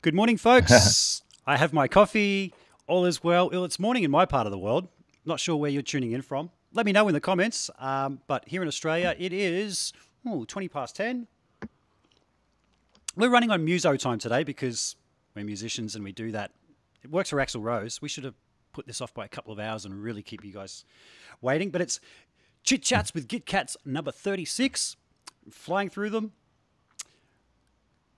Good morning, folks. I have my coffee. All is well. Well, it's morning in my part of the world. Not sure where you're tuning in from. Let me know in the comments. But here in Australia, it is 20 past 10. We're running on muso time today because we're musicians and we do that. It works for Axl Rose. We should have put this off by a couple of hours and really keep you guys waiting. But it's Chit Chats with Git Cats number 36. Flying through them.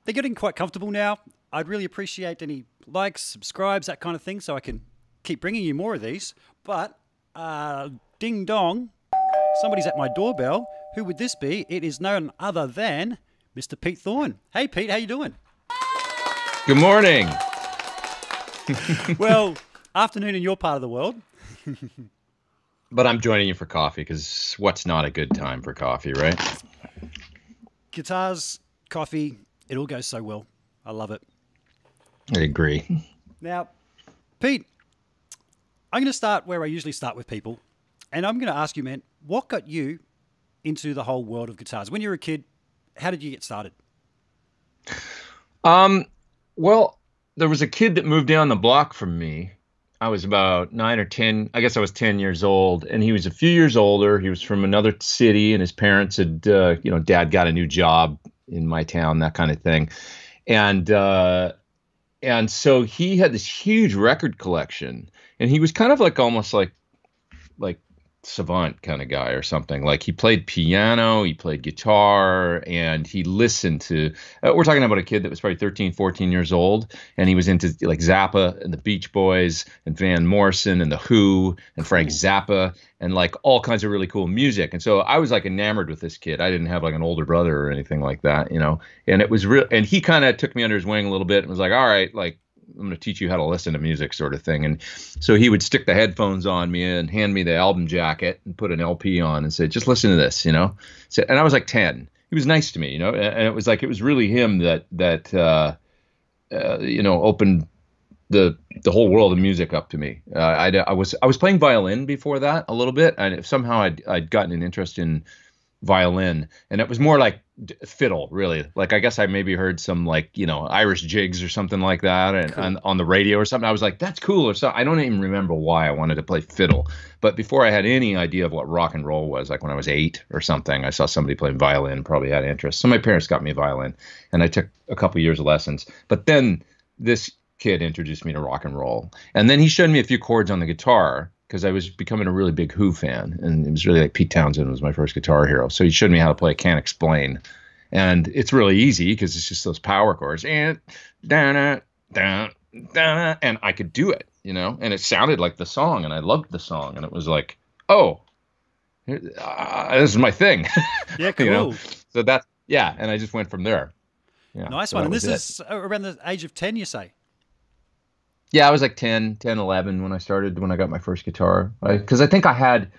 They're getting quite comfortable now. I'd really appreciate any likes, subscribes, that kind of thing, so I can keep bringing you more of these. But, ding dong, somebody's at my doorbell. Who would this be? It is none other than Mr. Pete Thorn. Hey, Pete, how you doing? Good morning. Well, afternoon in your part of the world. But I'm joining you for coffee because what's not a good time for coffee, right? Guitars, coffee, it all goes so well. I love it. I agree. Now, Pete, I'm going to start where I usually start with people. And I'm going to ask you, man, what got you into the whole world of guitars? When you were a kid, how did you get started? Well, there was a kid that moved down the block from me. I was about 9 or 10. I guess I was 10 years old. And he was a few years older. He was from another city. And his parents had, Dad got a new job in my town, that kind of thing. And so he had this huge record collection, and he was kind of like almost like savant kind of guy or something. Like he played piano, he played guitar, and he listened to, we're talking about a kid that was probably 13, 14 years old, and he was into like Zappa and the Beach Boys and Van Morrison and the Who and Frank Zappa and like all kinds of really cool music. And so I was like enamored with this kid. I didn't have like an older brother or anything like that, and it was real. And he kind of took me under his wing a little bit and was like, all right, like, I'm going to teach you how to listen to music sort of thing. And so he would stick the headphones on me and hand me the album jacket and put an LP on and say, just listen to this, So, and I was like 10. He was nice to me, and it was like, it was really him that opened the whole world of music up to me. I was playing violin before that a little bit, and somehow I'd gotten an interest in violin, and it was more like fiddle, really. Like I guess I maybe heard some like Irish jigs or something like that, and on the radio or something. I was like, that's cool or something. I don't even remember why I wanted to play fiddle, but before I had any idea of what rock and roll was, like when I was 8 or something, I saw somebody playing violin, probably had interest. So my parents got me a violin, and I took a couple years of lessons. But then this kid introduced me to rock and roll, and then he showed me a few chords on the guitar, because I was becoming a really big Who fan, and it was really like Pete Townsend was my first guitar hero. So he showed me how to play Can't Explain, and it's really easy because it's just those power chords and da da da, and I could do it, and it sounded like the song, and I loved the song, and it was like, oh, this is my thing. Yeah, cool. So and I just went from there. Yeah, nice so one. And this is around the age of 10, you say? Yeah, I was like 10, 11 when I got my first guitar. Because I think I had,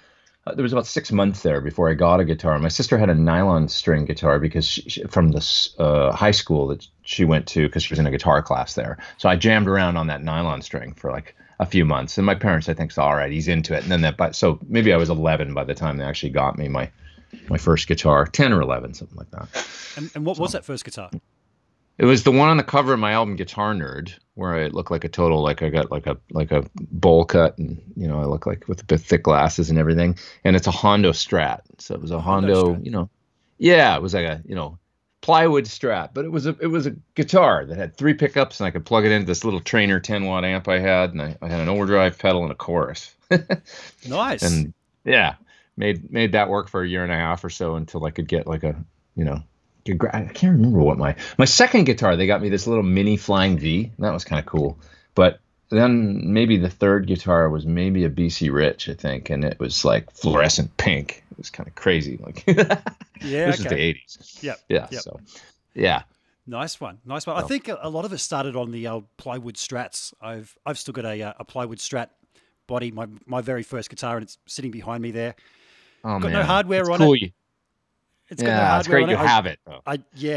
there was about 6 months there before I got a guitar. My sister had a nylon string guitar because from the high school that she went to, because she was in a guitar class there. So I jammed around on that nylon string for like a few months. And my parents, I think, said, all right, he's into it. And then so maybe I was 11 by the time they actually got me my first guitar, 10 or 11, something like that. And what was that first guitar? It was the one on the cover of my album Guitar Nerd, where I look like a total, like I got like a bowl cut, and I look like with a bit thick glasses and everything. And it's a Hondo Strat, so it was a Hondo, yeah, it was like a plywood Strat, but it was a guitar that had 3 pickups, and I could plug it into this little Trainer 10-watt amp I had, and I had an overdrive pedal and a chorus. Nice. And yeah, made that work for a year and a half or so until I could get like a I can't remember what my second guitar, they got me this little mini Flying V, and that was kind of cool. But then maybe the third guitar was maybe a BC Rich, I think, and it was like fluorescent pink. It was kind of crazy. Like yeah, this is the 80s. Yep. So yeah. Nice one. I think a lot of it started on the old plywood Strats. I've still got a plywood Strat body, my very first guitar, and it's sitting behind me there. Oh, got man. no hardware It's on cool. it. It's got no Yeah, it's hardware great on you it. have it, though.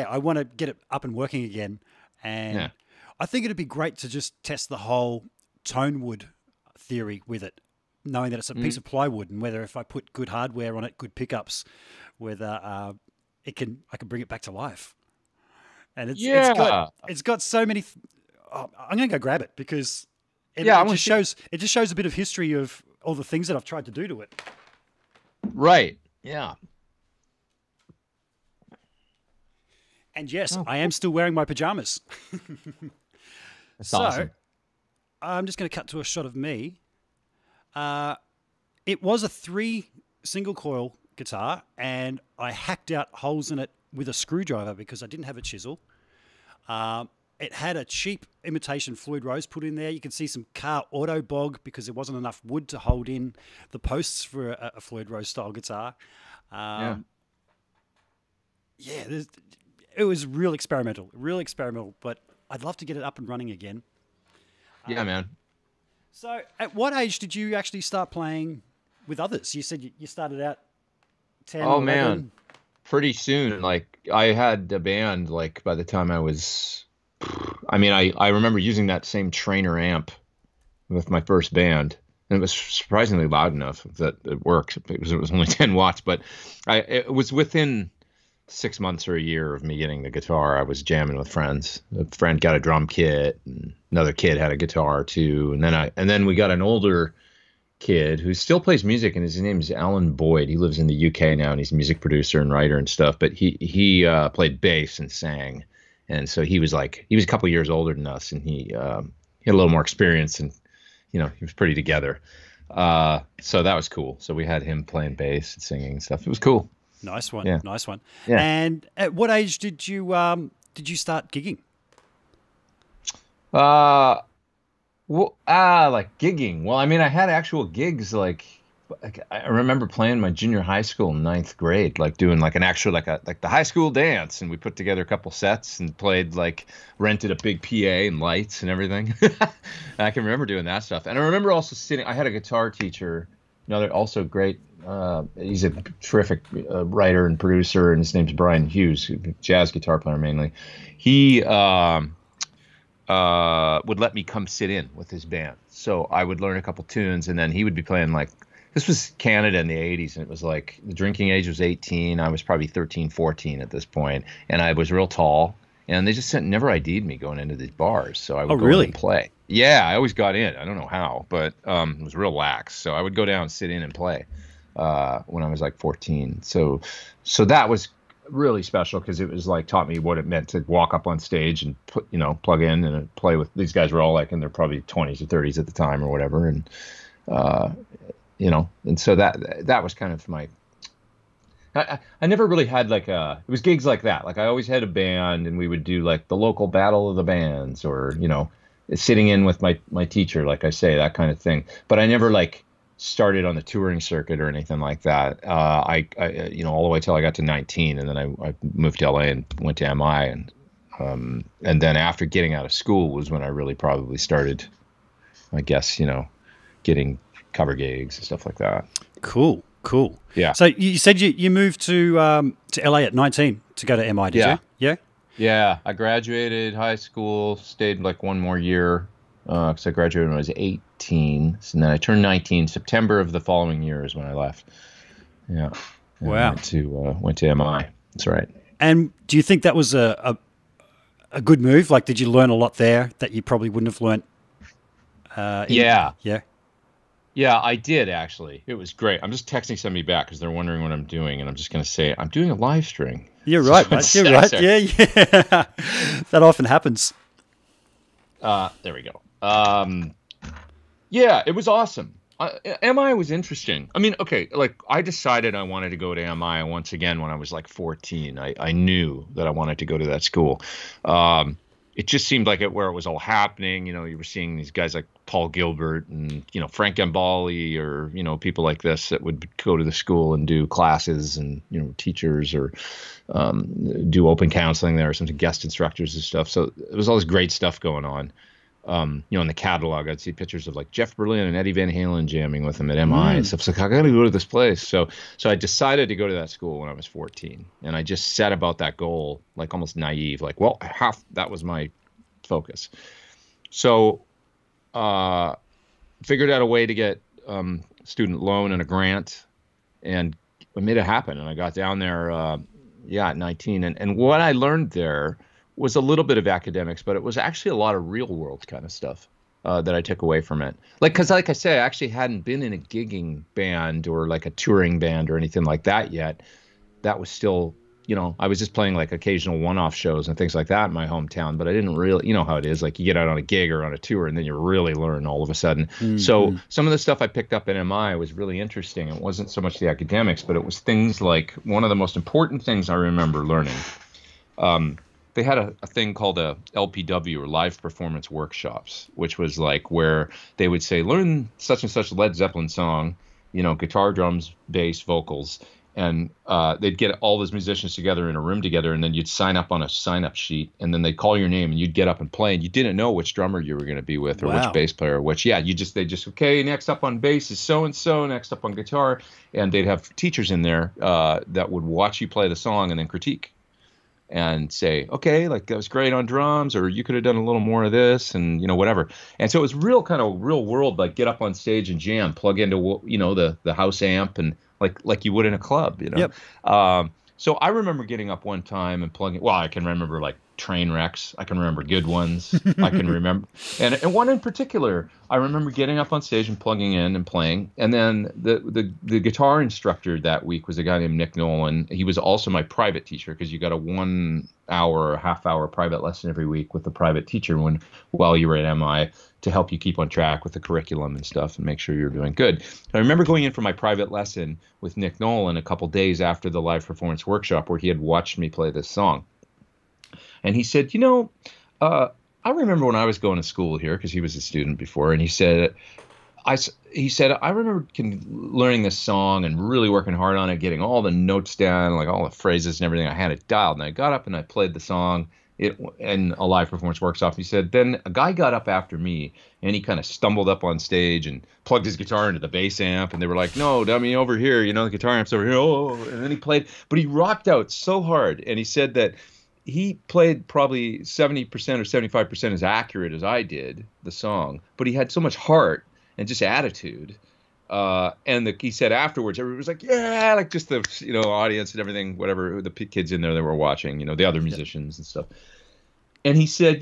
I want to get it up and working again. And I think it'd be great to just test the whole tone wood theory with it, knowing that it's a piece of plywood, and whether if I put good hardware on it, good pickups, whether I can bring it back to life. And it's got so many Oh, I'm going to go grab it because Yeah, it just shows a bit of history of all the things that I've tried to do to it. right. Yeah. And yes, Oh, I am still wearing my pajamas. that's So awesome. I'm just going to cut to a shot of me. It was a 3 single coil guitar, and I hacked out holes in it with a screwdriver because I didn't have a chisel. It had a cheap imitation Floyd Rose put in there. You can see some car auto bog because there wasn't enough wood to hold in the posts for a Floyd Rose style guitar. Yeah. Yeah, it was real experimental, but I'd love to get it up and running again. Yeah, man. So, at what age did you actually start playing with others? You said you started out 10 Oh or man, 11. pretty soon. Like I had a band. Like by the time I was, I mean, I remember using that same Trainer amp with my first band, and it was surprisingly loud enough that it worked. It was only 10 watts, but it was within 6 months or a year of me getting the guitar. I was jamming with friends. A friend got a drum kit, and another kid had a guitar too. And then we got an older kid who still plays music, and his name is Alan Boyd. He lives in the UK now, and he's a music producer and writer and stuff. But he played bass and sang, and so he was a couple years older than us, and he had a little more experience, and he was pretty together. So that was cool. So we had him playing bass and singing and stuff. It was cool. Nice one, Yeah. nice one. Yeah. And at what age did you start gigging? Like gigging. Well, I mean, I had actual gigs. Like I remember playing my junior high school in ninth grade, like doing like an actual like the high school dance, and we put together a couple sets and played rented a big PA and lights and everything. I can remember doing that stuff, and I remember also sitting. I had a guitar teacher, another also great. He's a terrific writer and producer, and his name's Bryan Hughes, jazz guitar player mainly. He would let me come sit in with his band. So I would learn a couple tunes, and then he would be playing this was Canada in the 80s, and it was like the drinking age was 18. I was probably 13, 14 at this point, and I was real tall, and they just never ID'd me going into these bars. So I would go in and play. Yeah, I always got in. I don't know how, but it was real lax. So I would go down, sit in, and play when I was like 14. So that was really special because it was taught me what it meant to walk up on stage and plug in and play with these guys. Were all in their probably 20s or 30s at the time or whatever, and and so that was kind of my. I never really had it was gigs like that. I always had a band, and we would do the local battle of the bands, or sitting in with my teacher, like I say, that kind of thing. But I never started on the touring circuit or anything like that. I all the way till I got to 19, and then I moved to LA and went to MI, and then after getting out of school was when I really probably started, I guess, getting cover gigs and stuff like that. Cool. Yeah. So you said you moved to LA at 19 to go to MI, did you? Yeah. Yeah. I graduated high school, stayed one more year. Because I graduated when I was 18, and then I turned 19. September of the following year is when I left. Yeah. And wow. Went to MI. That's right. And do you think that was a good move? Did you learn a lot there that you probably wouldn't have learned? Yeah. Yeah. Yeah, I did actually. It was great. I'm just texting somebody back because they're wondering what I'm doing, and I'm just going to say I'm doing a live stream. You're right, mate. You're right. Yeah. That often happens. There we go. Yeah, it was awesome. MI was interesting. I mean, okay, I decided I wanted to go to MI once again when I was 14. I knew that I wanted to go to that school. It just seemed like where it was all happening. You were seeing these guys like Paul Gilbert and Frank Gambale, or people like this that would go to the school and do classes, and teachers, or do open counseling there, or some guest instructors and stuff. So it was all this great stuff going on. In the catalog, I'd see pictures of Jeff Berlin and Eddie Van Halen jamming with him at MI and stuff. So I got to go to this place. So I decided to go to that school when I was 14, and I just set about that goal almost naive, that was my focus. So figured out a way to get student loan and a grant, and I made it happen. And I got down there, at 19, and what I learned there was a little bit of academics, but it was actually a lot of real world kind of stuff that I took away from it. Like, because like I say, I actually hadn't been in a gigging band or like a touring band or anything like that yet. That was still, I was just playing like occasional one-off shows and things like that in my hometown, but I didn't really, you know how it is, like you get out on a gig or on a tour and then you really learn all of a sudden. Mm-hmm. So some of the stuff I picked up in MI was really interesting. It wasn't so much the academics, but it was things like one of the most important things I remember learning. They had a thing called a LPW, or live performance workshops, which was like where they would say, learn such and such Led Zeppelin song, guitar, drums, bass, vocals. And they'd get all those musicians together in a room together, and then you'd sign up on a sign-up sheet, and then they'd call your name, and you'd get up and play, and you didn't know which drummer you were going to be with, or which bass player, or which, okay, next up on bass is so-and-so, next up on guitar, and they'd have teachers in there that would watch you play the song and then critique and say, okay, like that was great on drums, or you could have done a little more of this, and whatever. And so it was real kind of real world, like get up on stage and jam, plug into the house amp, and like you would in a club, Yep. So I remember getting up one time and plugging. Well, I can remember like train wrecks. I can remember good ones. I can remember, and one in particular, I remember getting up on stage and plugging in and playing. And then the guitar instructor that week was a guy named Nick Nolan. He was also my private teacher, because you got a 1 hour or half hour private lesson every week with the private teacher while you were at MI, to help you keep on track with the curriculum and stuff and make sure you're doing good. I remember going in for my private lesson with Nick Nolan a couple days after the live performance workshop, where he had watched me play this song. And he said, I remember when I was going to school here, because he was a student before, and he said, I remember learning this song and really working hard on it, getting all the notes down, like all the phrases and everything. I had it dialed, and I got up and I played the song in a live performance workshop. He said, then a guy got up after me, and he kind of stumbled up on stage and plugged his guitar into the bass amp, and they were like, no, dummy, over here, the guitar amp's over here. Oh, and then he played, but he rocked out so hard. And he said that he played probably 70% or 75% as accurate as I did the song, but he had so much heart and just attitude. And he said afterwards, everybody was like, yeah, like just the audience and everything, whatever, the kids in there that were watching, the other musicians and stuff. And he said,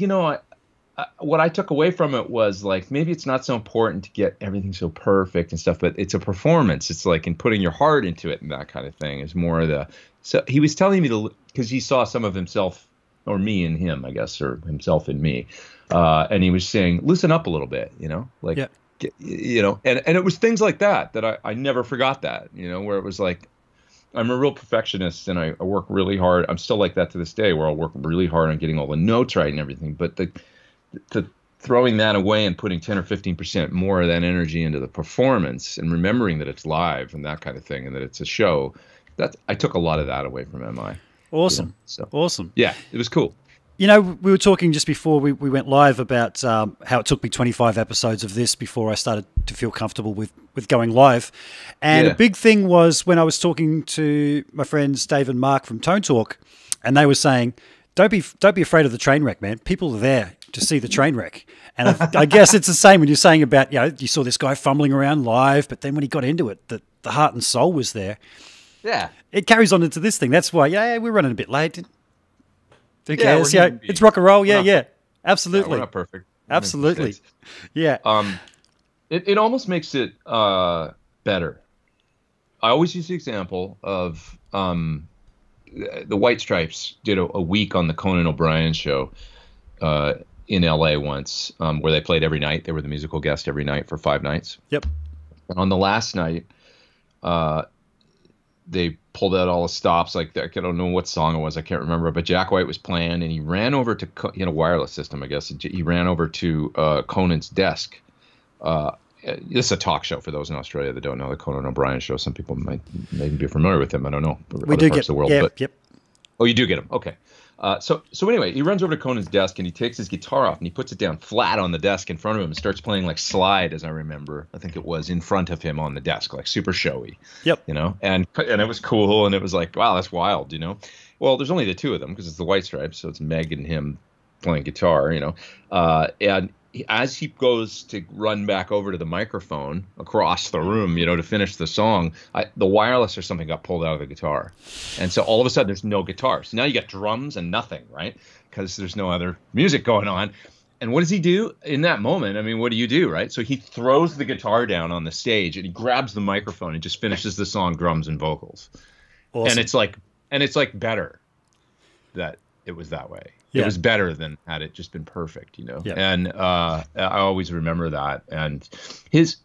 what I took away from it was like, maybe it's not so important to get everything so perfect and stuff, but it's a performance. It's like in putting your heart into it and that kind of thing is more of the. So he was telling me because he saw some of himself, or me in him, I guess, or himself in me, and he was saying, loosen up a little bit, like. Yeah. And it was things like that I never forgot that, where it was like, I'm a real perfectionist and I work really hard. I'm still like that to this day, where I'll work really hard on getting all the notes right and everything. But the throwing that away and putting 10 or 15% more of that energy into the performance and remembering that it's live and that kind of thing, and that it's a show, I took a lot of that away from MI. Awesome. Awesome. Yeah, it was cool. We were talking just before we went live about how it took me 25 episodes of this before I started to feel comfortable with going live. And a big thing was when I was talking to my friends Dave and Mark from Tone Talk, and they were saying, don't be afraid of the train wreck, man. People are there to see the train wreck. And I guess it's the same when you're saying about, you saw this guy fumbling around live, but then when he got into it, the heart and soul was there. Yeah. It carries on into this thing. That's why, we're running a bit late. Who Yeah, cares? It's rock and roll. Yeah. Absolutely. We're not perfect. Absolutely. Yeah. It almost makes it better. I always use the example of the White Stripes did a week on the Conan O'Brien show in LA once, where they played every night. They were the musical guest every night for 5 nights. Yep. And on the last night, they pulled out all the stops. Like, I don't know what song it was. I can't remember. But Jack White was playing, and he ran over to, wireless system, I guess. He ran over to Conan's desk. This is a talk show for those in Australia that don't know the Conan O'Brien show. Some people might be familiar with him. I don't know. We do get the world, yep. Oh, you do get him. Okay. So anyway, he runs over to Conan's desk and he takes his guitar off and he puts it down flat on the desk in front of him and starts playing like Slide, as I remember. I think it was in front of him on the desk, like super showy. Yep. And it was cool, and it was like, wow, that's wild, Well, there's only the two of them because it's the White Stripes, so it's Meg and him playing guitar, and as he goes to run back over to the microphone across the room, to finish the song, the wireless or something got pulled out of the guitar. And so all of a sudden there's no guitar. So now you got drums and nothing, right? because there's no other music going on. And what does he do in that moment? I mean, what do you do, right? So he throws the guitar down on the stage and he grabs the microphone and just finishes the song, drums and vocals. Awesome. And it's like better that it was that way. Yeah. It was better than had it just been perfect, you know. Yeah. And I always remember that. And his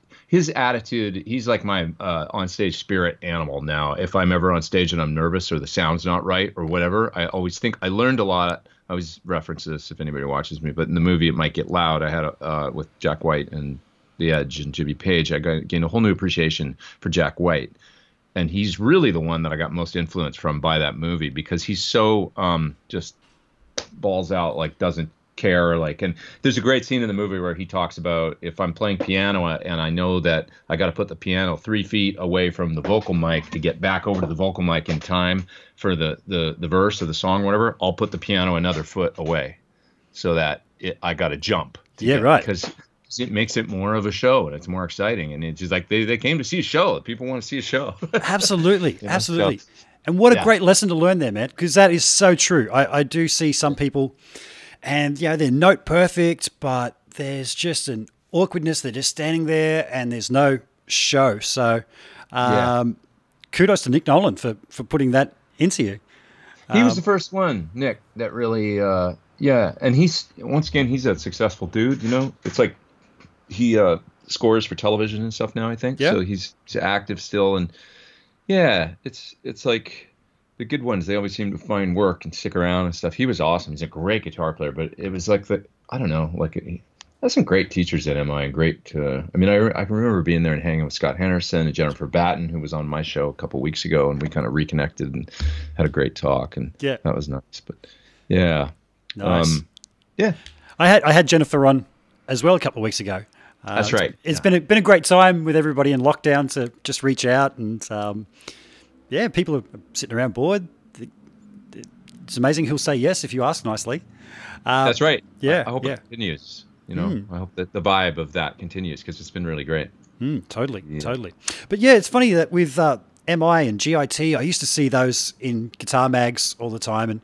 attitude, he's like my on-stage spirit animal now. If I'm ever on stage and I'm nervous or the sound's not right or whatever, I always think I learned a lot. I always reference this if anybody watches me, but in the movie It Might Get Loud, I had with Jack White and The Edge and Jimmy Page, I gained a whole new appreciation for Jack White. And he's really the one that I got most influence from by that movie, because he's so just balls out, like doesn't care. Like, and there's a great scene in the movie where he talks about, if I'm playing piano and I know that I got to put the piano 3 feet away from the vocal mic to get back over to the vocal mic in time for the verse or the song or whatever, I'll put the piano another foot away so that I got to jump. Right. Because it makes it more of a show and it's more exciting. And it's just like they came to see a show. People want to see a show. Absolutely. Absolutely. So, and what a great lesson to learn there, man, because that is so true. I do see some people and, you know, they're note perfect, but there's just an awkwardness. They're just standing there and there's no show. So kudos to Nick Nolan for putting that into you. He was the first one, Nick, that really, and he's, once again, he's a successful dude, you know. It's like he scores for television and stuff now, I think. So he's active still. And it's like the good ones, they always seem to find work and stick around and stuff. He was awesome. He's a great guitar player, but it was like I don't know, like he had some great teachers at MI and great, I mean, I can remember being there and hanging with Scott Henderson and Jennifer Batten, who was on my show a couple weeks ago, and we kind of reconnected and had a great talk, and that was nice. But nice. I had Jennifer on as well a couple of weeks ago. That's right. It's been a great time with everybody in lockdown to just reach out and people are sitting around bored. It's amazing who'll say yes if you ask nicely. That's right. Yeah, I hope it continues. You know, I hope that the vibe of that continues because it's been really great. Totally. But yeah, it's funny that with MI and GIT, I used to see those in guitar mags all the time, and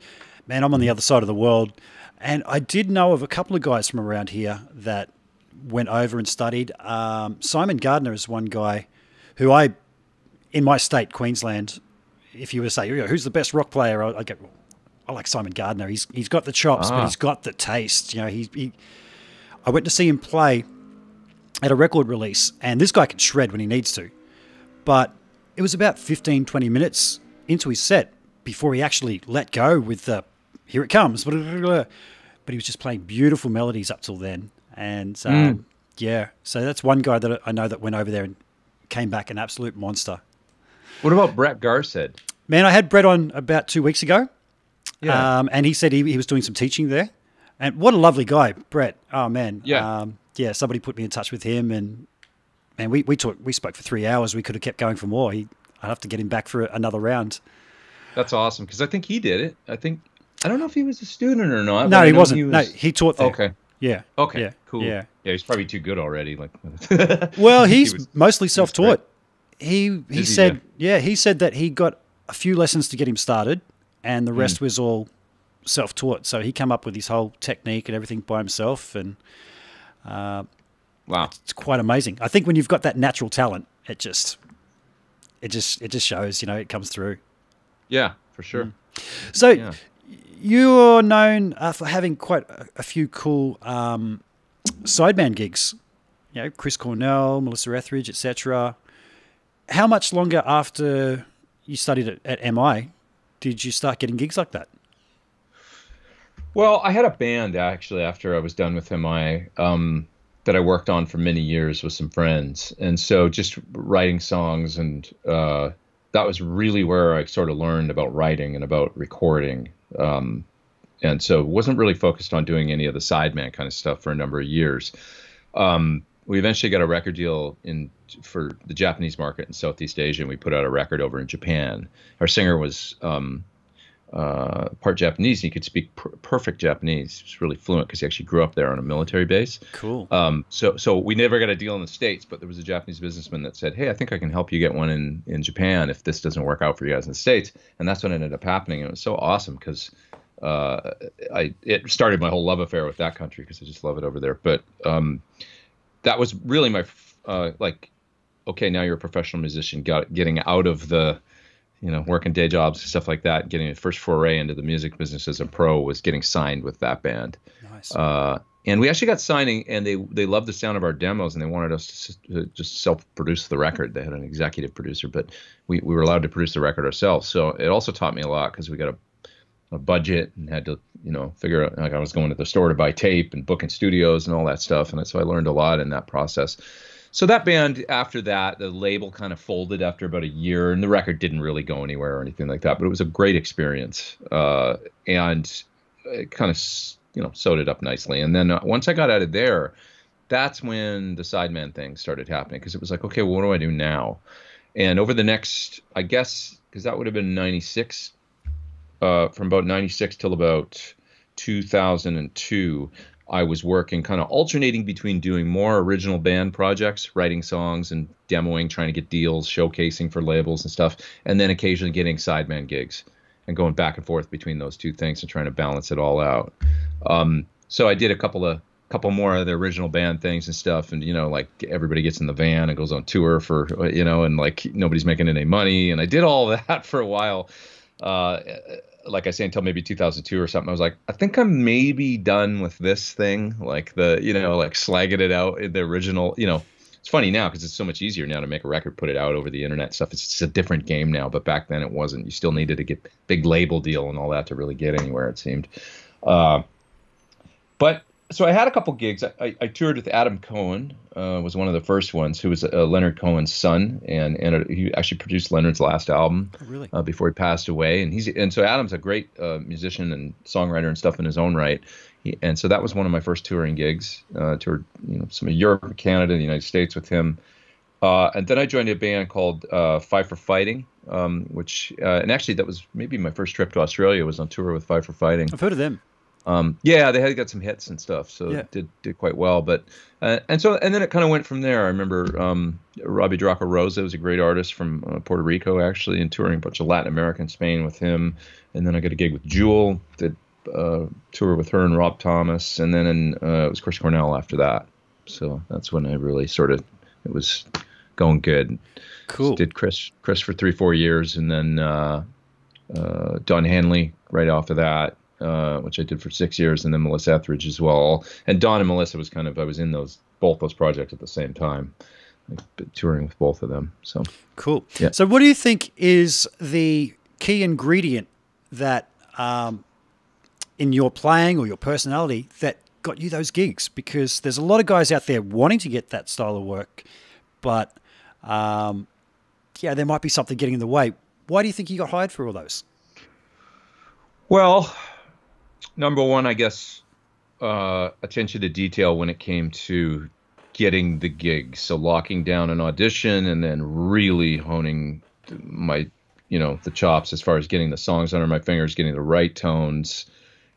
man, I'm on the other side of the world, and I did know of a couple of guys from around here that went over and studied. Simon Gardner is one guy who in my state, Queensland, if you were to say, who's the best rock player, I'd go, I like Simon Gardner. He's got the chops, but he's got the taste. You know, I went to see him play at a record release, and this guy can shred when he needs to. But it was about 15, 20 minutes into his set before he actually let go with the, here it comes. But he was just playing beautiful melodies up till then. And so that's one guy that I know that went over there and came back an absolute monster. What about Brett Garsed? Man, I had Brett on about 2 weeks ago. And he said he was doing some teaching there. And what a lovely guy, Brett. Oh, man. Somebody put me in touch with him. And, man, we spoke for 3 hours. We could have kept going for more. I'd have to get him back for another round. That's awesome, because I think he did it. I don't know if he was a student or not. No, he wasn't. No, he taught there. Okay. Yeah. Okay. Yeah. Cool. Yeah. He's probably too good already. Like, well, he's mostly self-taught. He said that he got a few lessons to get him started, and the rest was all self-taught. So he came up with his whole technique and everything by himself, and wow, it's quite amazing. I think when you've got that natural talent, it just shows. You know, it comes through. Yeah, for sure. So. You're known for having quite a few cool sideman gigs. You know, Chris Cornell, Melissa Etheridge, etc. How much longer after you studied at MI did you start getting gigs like that? Well, I had a band actually after I was done with MI that I worked on for many years with some friends, and so just writing songs, and that was really where I sort of learned about writing and about recording. And so wasn't really focused on doing any of the sideman kind of stuff for a number of years. We eventually got a record deal for the Japanese market in Southeast Asia, and we put out a record over in Japan. Our singer was part Japanese, and he could speak perfect Japanese. He was really fluent because he actually grew up there on a military base. Cool. So we never got a deal in the States, but there was a Japanese businessman that said, hey, I think I can help you get one in Japan if this doesn't work out for you guys in the States. And that's what ended up happening. And it was so awesome because it started my whole love affair with that country because I just love it over there. But that was really my like, okay, now you're a professional musician, getting out of the, working day jobs and stuff like that. Getting the first foray into the music business as a pro was getting signed with that band. Nice. And we actually got signing, and they loved the sound of our demos, and they wanted us to just self-produce the record. They had an executive producer, but we were allowed to produce the record ourselves. So it also taught me a lot because we got a budget and had to, figure out, like I was going to the store to buy tape and booking studios and all that stuff. And so I learned a lot in that process. So that band, after that, the label kind of folded after about a year, and the record didn't really go anywhere or anything like that. But it was a great experience, and it kind of, sewed it up nicely. And then once I got out of there, that's when the sideman thing started happening, because it was like, okay, well, what do I do now? And over the next, I guess, because that would have been 96, from about 96 till about 2002, I was working, kind of alternating between doing more original band projects, writing songs and demoing, trying to get deals, showcasing for labels and stuff, and then occasionally getting sideman gigs and going back and forth between those two things and trying to balance it all out. So I did a couple more of the original band things and stuff, and like everybody gets in the van and goes on tour for and like nobody's making any money, and I did all that for a while. Like I say, until maybe 2002 or something. I was like, I think I'm maybe done with this thing, like like slagging it out in the original. It's funny now because it's so much easier now to make a record, put it out over the internet and stuff. It's just a different game now, but back then it wasn't. You still needed to get big label deal and all that to really get anywhere, it seemed. But so I had a couple gigs. I toured with Adam Cohen, was one of the first ones, who was Leonard Cohen's son, and he actually produced Leonard's last album. Oh, really? Before he passed away. And so Adam's a great musician and songwriter and stuff in his own right. And so that was one of my first touring gigs. Toured some of Europe, Canada, the United States with him. And then I joined a band called Five for Fighting, which and actually that was maybe my first trip to Australia, was on tour with Five for Fighting. I've heard of them. Yeah, they had got some hits and stuff, so yeah. did quite well. But and then it kind of went from there. I remember Robbie Draco Rosa was a great artist from Puerto Rico, actually, and touring a bunch of Latin America and Spain with him. And then I got a gig with Jewel, did tour with her and Rob Thomas, and then it was Chris Cornell after that. So that's when I really it was going good. Cool. So did Chris for 3-4 years, and then Don Henley right after that. Which I did for 6 years, and then Melissa Etheridge as well. And Don and Melissa was I was in both those projects at the same time, touring with both of them. So cool. Yeah. So what do you think is the key ingredient that in your playing or your personality that got you those gigs? Because there's a lot of guys out there wanting to get that style of work, but there might be something getting in the way. Why do you think you got hired for all those? Well, number one, I guess, attention to detail when it came to getting the gig. So locking down an audition and then really honing my, the chops as far as getting the songs under my fingers, getting the right tones,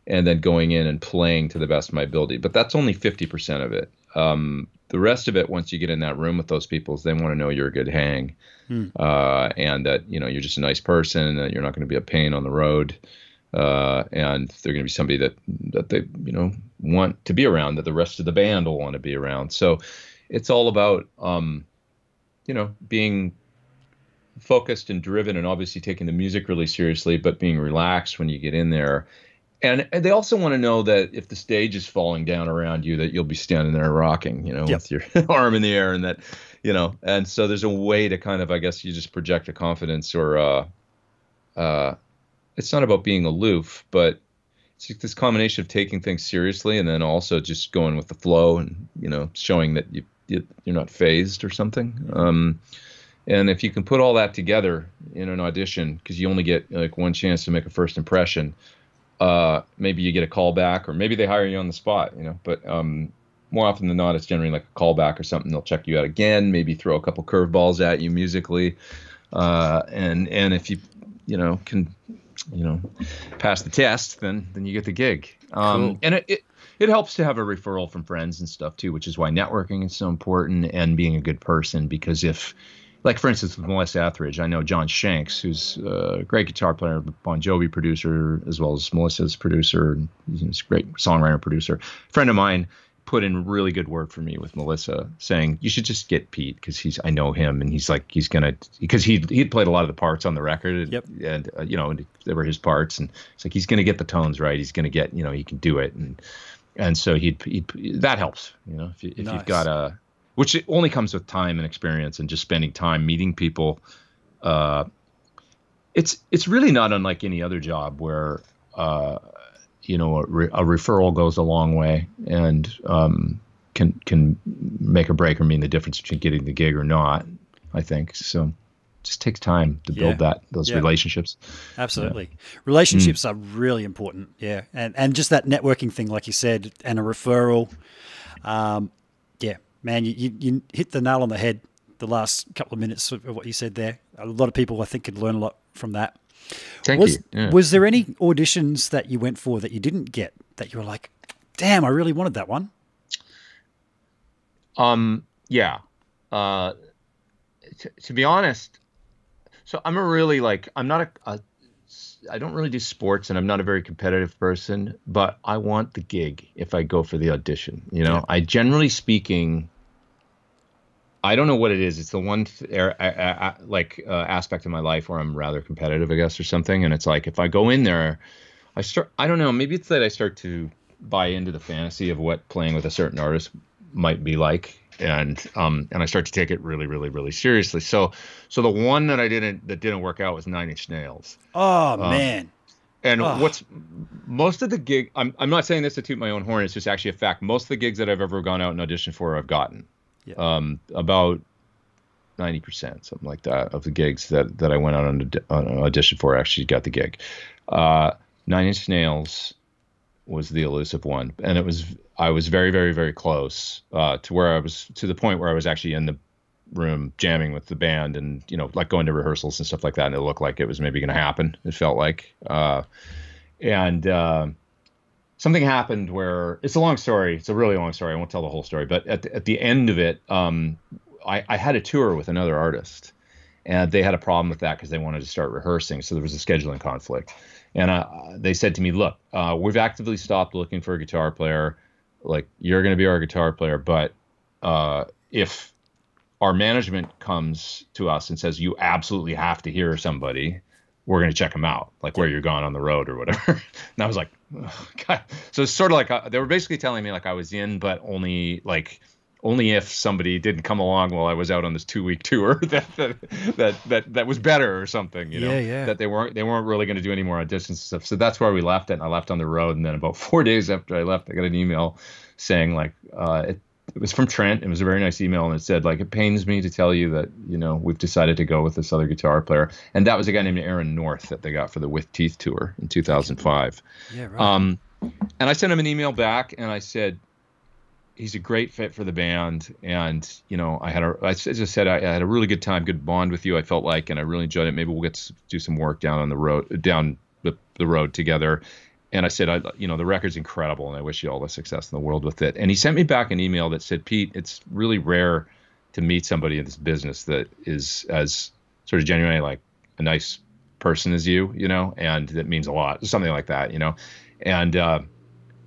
and then going in and playing to the best of my ability. But that's only 50% of it. The rest of it, once you get in that room with those people, is they want to know you're a good hang, and that, you're just a nice person, and that you're not going to be a pain on the road. And they're going to be somebody that they, want to be around, that the rest of the band will want to be around. So it's all about, being focused and driven, and obviously taking the music really seriously, but being relaxed when you get in there. And they also want to know that if the stage is falling down around you, that you'll be standing there rocking, Yep. with your arm in the air, and that, and so there's a way to kind of, I guess, you just project a confidence, or, it's not about being aloof, but it's like this combination of taking things seriously and then also just going with the flow, and showing that you're not phased or something. And if you can put all that together in an audition, because you only get like one chance to make a first impression, maybe you get a call back, or maybe they hire you on the spot. But more often than not, it's generally like a callback or something. They'll check you out again, maybe throw a couple curveballs at you musically, and if you can pass the test, then you get the gig. Cool. And it helps to have a referral from friends and stuff too, which is why networking is so important, and being a good person, because if like for instance with Melissa Etheridge, I know John Shanks, who's a great guitar player, Bon Jovi producer, as well as Melissa's producer. He's a great songwriter producer. A friend of mine put in really good word for me with Melissa, saying you should just get Pete because I know him, and he's gonna, because he'd played a lot of the parts on the record, Yep. and they were his parts, and it's like he's gonna get the tones right, he's gonna get, he can do it, and so he'd that helps, if Nice. you've got which it only comes with time and experience and just spending time meeting people. It's really not unlike any other job where a referral goes a long way and can make or break or mean the difference between getting the gig or not, I think. So it just takes time to build those relationships. Absolutely. Relationships are really important. Yeah. And just that networking thing, like you said, and a referral. Man, you hit the nail on the head the last couple of minutes of what you said there. A lot of people, I think, could learn a lot from that. Thank you. Yeah. Was there any auditions that you went for that you didn't get, that you were like, damn, I really wanted that one? Yeah. To be honest, so I'm not I don't really do sports, and I'm not a very competitive person, but I want the gig if I go for the audition. Yeah. I generally speaking, I don't know what it is. It's the one aspect of my life where I'm rather competitive, I guess, or something. And it's like if I go in there, I don't know, maybe it's that I start to buy into the fantasy of what playing with a certain artist might be like. And I start to take it really, really, really seriously. So the one that didn't work out was 9 Inch Nails. Oh man. And what's most of the gig, I'm not saying this to toot my own horn, it's just actually a fact. Most of the gigs that I've ever gone out and auditioned for, I've gotten. Yeah. About 90%, something like that, of the gigs that I went out on an audition for actually got the gig. 9 Inch Nails was the elusive one, and I was very, very, very close to the point where I was actually in the room jamming with the band, and like going to rehearsals and stuff like that, and it looked like it was maybe going to happen. It felt like, something happened where it's a long story. It's a really long story. I won't tell the whole story, but at the end of it, I had a tour with another artist, and they had a problem with that because they wanted to start rehearsing, so there was a scheduling conflict. And they said to me, look, we've actively stopped looking for a guitar player. Like, you're going to be our guitar player. But if our management comes to us and says, you absolutely have to hear somebody, we're going to check them out, like where you're gone on the road or whatever. And I was like, oh, God. So it's sort of like they were basically telling me like I was in, but only if somebody didn't come along while I was out on this 2-week tour that was better or something, Yeah. that they weren't really going to do any more auditions and stuff. So that's where we left it. And I left on the road. And then about 4 days after I left, I got an email saying like, it was from Trent. It was a very nice email. And it said like, it pains me to tell you that, we've decided to go with this other guitar player. And that was a guy named Aaron North that they got for the With Teeth tour in 2005. Yeah, right. And I sent him an email back and I said, he's a great fit for the band. And, I just said, I had a really good time, good bond with you, I felt like, and I really enjoyed it. Maybe we'll get to do some work down the road together. And I said, the record's incredible, and I wish you all the success in the world with it. And he sent me back an email that said, Pete, it's really rare to meet somebody in this business that is as sort of genuinely like a nice person as you, and that means a lot, something like that, and,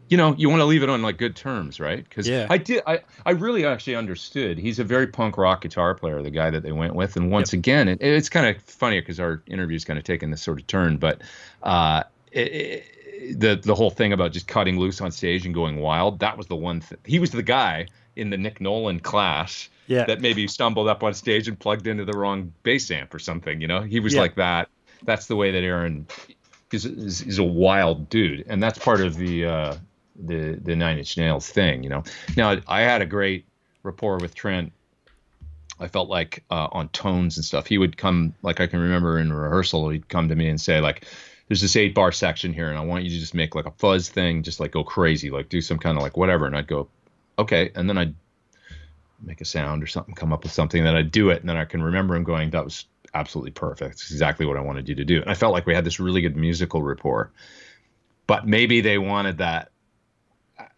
you want to leave it on like good terms, right? Because I really actually understood. He's a very punk rock guitar player, the guy that they went with. And once again, it's kind of funny because our interview's kind of taken this sort of turn, but the whole thing about just cutting loose on stage and going wild, that was the one thing. He was the guy in the Nick Nolan class that maybe stumbled up on stage and plugged into the wrong bass amp or something, He was like that. That's the way that Aaron is a wild dude. And that's part of the 9 Inch Nails thing, Now, I had a great rapport with Trent. I felt like on tones and stuff. He would come, like I can remember in rehearsal, he'd come to me and say, like, there's this 8-bar section here, and I want you to just make like a fuzz thing, just like go crazy, like do some kind of like whatever. And I'd go, okay. And then I'd make a sound or something, come up with something, and then I'd do it. And then I can remember him going, that was absolutely perfect. It's exactly what I wanted you to do. And I felt like we had this really good musical rapport. But maybe they wanted that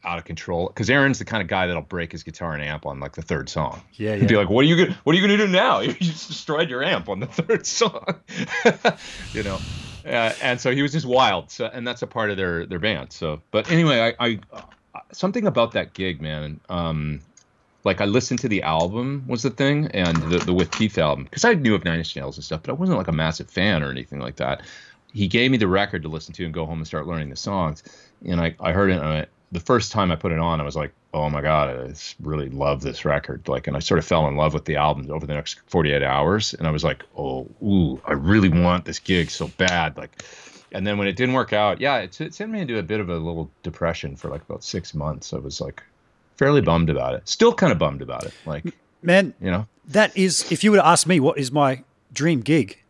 out of control. Because Aaron's the kind of guy that'll break his guitar and amp on like the third song. Yeah, He'd be like, "What are you gonna do now? You just destroyed your amp on the third song." You know. And so he was just wild. So, and that's a part of their band. So, but anyway, I something about that gig, man. Like I listened to the album was the thing, and the With Teeth album, because I knew of Nine Inch Nails and stuff, but I wasn't like a massive fan or anything like that. He gave me the record to listen to and go home and start learning the songs, and I heard it. And the first time I put it on, I was like, oh my god, I really love this record. Like, and I sort of fell in love with the album over the next 48 hours, and I was like, I really want this gig so bad. Like, and then when it didn't work out, yeah, it sent me into a bit of a little depression for like about 6 months. I was like fairly bummed about it. Still kind of bummed about it. Like, man, you know, that is, if you were to ask me what is my dream gig,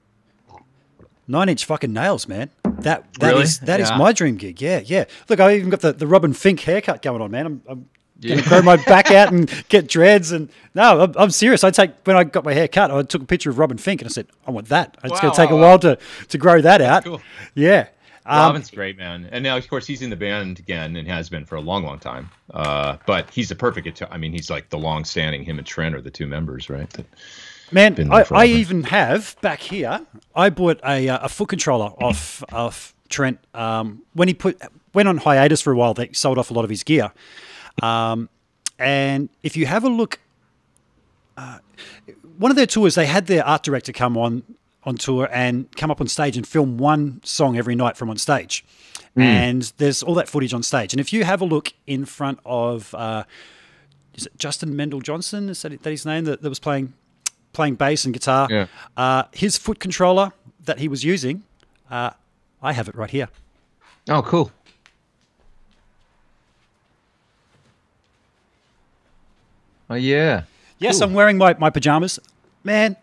9 Inch fucking Nails, man. That really? is my dream gig. Yeah. Look, I even got the Robin Fink haircut going on, man. I'm going to grow my back out and get dreads. And no, I'm serious. When I got my hair cut, I took a picture of Robin Fink and I said, I want that. It's going to take a while to grow that out. Cool. Yeah. Robin's great, man. And now, of course, he's in the band again and has been for a long, long time. But he's the perfect guitar. I mean, he's like the long-standing, him and Trent are the two members, right? Man, I even have back here, I bought a foot controller off Trent. When he went on hiatus for a while, they sold off a lot of his gear. And if you have a look, one of their tours, they had their art director come on tour and come up on stage and film one song every night from on stage. And there's all that footage on stage. And if you have a look in front of, is it Justin Mendel Johnson? Is that his name? That was playing bass and guitar. Yeah. His foot controller that he was using, I have it right here. Oh, cool. Oh, yeah. Yes, cool. I'm wearing my pajamas. Man.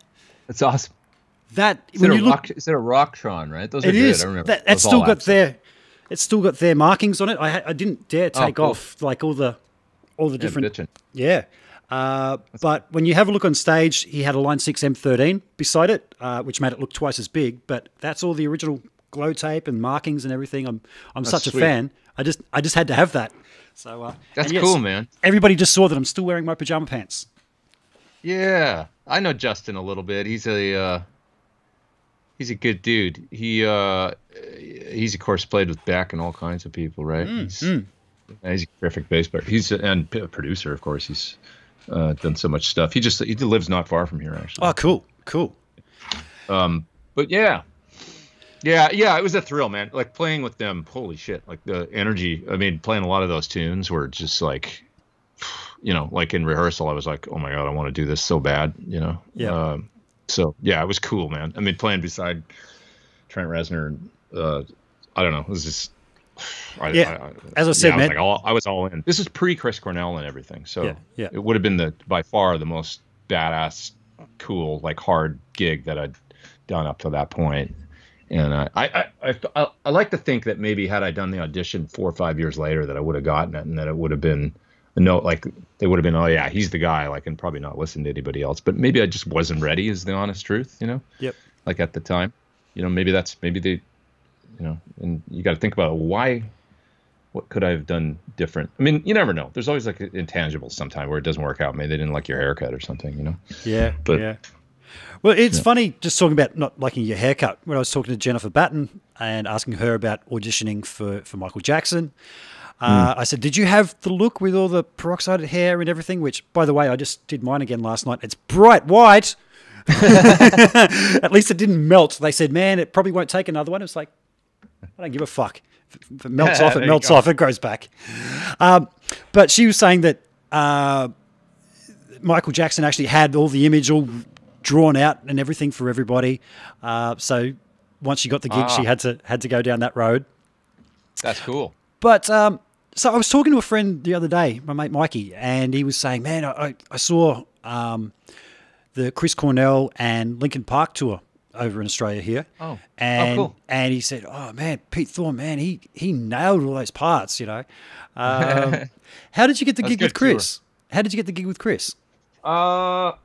That's awesome. Is it a Rocktron, right? Those are it good. is. I remember. It's still got their markings on it. I didn't dare take off like all the different. Yeah. But when you have a look on stage, he had a Line 6 M13 beside it, which made it look twice as big. But that's all the original glow tape and markings and everything. I'm such sweet. a fan. I just had to have that. So that's cool, man. Everybody just saw that I'm still wearing my pajama pants. Yeah, I know Justin a little bit. He's a good dude. He's of course played with Beck and all kinds of people, right? He's a terrific bass player. And a producer, of course. He's done so much stuff. He lives not far from here, actually. Oh, cool. But yeah, it was a thrill, man. Like playing with them, holy shit! Like the energy. I mean, playing a lot of those tunes were just like, you know, like in rehearsal, I was like, oh my god, I want to do this so bad, you know. Yeah. So yeah, it was cool, man. I mean, playing beside Trent Reznor, I don't know, it was just. As I said, man, I was all in. This is pre Chris Cornell and everything, so it would have been by far the most badass, cool, like hard gig that I'd done up to that point. And I like to think that maybe had I done the audition 4 or 5 years later, that I would have gotten it, and that it would have been like they would have been, oh yeah, he's the guy, like, and probably not listen to anybody else. But maybe I just wasn't ready, is the honest truth, you know. Yep. Like at the time, you know, maybe they, you know, and you got to think about what could I have done different? I mean, you never know. There's always like intangibles sometime where it doesn't work out. Maybe they didn't like your haircut or something, you know? Yeah. Well, it's funny just talking about not liking your haircut. When I was talking to Jennifer Batten and asking her about auditioning for Michael Jackson, I said, did you have the look with all the peroxided hair and everything? Which, by the way, I just did mine again last night. It's bright white. At least it didn't melt. They said, man, it probably won't take another one. It's like, I don't give a fuck. If it melts off, it melts off. It grows back. But she was saying that Michael Jackson actually had all the image all drawn out and everything for everybody. So once she got the gig, she had to go down that road. That's cool. But so I was talking to a friend the other day, my mate Mikey, and he was saying, man, I saw the Chris Cornell and Linkin Park tour over in Australia here. Oh, cool. And he said, oh, man, Pete Thorn, man, he nailed all those parts, you know. How did you get the gig with Chris? How did you get the gig with Chris? Well,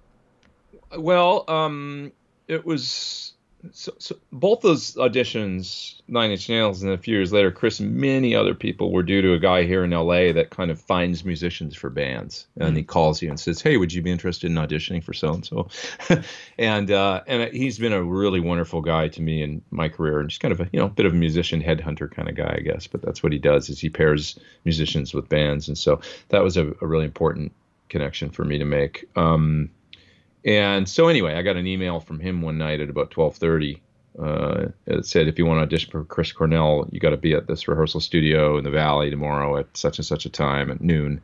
it was So both those auditions, Nine Inch Nails, and a few years later, Chris and many other people were due to a guy here in LA that kind of finds musicians for bands, and he calls you and says, "Hey, would you be interested in auditioning for so and so?" And he's been a really wonderful guy to me in my career, and just kind of a bit of a musician headhunter kind of guy, I guess. But that's what he does, is he pairs musicians with bands, and so that was a really important connection for me to make. And so anyway, I got an email from him one night at about 12:30. It said, if you want to audition for Chris Cornell, you got to be at this rehearsal studio in the Valley tomorrow at such and such a time at noon. And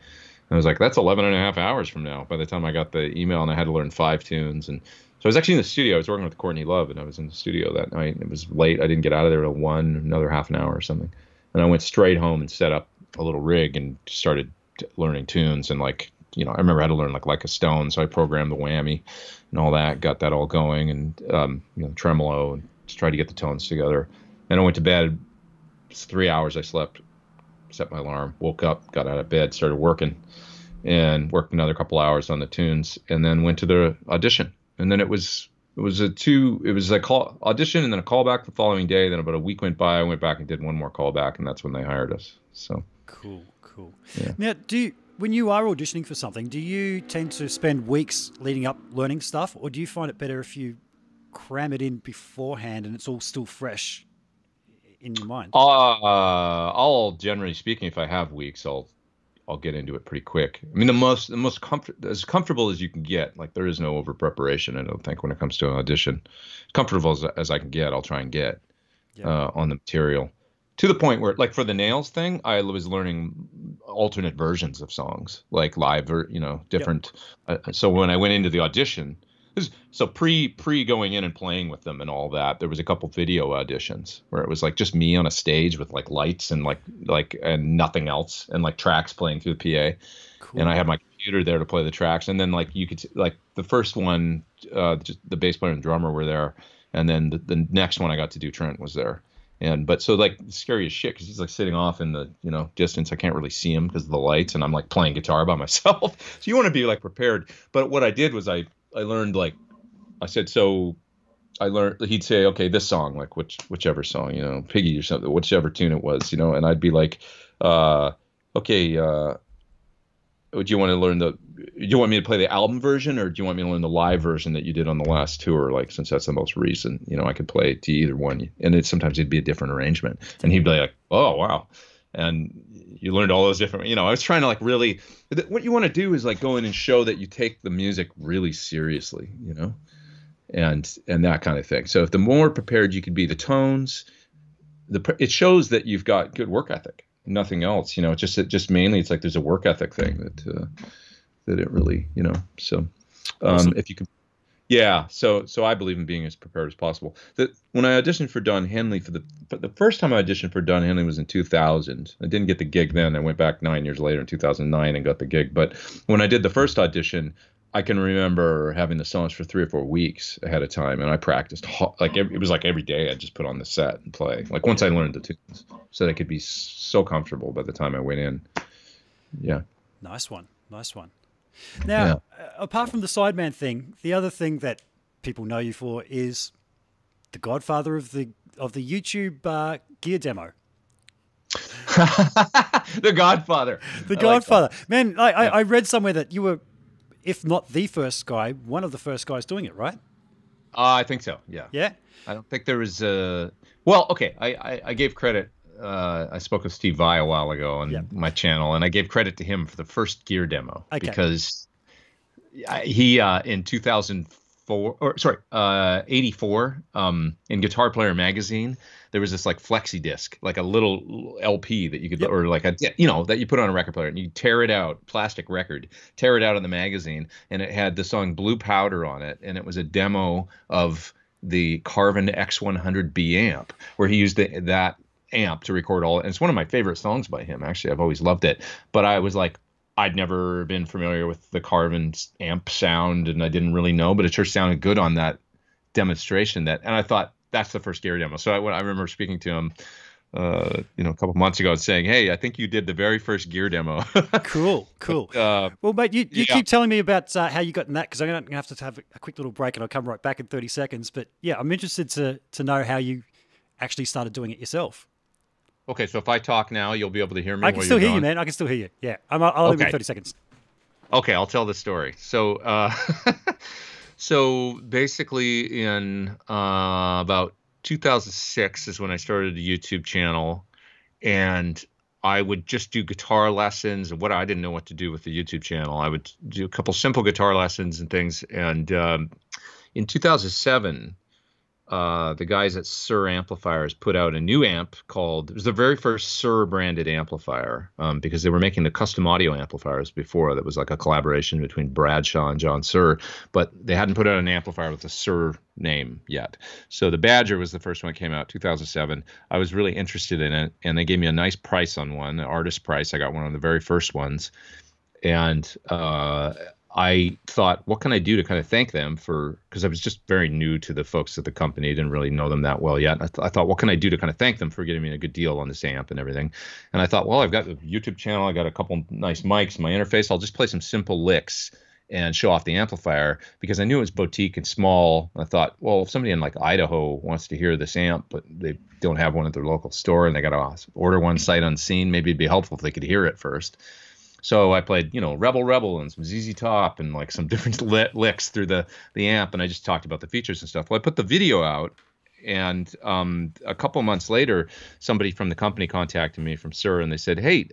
I was like, that's 11 and a half hours from now by the time I got the email, and I had to learn 5 tunes. And so I was actually in the studio. I was working with Courtney Love, and I was in the studio that night. It was late. I didn't get out of there till 1, another half an hour or something. And I went straight home and set up a little rig and started learning tunes. And I remember I had to learn like a stone, so I programmed the whammy and all that, got that all going, and tremolo, and just tried to get the tones together. And I went to bed. It's 3 hours I slept, set my alarm, woke up, got out of bed, started working, and worked another couple hours on the tunes, and then went to the audition. And then it was a call audition and then a callback the following day. Then about a week went by, I went back and did one more callback, and that's when they hired us. So cool. Yeah. Now, when you are auditioning for something, do you tend to spend weeks leading up learning stuff, or do you find it better if you cram it in beforehand and it's all still fresh in your mind? I'll generally speaking, if I have weeks, I'll get into it pretty quick. I mean, as comfortable as you can get. Like, there is no over preparation, I don't think, when it comes to an audition. Comfortable as I can get, I'll try and get on the material. To the point where, like for the Nails thing, I was learning alternate versions of songs, like live or different. So when I went into the audition, so pre going in and playing with them and all that, there was a couple video auditions where it was like just me on a stage with like lights and like and nothing else, and like tracks playing through the PA. Cool. And I had my computer there to play the tracks, and then like you could like the first one, just the bass player and drummer were there, and then the next one I got to do, Trent was there. But so like scary as shit, because he's like sitting off in the distance. I can't really see him because of the lights, and I'm like playing guitar by myself. So you want to be like prepared. But what I did was I learned, like I said, so I learned, he'd say, okay, this song, like whichever song, Piggy or something, whichever tune it was, and I'd be like, okay, do you want me to play the album version, or do you want me to learn the live version that you did on the last tour? Like, since that's the most recent, I could play to either one. And sometimes it'd be a different arrangement. And he'd be like, oh, wow. And you learned all those different, I was trying to like really, what you want to do is like go in and show that you take the music really seriously, and that kind of thing. So if the more prepared you could be, the tones, it shows that you've got good work ethic. Nothing else, just mainly it's like there's a work ethic thing that it really, so awesome. If you could, so I believe in being as prepared as possible. That when I auditioned for Don Henley for the first time I auditioned for Don Henley was in 2000. I didn't get the gig then. I went back 9 years later in 2009 and got the gig. But when I did the first audition, I can remember having the songs for 3 or 4 weeks ahead of time, and I practiced it was like every day I just put on the set and play. Like once I learned the tunes, so that I could be so comfortable by the time I went in. Yeah. Nice one. Now, apart from the sideman thing, the other thing that people know you for is the godfather of the YouTube gear demo. The Godfather. The Godfather. Man, I read somewhere that you were, if not the first guy, one of the first guys doing it, right? I think so. Yeah. Yeah. I don't think there was well, okay. I gave credit. I spoke with Steve Vai a while ago on my channel, and I gave credit to him for the first gear demo because he in 84 in Guitar Player magazine, there was this like flexi disc, like a little LP that you could or like that you put on a record player, and you tear it out, plastic record, tear it out of the magazine, and it had the song Blue Powder on it, and it was a demo of the Carvin X100B amp, where he used that amp to record all. And it's one of my favorite songs by him, actually. I've always loved it. But I was like, I'd never been familiar with the Carvin amp sound, and I didn't really know, but it sure sounded good on that demonstration. And I thought, that's the first gear demo. So I remember speaking to him a couple months ago saying, "Hey, I think you did the very first gear demo." Cool, cool. But, Well, mate, you yeah. keep telling me about how you got in that, because I'm going to have a quick little break and I'll come right back in 30 seconds. But yeah, I'm interested to know how you actually started doing it yourself. Okay, so if I talk now, you'll be able to hear me I can while still you're hear you, gone. man. I can still hear you. Yeah, I'll leave in Okay. 30 seconds. Okay, I'll tell the story. So, so basically, in about 2006 is when I started a YouTube channel, and I would just do guitar lessons. And what I didn't know what to do with the YouTube channel, I would do a couple simple guitar lessons and things. And in 2007, the guys at Sir Amplifiers put out a new amp called, it was the very first Sir branded amplifier, because they were making the custom audio amplifiers before that was like a collaboration between Bradshaw and John Sir, but they hadn't put out an amplifier with the Sir name yet. So the Badger was the first one that came out, 2007. I was really interested in it, and they gave me a nice price on one, an artist price. I got one of the very first ones. And I thought, what can I do to kind of thank them for, because I was just very new to the folks at the company, didn't really know them that well yet. I thought, what can I do to kind of thank them for getting me a good deal on this amp and everything? And I thought, well, I've got a YouTube channel, I got a couple nice mics, my interface, I'll just play some simple licks and show off the amplifier, because I knew it was boutique and small. I thought, well, if somebody in like Idaho wants to hear this amp, but they don't have one at their local store and they got to order one sight unseen, maybe it'd be helpful if they could hear it first. So I played, Rebel Rebel and some ZZ Top and like some different licks through the amp, and I just talked about the features and stuff. Well, I put the video out, and a couple months later, somebody from the company contacted me from Sir, and they said, "Hey,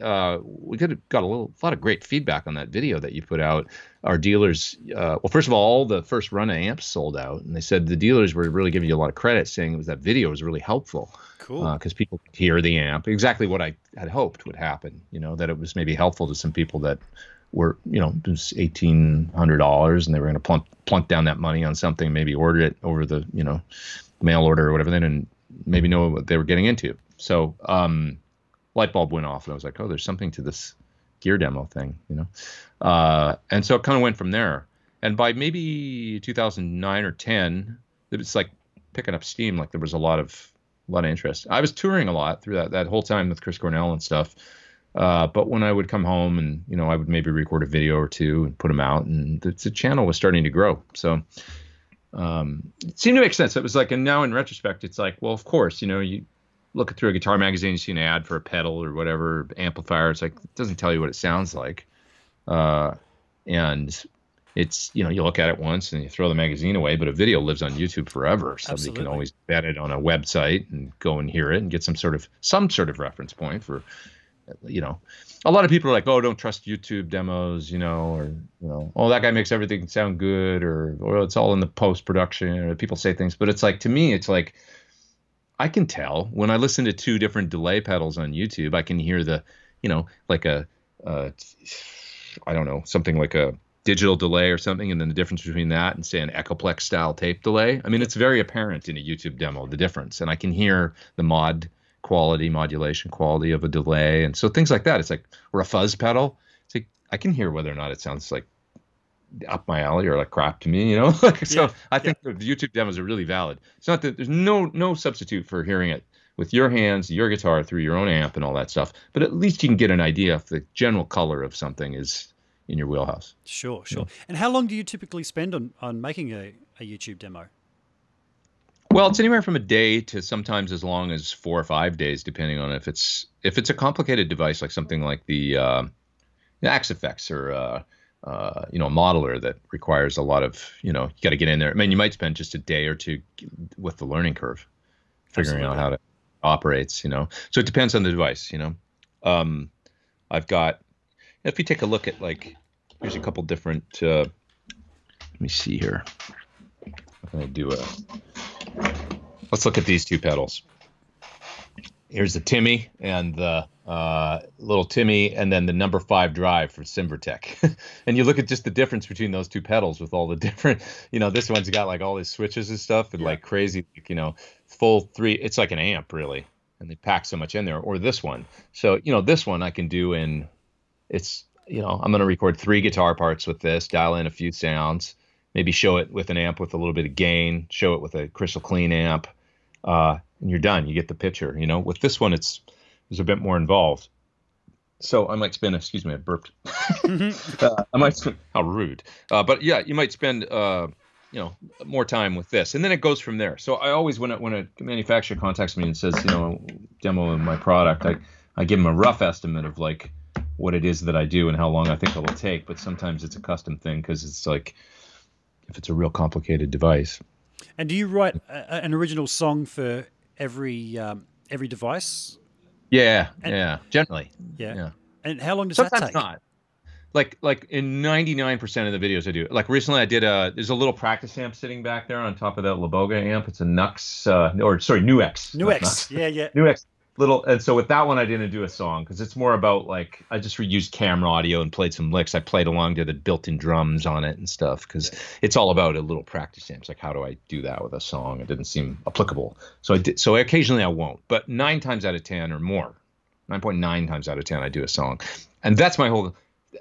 we got a lot of great feedback on that video that you put out. Our dealers, well, first of all the first run of amps sold out, and they said the dealers were really giving you a lot of credit, saying that video was really helpful." Cool. Because people could hear the amp, exactly what I had hoped would happen, that it was maybe helpful to some people that were, it was $1,800 and they were going to plunk down that money on something, maybe order it over the, mail order or whatever, they didn't maybe know what they were getting into. So light bulb went off and I was like, oh, there's something to this gear demo thing, and so it kind of went from there. And by maybe 2009 or 10, it was like picking up steam. Like there was a lot of interest. I was touring a lot through that whole time with Chris Cornell and stuff. But when I would come home and, I would maybe record a video or two and put them out, and the channel was starting to grow. So it seemed to make sense. It was like, and now in retrospect, it's like, well, of course, you look through a guitar magazine, you see an ad for a pedal or whatever, amplifier. It's like, it doesn't tell you what it sounds like. And it's, you look at it once and you throw the magazine away, but a video lives on YouTube forever. Somebody Absolutely. can always bet it on a website and go and hear it and get some sort of reference point for, a lot of people are like, oh, don't trust YouTube demos, or, oh, that guy makes everything sound good, or it's all in the post-production, or people say things. But it's like, to me, it's like, I can tell when I listen to two different delay pedals on YouTube, I can hear the, like I don't know, something like a digital delay or something, and then the difference between that and say an Echoplex style tape delay. I mean, it's very apparent in a YouTube demo, the difference, and I can hear the modulation quality of a delay, and so things like that. It's like, or a fuzz pedal. It's like I can hear whether or not it sounds like up my alley or like crap to me, So I think the YouTube demos are really valid. It's not that there's no substitute for hearing it with your hands, your guitar, through your own amp and all that stuff, but at least you can get an idea if the general color of something is in your wheelhouse. Sure. And how long do you typically spend on making a YouTube demo? Well, it's anywhere from a day to sometimes as long as 4 or 5 days, depending on if it's a complicated device, like something like the Axe-Fx or a modeler that requires a lot of, you got to get in there. I mean, you might spend just a day or two with the learning curve, figuring out how to operates. So it depends on the device. I've got. If you take a look at, like, here's a couple different, let me see here. I'm going to let's look at these two pedals. Here's the Timmy and the little Timmy, and then the number 5 drive for Simvertech. And you look at just the difference between those two pedals with all the different, this one's got like all these switches and stuff and like crazy, full 3, it's like an amp really. And they pack so much in there, or this one. So, this one I can do in, it's, I'm going to record 3 guitar parts with this, dial in a few sounds, maybe show it with an amp with a little bit of gain, show it with a crystal clean amp, and you're done. You get the picture. You know, with this one, there's a bit more involved. So I might spend, excuse me, I burped. I might spend, how rude. But yeah, you might spend, more time with this, and then it goes from there. So I always, when a manufacturer contacts me and says, demo my product, I give them a rough estimate of like what it is that I do and how long I think it will take. But sometimes it's a custom thing because it's like, if it's a real complicated device. And do you write an original song for every device? Yeah, generally. Yeah. And how long does Sometimes that take? Not. Like in 99% of the videos I do. Like recently I did there's a little practice amp sitting back there on top of that Laboga amp. It's a Nux, Nuex. Nuex. Yeah. Nuex. And so with that one I didn't do a song because it's more about like I just reused camera audio and played some licks. I played along to the built-in drums on it and stuff because it's all about a little practice amps. Like how do I do that with a song? It didn't seem applicable. So occasionally I won't, but 9 times out of 10 or more, 9.9 times out of 10 I do a song. And that's my whole.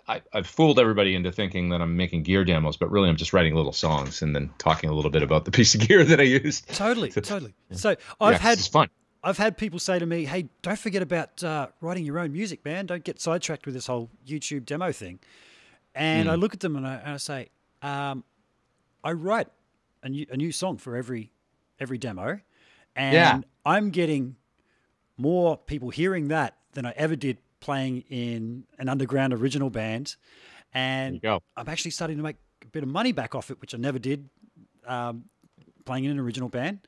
I've fooled everybody into thinking that I'm making gear demos, but really I'm just writing little songs and then talking a little bit about the piece of gear that I used. Totally. So it's fun. I've had people say to me, hey, don't forget about writing your own music, man. Don't get sidetracked with this whole YouTube demo thing. And I look at them and I say, I write a new song for every demo. And I'm getting more people hearing that than I ever did playing in an underground original band. And I'm actually starting to make a bit of money back off it, which I never did playing in an original band.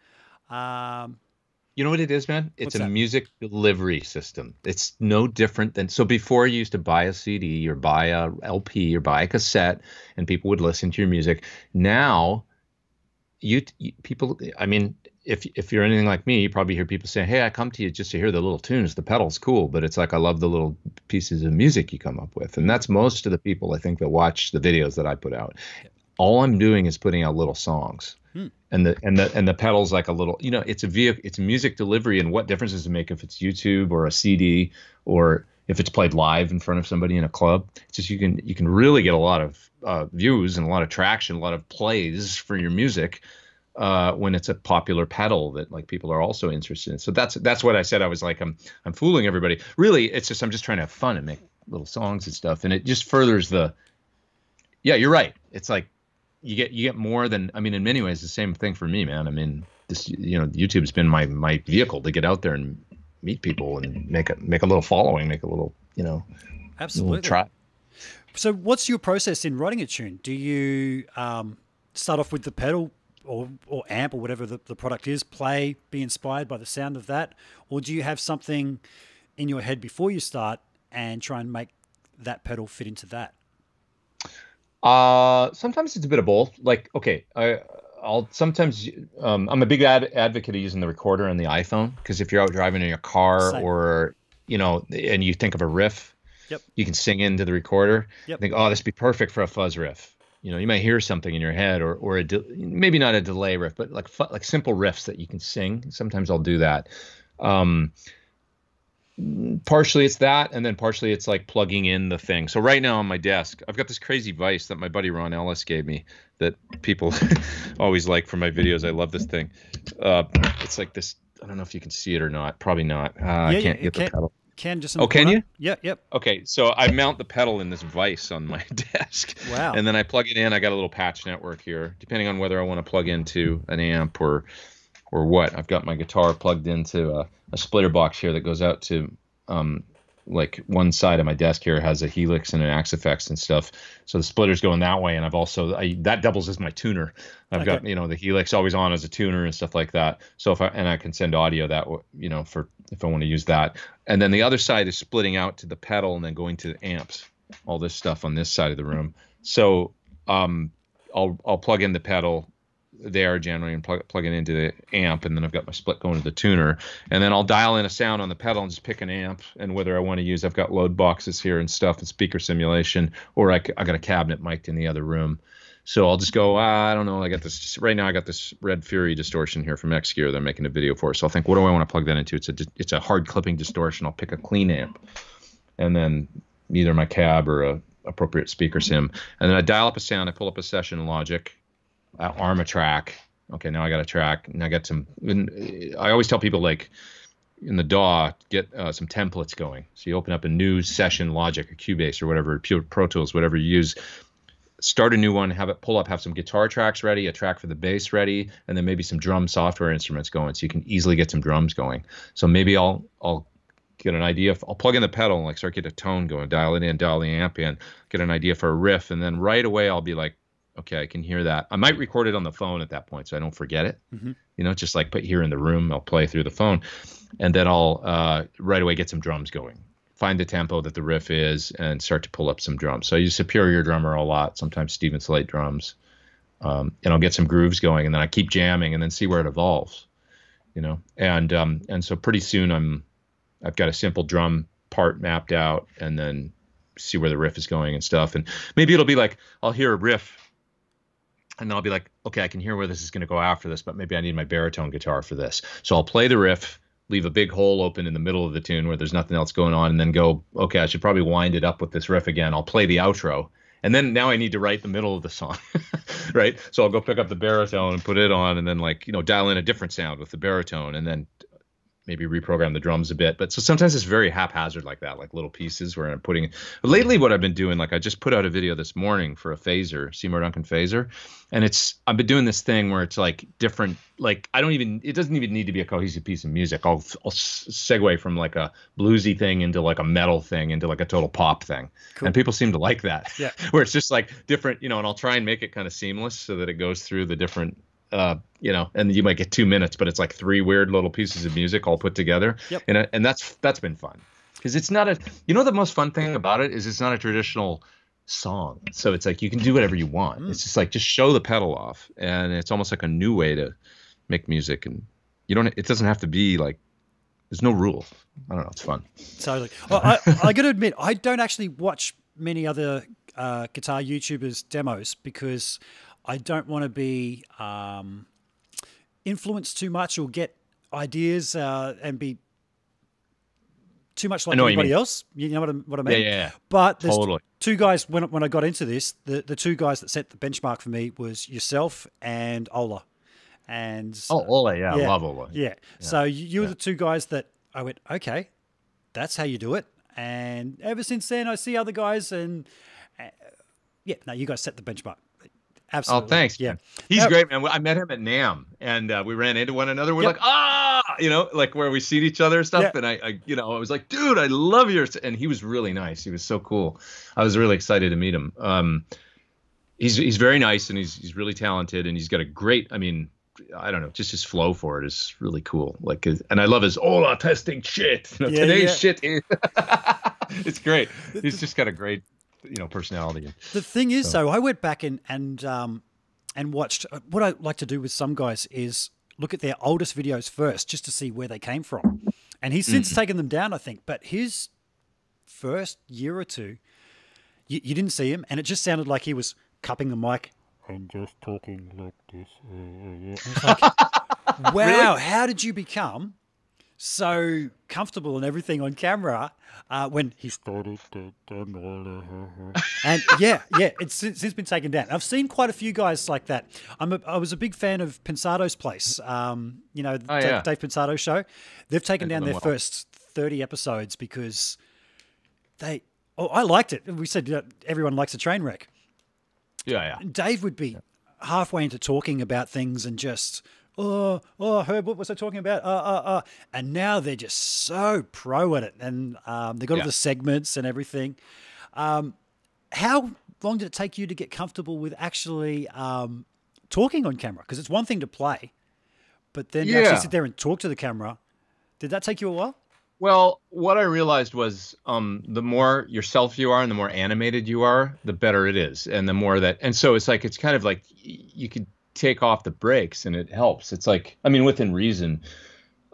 You know what it is, man? It's a music delivery system. It's no different than, so before you used to buy a CD or buy a LP or buy a cassette and people would listen to your music. Now, people, I mean, if you're anything like me, you probably hear people say, hey, I come to you just to hear the little tunes. The pedal's cool, but it's like I love the little pieces of music you come up with. And that's most of the people, I think, that watch the videos that I put out. All I'm doing is putting out little songs. And the pedal's like a little, it's a vehicle, it's music delivery. And what difference does it make if it's YouTube or a CD or if it's played live in front of somebody in a club? It's just you can really get a lot of views and a lot of traction, a lot of plays for your music when it's a popular pedal that like people are also interested in. So that's what I said. I was like, I'm fooling everybody. Really, it's just I'm just trying to have fun and make little songs and stuff, and it just furthers the. Yeah, you're right. It's like. You get more than, I mean, in many ways, the same thing for me, man. I mean, this, YouTube's been my vehicle to get out there and meet people and make a little following, make a little, absolutely. Little try. So what's your process in writing a tune? Do you start off with the pedal or amp or whatever the product is, play, be inspired by the sound of that? Or do you have something in your head before you start and try and make that pedal fit into that? Sometimes it's a bit of both. Like, okay, I'll sometimes, I'm a big advocate of using the recorder on the iPhone, because if you're out driving in your car or, and you think of a riff, you can sing into the recorder. Think, oh, this would be perfect for a fuzz riff. You might hear something in your head or maybe not a delay riff, but like simple riffs that you can sing. Sometimes I'll do that. Partially it's that, and then partially it's like plugging in the thing. So right now on my desk, I've got this crazy Vice that my buddy Ron Ellis gave me that people always like for my videos. I love this thing. It's like this. I don't know if you can see it or not. Probably not. I can't get the pedal. Can just. Oh, can you? Yep. Okay, so I mount the pedal in this Vice on my desk. Wow. And then I plug it in. I got a little patch network here, depending on whether I want to plug into an amp or what. I've got my guitar plugged into a splitter box here that goes out to like one side of my desk here has a Helix and an Axe Effects and stuff. So the splitter's going that way, and I've also that doubles as my tuner. I've got the Helix always on as a tuner and stuff like that. So I can send audio that for if I want to use that. And then the other side is splitting out to the pedal and then going to the amps. All this stuff on this side of the room. So I'll plug in the pedal there generally and plug it into the amp, and then I've got my split going to the tuner, and then I'll dial in a sound on the pedal and just pick an amp, and whether I want to use, I've got load boxes here and stuff and speaker simulation, or I got a cabinet mic'd in the other room. So I'll just go, I don't know, I got this right now. I got this Red Fury distortion here from X Gear that I'm making a video for. So I'll think, what do I want to plug that into? It's a hard clipping distortion. I'll pick a clean amp, and then either my cab or a appropriate speaker sim, and then I dial up a sound. I pull up a session in Logic. Arm a track, okay, now I got a track, and I got some. And I always tell people, like, in the DAW, get some templates going. So you open up a new session, Logic or Cubase or whatever, Pro Tools, whatever you use. Start a new one, have it pull up, have some guitar tracks ready, a track for the bass ready, and then maybe some drum software instruments going, so you can easily get some drums going. So maybe I'll get an idea. I'll plug in the pedal and like start get a tone going, dial it in, dial the amp in, get an idea for a riff, and then right away I'll be like, okay, I can hear that. I might record it on the phone at that point so I don't forget it. You know, just like put here in the room, I'll play through the phone, and then I'll right away get some drums going. Find the tempo that the riff is and start to pull up some drums. So I use Superior Drummer a lot, sometimes Steven Slate drums, and I'll get some grooves going, and then I keep jamming and then see where it evolves, you know. And so pretty soon I've got a simple drum part mapped out, and then see where the riff is going and stuff. And maybe it'll be like I'll hear a riff, and then I'll be like, okay, I can hear where this is going to go after this, but maybe I need my baritone guitar for this. So I'll play the riff, leave a big hole open in the middle of the tune where there's nothing else going on, and then go, okay, I should probably wind it up with this riff again. I'll play the outro, and then now I need to write the middle of the song, right? So I'll go pick up the baritone and put it on, and then, like, you know, dial in a different sound with the baritone, and then maybe reprogram the drums a bit. But so sometimes it's very haphazard like that, like little pieces where I'm putting. Lately, what I've been doing, like I just put out a video this morning for a phaser, Seymour Duncan phaser, and I've been doing this thing where it's like different, like it doesn't even need to be a cohesive piece of music. I'll segue from like a bluesy thing into like a metal thing into like a total pop thing. Cool. And people seem to like that. Yeah. Where it's just like different, you know, and I'll try and make it kind of seamless so that it goes through the different, you know, and you might get 2 minutes, but it's like 3 weird little pieces of music all put together. Yep. And that's been fun, because it's not you know, the most fun thing about it is it's not a traditional song. So it's like you can do whatever you want. It's just like, just show the pedal off, and it's almost like a new way to make music. And it doesn't have to be like, there's no rule. I don't know. It's fun. Totally. Well, I got to admit, I don't actually watch many other guitar YouTubers demos, because I don't want to be influenced too much or get ideas and be too much like everybody else. You know what I mean? Yeah. But there's two guys, when I got into this, the 2 guys that set the benchmark for me was yourself and Ola. And Ola, yeah, I love Ola. Yeah. So you were the 2 guys that I went, okay, that's how you do it. And ever since then, I see other guys, and you guys set the benchmark. Absolutely. Oh, thanks. Yeah. He's great, man. I met him at NAMM, and we ran into one another. We're like, you know, like where we see each other and stuff. And I was like, dude, I love yours. And he was really nice. He was so cool. I was really excited to meet him. He's very nice, and he's really talented, and he's got a great, I mean, I don't know, just his flow for it is really cool. Like, and I love his Ola testing shit. You know, today's shit. It's great. He's just got a great, you know, personality. The thing is, so I went back and watched. What I like to do with some guys is look at their oldest videos first, just to see where they came from. And he's since taken them down, I think. But his first year or two, you didn't see him, and it just sounded like he was cupping the mic. I'm just talking like this. It's like, wow, really? How did you become so comfortable and everything on camera when he started to and it's since been taken down. I've seen quite a few guys like that. I was a big fan of Pensado's Place, you know, Dave Pensado show. They've taken down their first 30 episodes because I liked it. We said everyone likes a train wreck. Yeah. Dave would be halfway into talking about things and just, Herb, what was I talking about? And now they're just so pro at it, and they've got all the segments and everything. How long did it take you to get comfortable with actually talking on camera? Because it's one thing to play, but then to actually sit there and talk to the camera. Did that take you a while? Well, what I realized was the more yourself you are and the more animated you are, the better it is. And the more that, and so it's kind of like you could take off the brakes and it helps. It's like, I mean, within reason,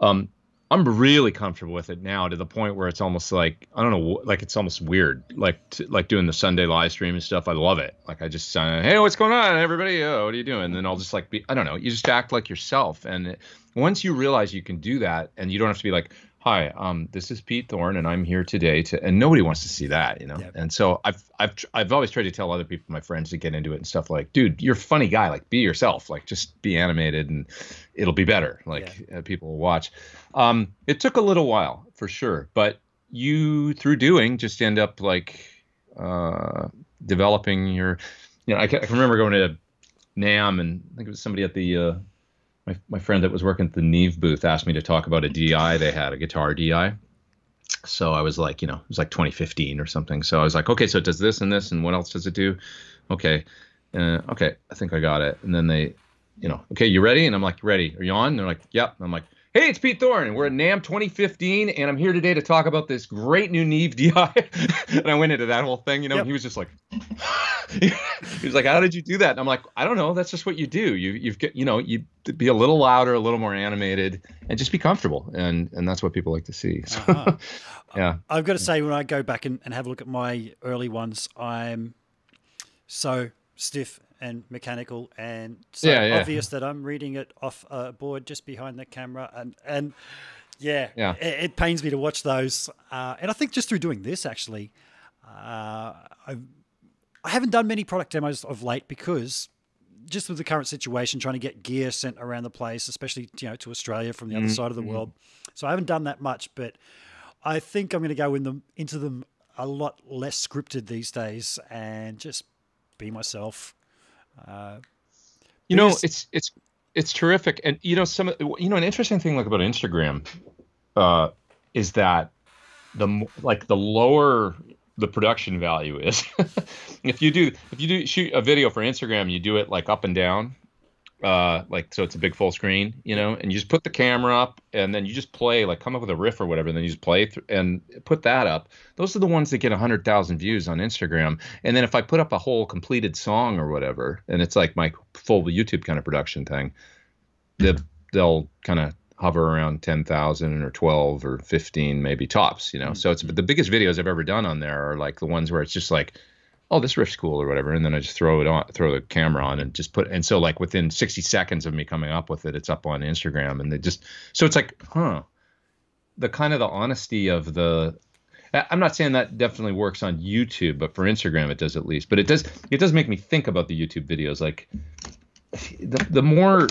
I'm really comfortable with it now, to the point where it's almost like, I don't know, like it's almost weird, like doing the Sunday live stream and stuff. I love it. Like I just hey, what's going on, everybody? Oh, what are you doing? And then I'll just I don't know, you just act like yourself. And once you realize you can do that, and you don't have to be like, hi, this is Pete Thorn, and I'm here today to, and nobody wants to see that, you know? Yep. And so I've always tried to tell other people, my friends, to get into it and stuff like, dude, you're a funny guy, like be yourself, like just be animated and it'll be better. Like people will watch. It took a little while for sure, but you through doing just end up like, developing your, I can remember going to NAMM, and I think it was somebody at the, my friend that was working at the Neve booth asked me to talk about a DI. They had a guitar DI. So I was like, it was like 2015 or something. So I was like, okay, so it does this and this, and what else does it do? Okay. Okay, I think I got it. And then they, okay, you ready? And I'm like, ready. Are you on? And they're like, yep. And I'm like, hey, it's Pete Thorn, and we're at NAMM 2015, and I'm here today to talk about this great new Neve DI. And I went into that whole thing, Yep. and he was just like, he was like, how did you do that? And I'm like, I don't know. That's just what you do. You've got, you be a little louder, a little more animated, and just be comfortable. And that's what people like to see. So, yeah. I've got to say, when I go back and have a look at my early ones, I'm so stiff and mechanical, and so obvious that I'm reading it off a board just behind the camera, and it pains me to watch those. And I think just through doing this, actually, I haven't done many product demos of late because just with the current situation, trying to get gear sent around the place, especially to Australia from the other side of the world. So I haven't done that much, but I think I'm going to go into them a lot less scripted these days and just be myself. It's terrific. And an interesting thing like about Instagram is that the lower the production value is. if you do shoot a video for Instagram, you do it like up and down, so it's a big full screen, and you just put the camera up, and then you just play, like come up with a riff or whatever, and then you just play and put that up. Those are the ones that get 100,000 views on Instagram. And then if I put up a whole completed song or whatever, and it's like my full YouTube kind of production thing, they'll kind of hover around 10,000 or 12 or 15 maybe tops, So but the biggest videos I've ever done on there are like the ones where it's just like, oh, this riff's cool or whatever, and then I just throw the camera on and just and so like within 60 seconds of me coming up with it, it's up on Instagram, and so it's like, the kind of the honesty of I'm not saying that definitely works on YouTube, but for Instagram it does at least. But it does make me think about the YouTube videos, like the more,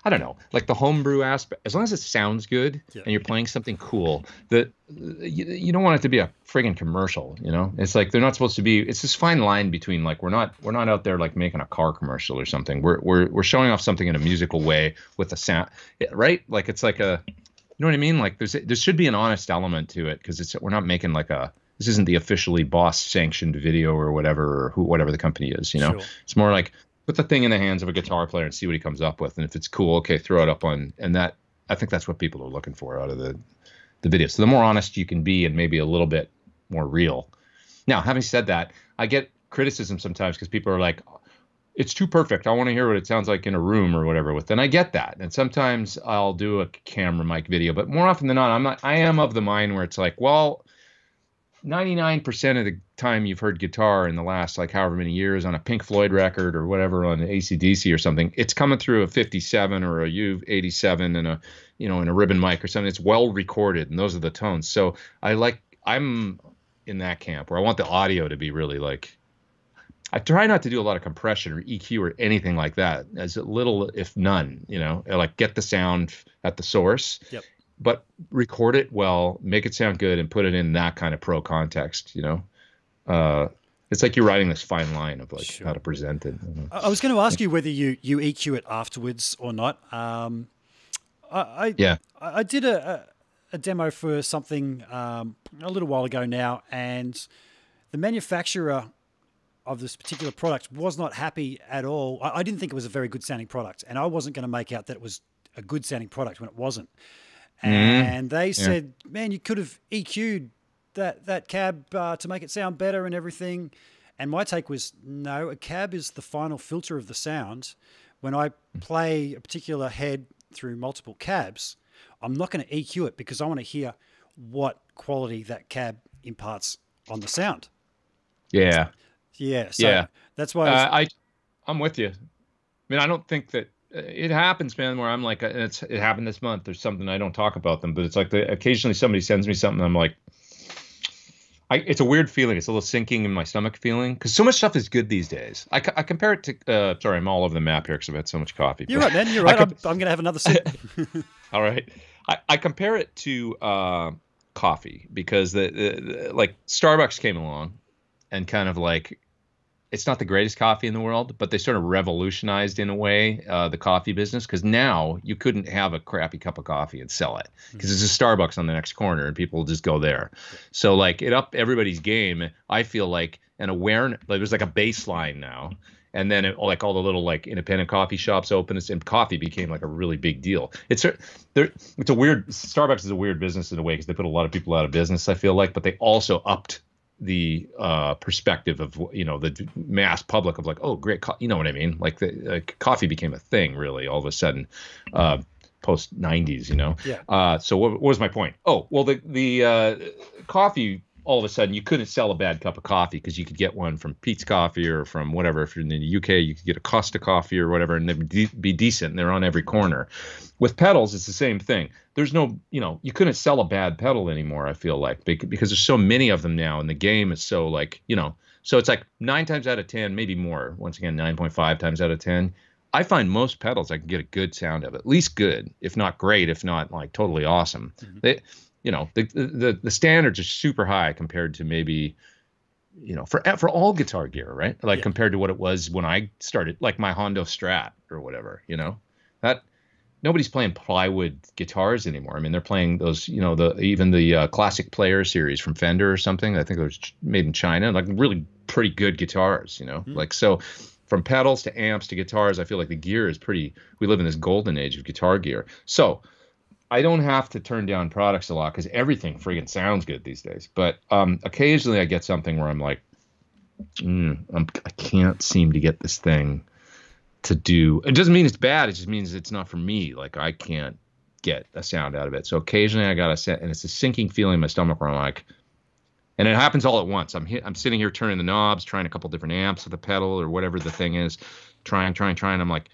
I don't know, like the homebrew aspect, as long as it sounds good and you're playing something cool, that you don't want it to be a friggin' commercial, It's like they're not supposed to be. It's this fine line between like we're not out there like making a car commercial or something. We're showing off something in a musical way with a sound, right? Like it's like a, you know what I mean? Like there should be an honest element to it, because we're not making like this isn't the officially boss sanctioned video or whatever, or whatever the company is, Sure. It's more like, put the thing in the hands of a guitar player and see what he comes up with. And if it's cool, okay, throw it up on. And I think that's what people are looking for out of the video. So the more honest you can be and maybe a little bit more real. Now, having said that, I get criticism sometimes because people are like, it's too perfect. I want to hear what it sounds like in a room or whatever with. And I get that. And sometimes I'll do a camera mic video, but more often than not, I am of the mind where it's like, well, 99% of the time you've heard guitar in the last like however many years on a Pink Floyd record or whatever, on AC/DC or something, it's coming through a 57 or a U87 and a in a ribbon mic or something. It's well recorded, and those are the tones. So I'm in that camp where I want the audio to be really like, I try not to do a lot of compression or EQ or anything like that, as little if none, like get the sound at the source. Yep. But record it well, make it sound good, and put it in that kind of pro context, It's like you're writing this fine line of like how to present it. I was going to ask you whether you EQ it afterwards or not. I did a demo for something a little while ago now, and the manufacturer of this particular product was not happy at all. I didn't think it was a very good sounding product, and I wasn't going to make out that it was a good sounding product when it wasn't. And they said, man, you could have EQ'd that cab to make it sound better and everything. And my take was, no, a cab is the final filter of the sound. When I play a particular head through multiple cabs, I'm not going to EQ it because I want to hear what quality that cab imparts on the sound. Yeah. Yeah. So that's why I'm with you. I mean, I don't think that it happens, man, where I'm like, it happened this month. There's something I don't talk about them, but it's like occasionally somebody sends me something. I'm like, it's a weird feeling. It's a little sinking in my stomach feeling because so much stuff is good these days. I compare it to, sorry, I'm all over the map here because I've had so much coffee. You're right, man. You're right. I'm going to have another sip. All right. I compare it to coffee because like Starbucks came along and kind of like, it's not the greatest coffee in the world, but they sort of revolutionized in a way the coffee business because now you couldn't have a crappy cup of coffee and sell it because there's a Starbucks on the next corner and people will just go there. So like it upped everybody's game. I feel like an awareness, like there's like a baseline now. And then like all the little like independent coffee shops open and coffee became like a really big deal. It's a weird, Starbucks is a weird business in a way because they put a lot of people out of business, I feel like, but they also upped the perspective of, you know, the mass public of like, oh, great, you know what I mean? Like coffee became a thing really all of a sudden, post 90s, you know? Yeah. So what was my point? Oh, well, the coffee, all of a sudden you couldn't sell a bad cup of coffee because you could get one from Pete's Coffee or from whatever. If you're in the UK, you could get a Costa Coffee or whatever, and they'd be decent. And they're on every corner. With pedals, it's the same thing. There's no, you know, you couldn't sell a bad pedal anymore, I feel like, because there's so many of them now, and the game is so like, you know, so it's like 9 times out of 10, maybe more. Once again, 9.5 times out of 10. I find most pedals I can get a good sound of, at least good, if not great, if not like totally awesome. Mm-hmm. You know, the standards are super high compared to maybe, you know, for all guitar gear, right? Like compared to what it was when I started, like my Hondo Strat or whatever, you know, that nobody's playing plywood guitars anymore. I mean, they're playing those, you know, even the classic player series from Fender or something. I think it was made in China, like really pretty good guitars, you know, like, so from pedals to amps to guitars, I feel like the gear is we live in this golden age of guitar gear. So I don't have to turn down products a lot because everything friggin' sounds good these days. But occasionally I get something where I'm like, I can't seem to get this thing to do. It doesn't mean it's bad. It just means it's not for me. Like I can't get a sound out of it. So occasionally I got to set, and it's a sinking feeling in my stomach where I'm like, and it happens all at once. I'm sitting here turning the knobs, trying a couple different amps with the pedal or whatever the thing is, trying. I'm like,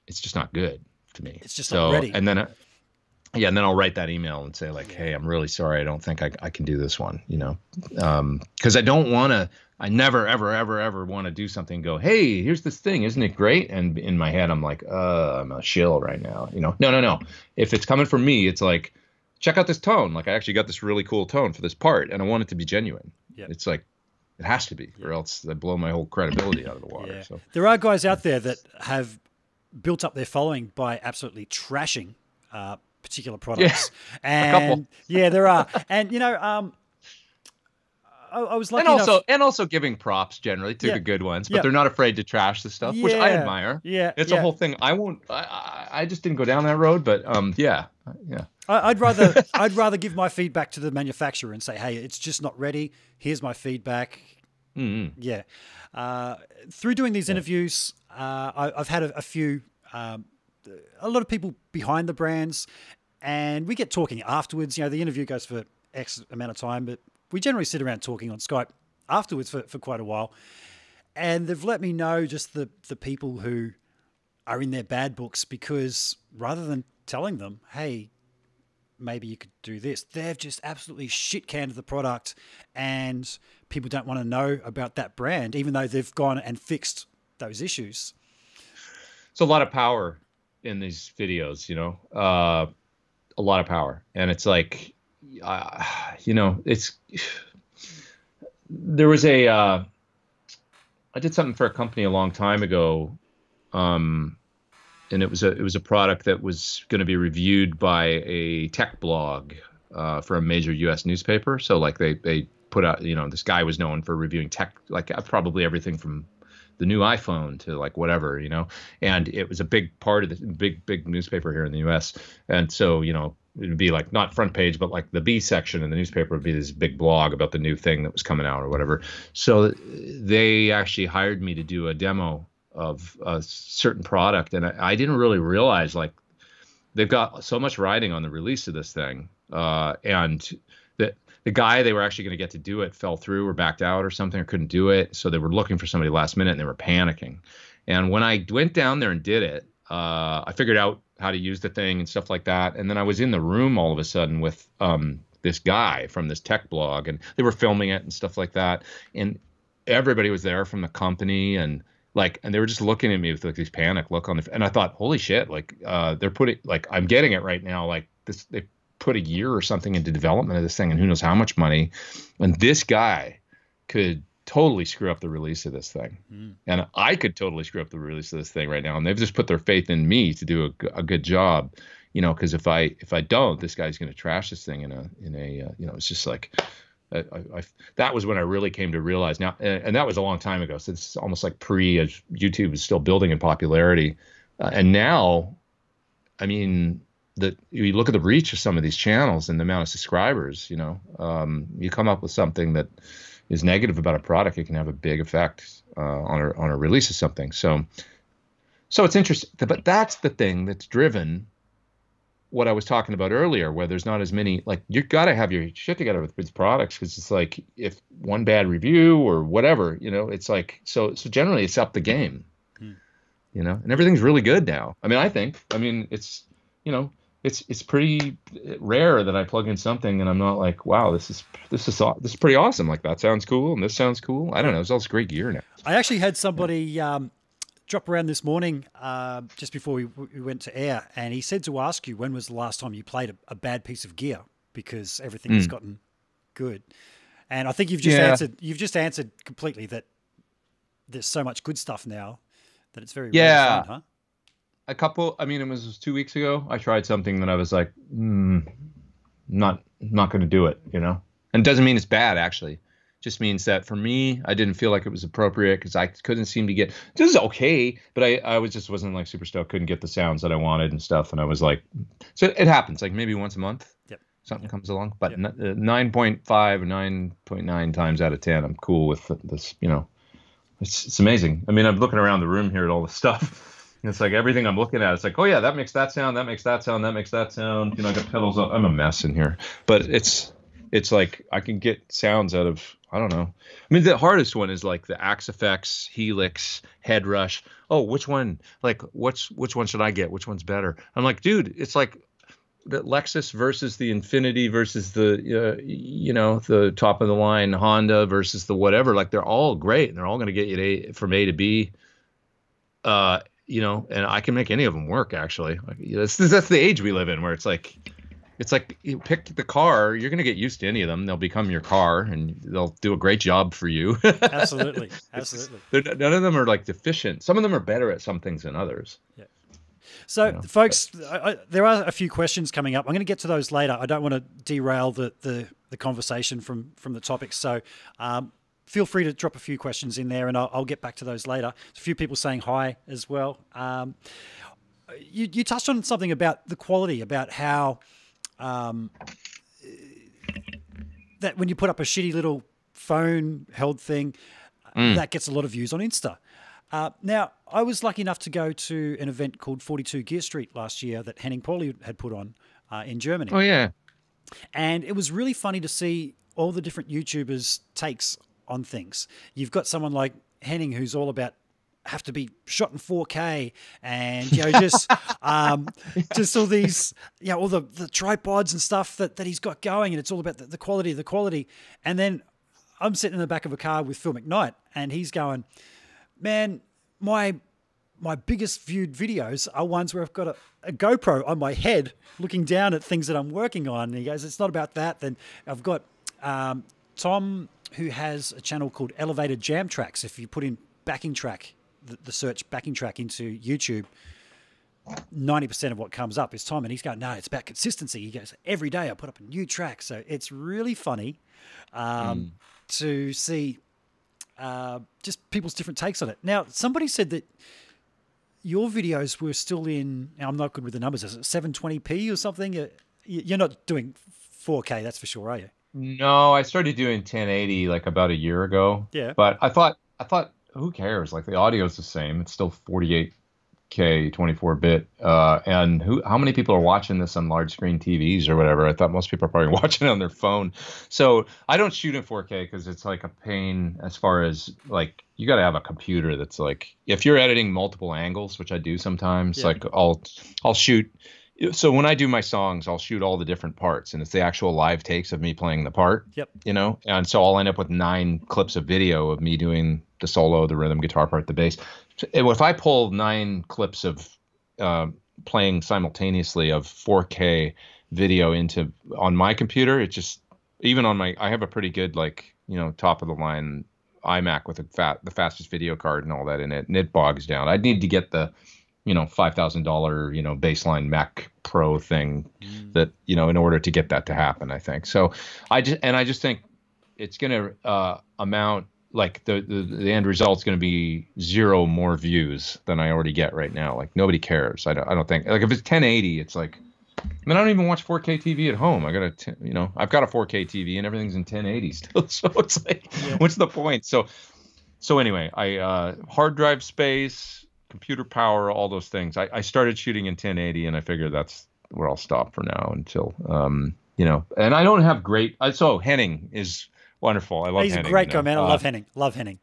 it's just not good to me. It's just not ready. And then, and then I'll write that email and say like, hey, I'm really sorry. I don't think I can do this one, you know, because I don't want to. I never, ever want to do something and go, hey, here's this thing. Isn't it great? And in my head, I'm like, I'm a shill right now. You know, no. If it's coming from me, it's like, check out this tone. Like I actually got this really cool tone for this part and I want it to be genuine. Yep. It's like, it has to be, or else I blow my whole credibility out of the water. So there are guys out there that have built up their following by absolutely trashing particular products. And a couple. There are. And, you know, I was lucky and also giving props generally to the good ones, but they're not afraid to trash the stuff, which I admire. It's a whole thing. I just didn't go down that road, but I'd rather give my feedback to the manufacturer and say, hey, it's just not ready. Here's my feedback. Mm-hmm. Through doing these interviews, I've had a few, a lot of people behind the brands, and we get talking afterwards. You know, the interview goes for X amount of time, but we generally sit around talking on Skype afterwards for quite a while. And they've let me know just the people who are in their bad books, because rather than telling them, hey, maybe you could do this, they've just absolutely shit canned the product, and people don't want to know about that brand, even though they've gone and fixed those issues. It's a lot of power in these videos, you know, a lot of power. And it's like, you know, there was I did something for a company a long time ago. And it was a product that was going to be reviewed by a tech blog, for a major US newspaper. So like they put out, you know, this guy was known for reviewing tech, like probably everything from the new iPhone to like whatever, you know, and it was a big part of the big newspaper here in the US. And so, you know, it would be like not front page, but like the B section in the newspaper would be this big blog about the new thing that was coming out or whatever. So they actually hired me to do a demo of a certain product. And I didn't really realize, like, they've got so much riding on the release of this thing. And the guy they were actually going to get to do it fell through or backed out or something, or couldn't do it. So they were looking for somebody last minute and they were panicking. And when I went down there and did it, I figured out how to use the thing and stuff like that. And then I was in the room all of a sudden with this guy from this tech blog, and they were filming it and stuff like that. And everybody was there from the company, and they were just looking at me with like this panic look on and I thought, holy shit, like they're putting, like, I'm getting it right now. Like this, they put a year or something into development of this thing and who knows how much money. And this guy could totally screw up the release of this thing. And I could totally screw up the release of this thing right now. And they've just put their faith in me to do a good job, you know, because if I don't, this guy's going to trash this thing in a you know, it's just like, that was when I really came to realize now, and that was a long time ago. So it's almost like as YouTube is still building in popularity. And now, I mean, you look at the reach of some of these channels and the amount of subscribers, you know, you come up with something that is negative about a product, it can have a big effect on a release of something. So it's interesting, but that's the thing that's driven what I was talking about earlier, where there's not as many, like, you got to have your shit together with these products, because it's like, if one bad review or whatever, you know, it's like, so generally it's up the game, you know, and everything's really good now. I mean, it's, you know, it's pretty rare that I plug in something and I'm not like, wow, this is pretty awesome. Like, that sounds cool and this sounds cool. I don't know. It's all this great gear now. I actually had somebody drop around this morning just before we went to air, and he said to ask you, when was the last time you played a bad piece of gear, because everything has gotten good. And I think you've just answered completely that there's so much good stuff now that it's very rare to find, huh? I mean, it was 2 weeks ago. I tried something that I was like, not going to do it, you know? And it doesn't mean it's bad, actually. Just means that for me, I didn't feel like it was appropriate, because I couldn't seem to get, this is okay, but I wasn't like super stoked, couldn't get the sounds that I wanted and stuff. And I was like, so it happens, like maybe once a month, something comes along, but 9.5 or 9.9 times out of 10, I'm cool with this, you know, it's amazing. I mean, I'm looking around the room here at all this stuff. And it's like everything I'm looking at, it's like, oh yeah, that makes that sound, that makes that sound, that makes that sound. You know, I got pedals up. I'm a mess in here, but it's like I can get sounds out of, I don't know. I mean, the hardest one is like the Axe Effects, Helix, Head Rush. Oh, which one? Like, which one should I get? Which one's better? I'm like, dude, it's like the Lexus versus the Infinity versus the, you know, the top of the line Honda versus the whatever. Like, they're all great, and they're all going to get you from A to B. You know, and I can make any of them work, actually. Like, that's the age we live in, where it's like you pick the car, you're going to get used to any of them. They'll become your car, and they'll do a great job for you. Absolutely. None of them are like deficient. Some of them are better at some things than others. Yeah. So, you know, folks, there are a few questions coming up. I'm going to get to those later. I don't want to derail the conversation from the topic. So, feel free to drop a few questions in there, and I'll get back to those later. There's a few people saying hi as well. You touched on something about the quality, about how that when you put up a shitty little phone held thing, that gets a lot of views on Insta. Now, I was lucky enough to go to an event called 42 Gear Street last year that Henning Pauli had put on in Germany. Oh, yeah. And it was really funny to see all the different YouTubers' takes on things. You've got someone like Henning, who's all about have to be shot in 4K, and, you know, just just all these, you know, all the tripods and stuff that he's got going, and it's all about the quality. And then I'm sitting in the back of a car with Phil McKnight, and he's going, man, my biggest viewed videos are ones where I've got a GoPro on my head looking down at things that I'm working on. And he goes, it's not about that. Then I've got Tom, who has a channel called Elevated Jam Tracks. If you put in backing track, the search backing track into YouTube, 90% of what comes up is Tom. And he's going, no, it's about consistency. He goes, every day I put up a new track. So it's really funny to see just people's different takes on it. Now, somebody said that your videos were still in, now I'm not good with the numbers, is it 720p or something? You're not doing 4K, that's for sure, are you? No, I started doing 1080 like about a year ago. Yeah. But I thought, who cares? Like, the audio is the same. It's still 48K 4K 24-bit. And how many people are watching this on large screen TVs or whatever? I thought most people are probably watching it on their phone. So I don't shoot in 4K because it's like a pain as far as like you got to have a computer that's like if you're editing multiple angles, which I do sometimes, Yeah. like I'll shoot. So when I do my songs, I'll shoot all the different parts, and it's the actual live takes of me playing the part. Yep. You know, and so I'll end up with 9 clips of video of me doing the solo, the rhythm guitar part, the bass. If I pull 9 clips of playing simultaneously of 4K video into on my computer, it just even on my I have a pretty good like top of the line iMac with the fastest video card and all that in it, and it bogs down. I'd need to get the $5,000 baseline Mac Pro thing that in order to get that to happen. I think so. I just think it's going to amount like the end result's going to be 0 more views than I already get right now. Like nobody cares. I don't think like if it's 1080, it's like I mean I don't even watch 4K TV at home. I've got a 4K TV and everything's in 1080 still. So it's like what's the point? So anyway, I hard drive space, computer power, all those things. I started shooting in 1080 and I figured that's where I'll stop for now until and I don't have great so Henning is wonderful. I love He's Henning. He's a great guy, man. I love Henning. Love Henning.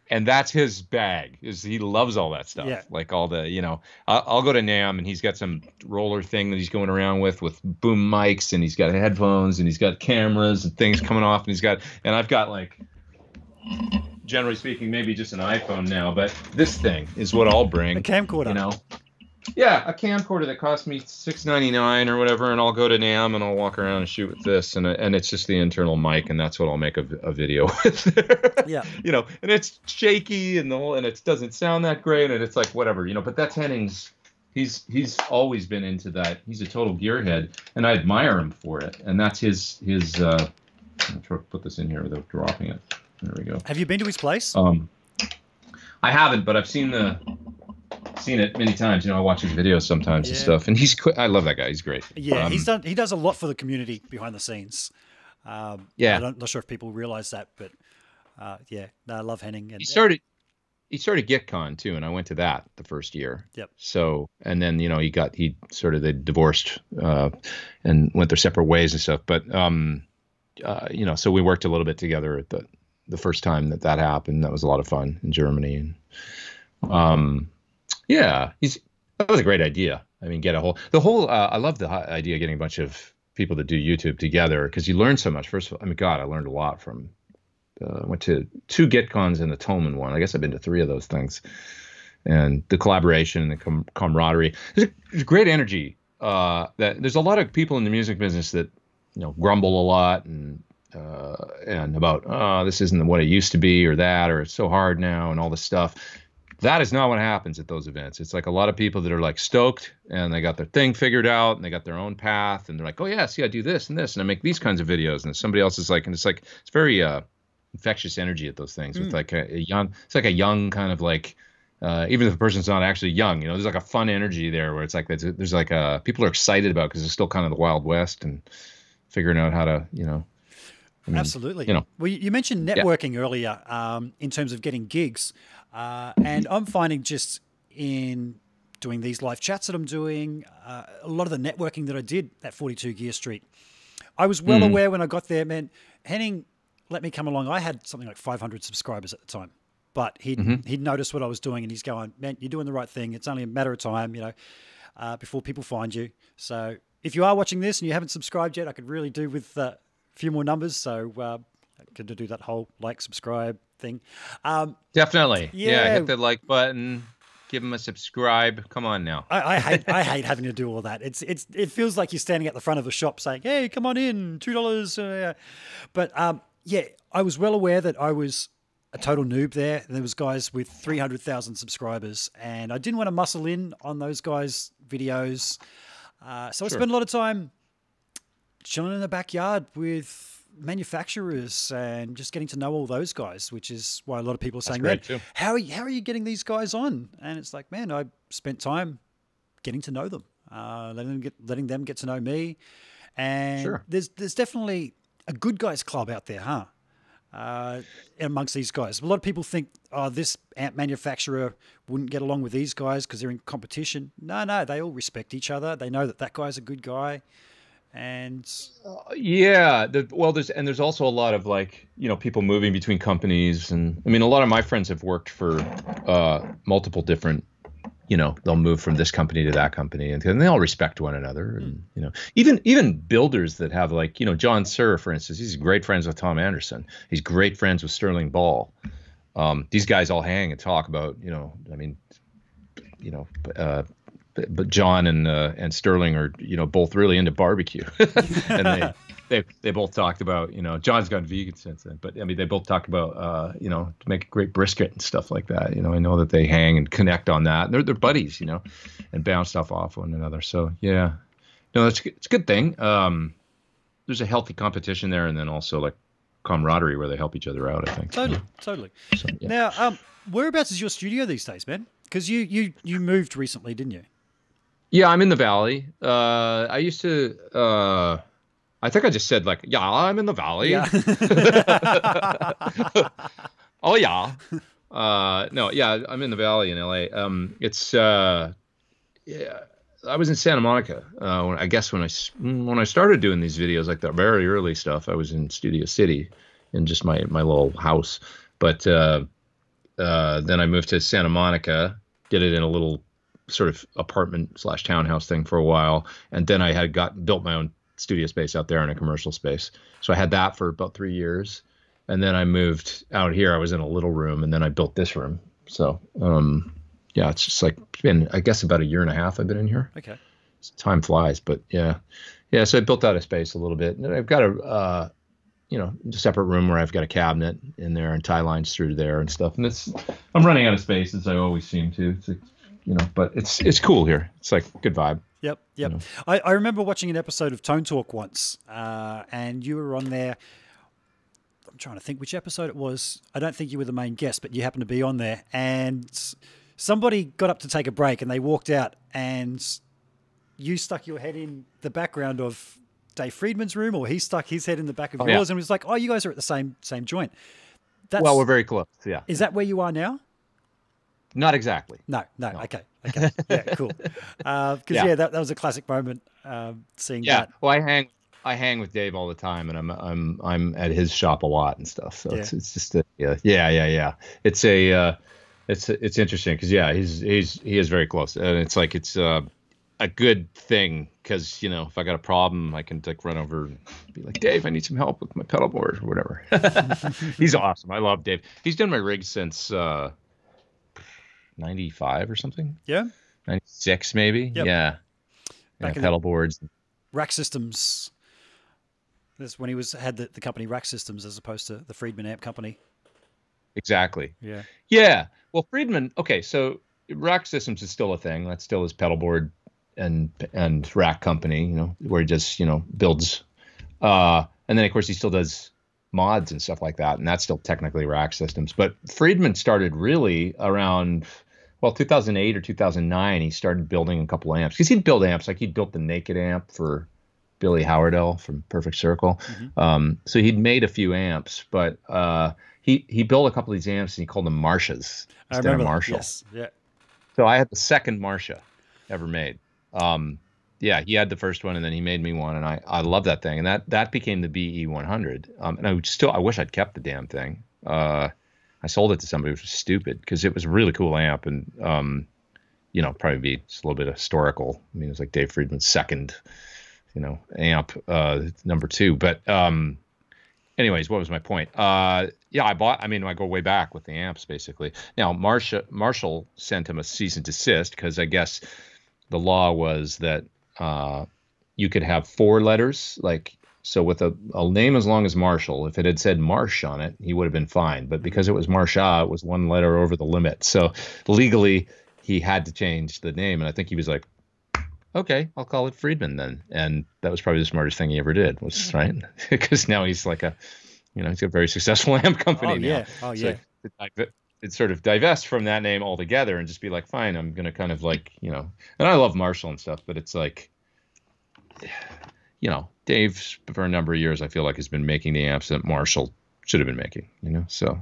And that's his bag is he loves all that stuff. Yeah. Like all the, I'll go to NAMM and he's got some roller thing that he's going around with boom mics and he's got headphones and he's got cameras and things coming off and I've got like, generally speaking, maybe just an iPhone now, but this thing is what I'll bring. A camcorder. Yeah, a camcorder that cost me $6.99 or whatever, and I'll go to NAMM and I'll walk around and shoot with this, and it's just the internal mic, and that's what I'll make a video with. Yeah. And it's shaky and it doesn't sound that great, and it's like whatever, But that's Henning's. He's always been into that. He's a total gearhead, and I admire him for it. And that's his. I'm trying to put this in here without dropping it. There we go. Have you been to his place? I haven't, but I've seen it many times. I watch his videos sometimes and stuff. And I love that guy. He's great. Yeah, he does a lot for the community behind the scenes. I'm not sure if people realize that, but I love Henning. And he started GitCon too, and I went to that the first year. Yep. So, and then they divorced and went their separate ways and stuff. But so we worked a little bit together at the first time that happened. That was a lot of fun in Germany. And that was a great idea. I mean, I love the idea of getting a bunch of people that do YouTube together because you learn so much. First of all, I mean, God, I learned a lot from, went to 2 GitCons and the Tolman one. I guess I've been to 3 of those things. And the collaboration and the camaraderie. There's great energy. That there's a lot of people in the music business that, grumble a lot and about, this isn't what it used to be or it's so hard now and all this stuff. That is not what happens at those events. It's like a lot of people that are like stoked and they got their thing figured out and they got their own path and they're like, oh yeah, see, I do this and this and I make these kinds of videos and somebody else is like, and it's very infectious energy at those things with like it's like a young kind of like, even if the person's not actually young, there's like a fun energy there where it's like, there's like people are excited about because it's still kind of the Wild West and figuring out how to, absolutely. Well, you mentioned networking earlier in terms of getting gigs. And I'm finding just in doing these live chats that I'm doing, a lot of the networking that I did at 42 Gear Street, I was well aware when I got there, man, Henning let me come along. I had something like 500 subscribers at the time, but he'd noticed what I was doing and he's going, man, you're doing the right thing. It's only a matter of time, before people find you. So if you are watching this and you haven't subscribed yet, I could really do with a few more numbers. So I could do that whole subscribe thing. Definitely. Yeah. Hit the like button. Give them a subscribe. Come on now. I hate having to do all that. It feels like you're standing at the front of a shop saying, "Hey, come on in, $2." But I was well aware that I was a total noob there. There was guys with 300,000 subscribers, and I didn't want to muscle in on those guys' videos. So I spent a lot of time chilling in the backyard with manufacturers and just getting to know all those guys, which is why a lot of people are saying, man, how are you getting these guys on? And it's like, man, I spent time getting to know them, letting them get to know me. And there's definitely a good guys club out there, huh? amongst these guys. A lot of people think, oh, this amp manufacturer wouldn't get along with these guys because they're in competition. No, they all respect each other. They know that guy's a good guy. And yeah, there's also a lot of like, people moving between companies, and I mean, a lot of my friends have worked for multiple different, they'll move from this company to that company, and they all respect one another. And even builders that have like, John Surr, for instance, he's great friends with Tom Anderson. He's great friends with Sterling Ball. These guys all hang and talk about, but John and Sterling are, both really into barbecue, and they both talked about, John's gone vegan since then, but I mean, they both talked about, to make a great brisket and stuff like that. I know that they hang and connect on that. They're buddies, and bounce stuff off one another. So yeah, no, it's a good thing. There's a healthy competition there, and then also like camaraderie where they help each other out, I think. Totally. So, yeah. Now, whereabouts is your studio these days, man? Because you moved recently, didn't you? Yeah, I'm in the Valley. I used to, I think I just said like, yeah, I'm in the Valley. Yeah. Oh yeah. No, yeah, I'm in the Valley in LA. Yeah, I was in Santa Monica. I guess when I started doing these videos, like the very early stuff, I was in Studio City in just my little house. But then I moved to Santa Monica, did it in a little sort of apartment / townhouse thing for a while, and then I had built my own studio space out there in a commercial space. So I had that for about 3 years, and then I moved out here. I was in a little room, and then I built this room. So yeah, it's just like it's been, I guess, about 1.5 years I've been in here. Okay. Time flies, but yeah. So I built out a space a little bit, and I've got a separate room where I've got a cabinet in there and tie lines through there and stuff. And I'm running out of space, as I always seem to. It's like, but it's cool here. It's like good vibe. Yep. I remember watching an episode of Tone Talk once, and you were on there. I'm trying to think which episode it was. I don't think you were the main guest, but you happened to be on there. And somebody got up to take a break, and they walked out, and you stuck your head in the background of Dave Friedman's room, or he stuck his head in the back of yours, and was like, "Oh, you guys are at the same joint." Well, we're very close. Yeah. Is that where you are now? Not exactly. No. Okay. Yeah, cool. Because that was a classic moment. Seeing that. Well, I hang with Dave all the time, and I'm at his shop a lot and stuff. So it's just it's interesting because he is very close, and it's like it's a good thing because if I got a problem, I can like run over and be like, Dave, I need some help with my pedal board or whatever. He's awesome. I love Dave. He's done my rig since 95 or something. Yeah. 96 maybe. Yep. Yeah. Pedal boards. Rack Systems. That's when he had the company Rack Systems as opposed to the Friedman Amp Company. Exactly. Yeah. Yeah. Well, Friedman. Okay, so Rack Systems is still a thing. That's still his pedal board and rack company. Where he just builds. And then of course he still does mods and stuff like that, and that's still technically Rack Systems. But Friedman started really around 2008 or 2009. He started building a couple amps because he'd build amps, like he'd built the Naked amp for Billy Howardell from Perfect Circle. Mm-hmm. So he'd made a few amps, but he built a couple of these amps and he called them Marshas instead of Marshall. Yes. Yeah. So I had the second Marsha ever made. Yeah, he had the first one, and then he made me one, and I love that thing, and that became the BE100. And I wish I'd kept the damn thing. I sold it to somebody, which was stupid because it was a really cool amp, and probably be just a little bit historical. I mean, it was like Dave Friedman's second, amp, number 2. But anyways, what was my point? I go way back with the amps basically. Now Marshall sent him a cease and desist because I guess the law was that you could have 4 letters, so with a name as long as Marshall. If it had said Marsh on it, he would have been fine. But because it was Marsha, it was 1 letter over the limit. So legally, he had to change the name. And I think he was like, okay, I'll call it Friedman then. And that was probably the smartest thing he ever did, was right, because now he's like he's a very successful amp company now. Oh yeah. It's sort of divest from that name altogether and just be like, fine, I'm going to kind of and I love Marshall and stuff, but it's like, Dave, for a number of years, I feel like has been making the amps that Marshall should have been making, you know. So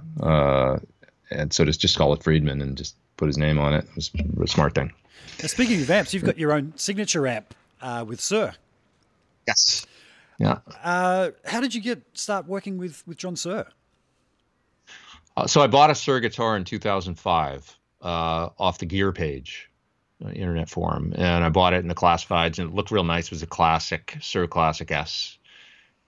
and so just call it Friedman and just put his name on it. It was a smart thing. Now, speaking of amps, you've got your own signature amp with Sir. Yes. Yeah. How did you start working with John Sir? So I bought a Sir guitar in 2005 off the Gear page, internet forum, and I bought it in the classifieds, and it looked real nice. It was a classic Sir Classic S.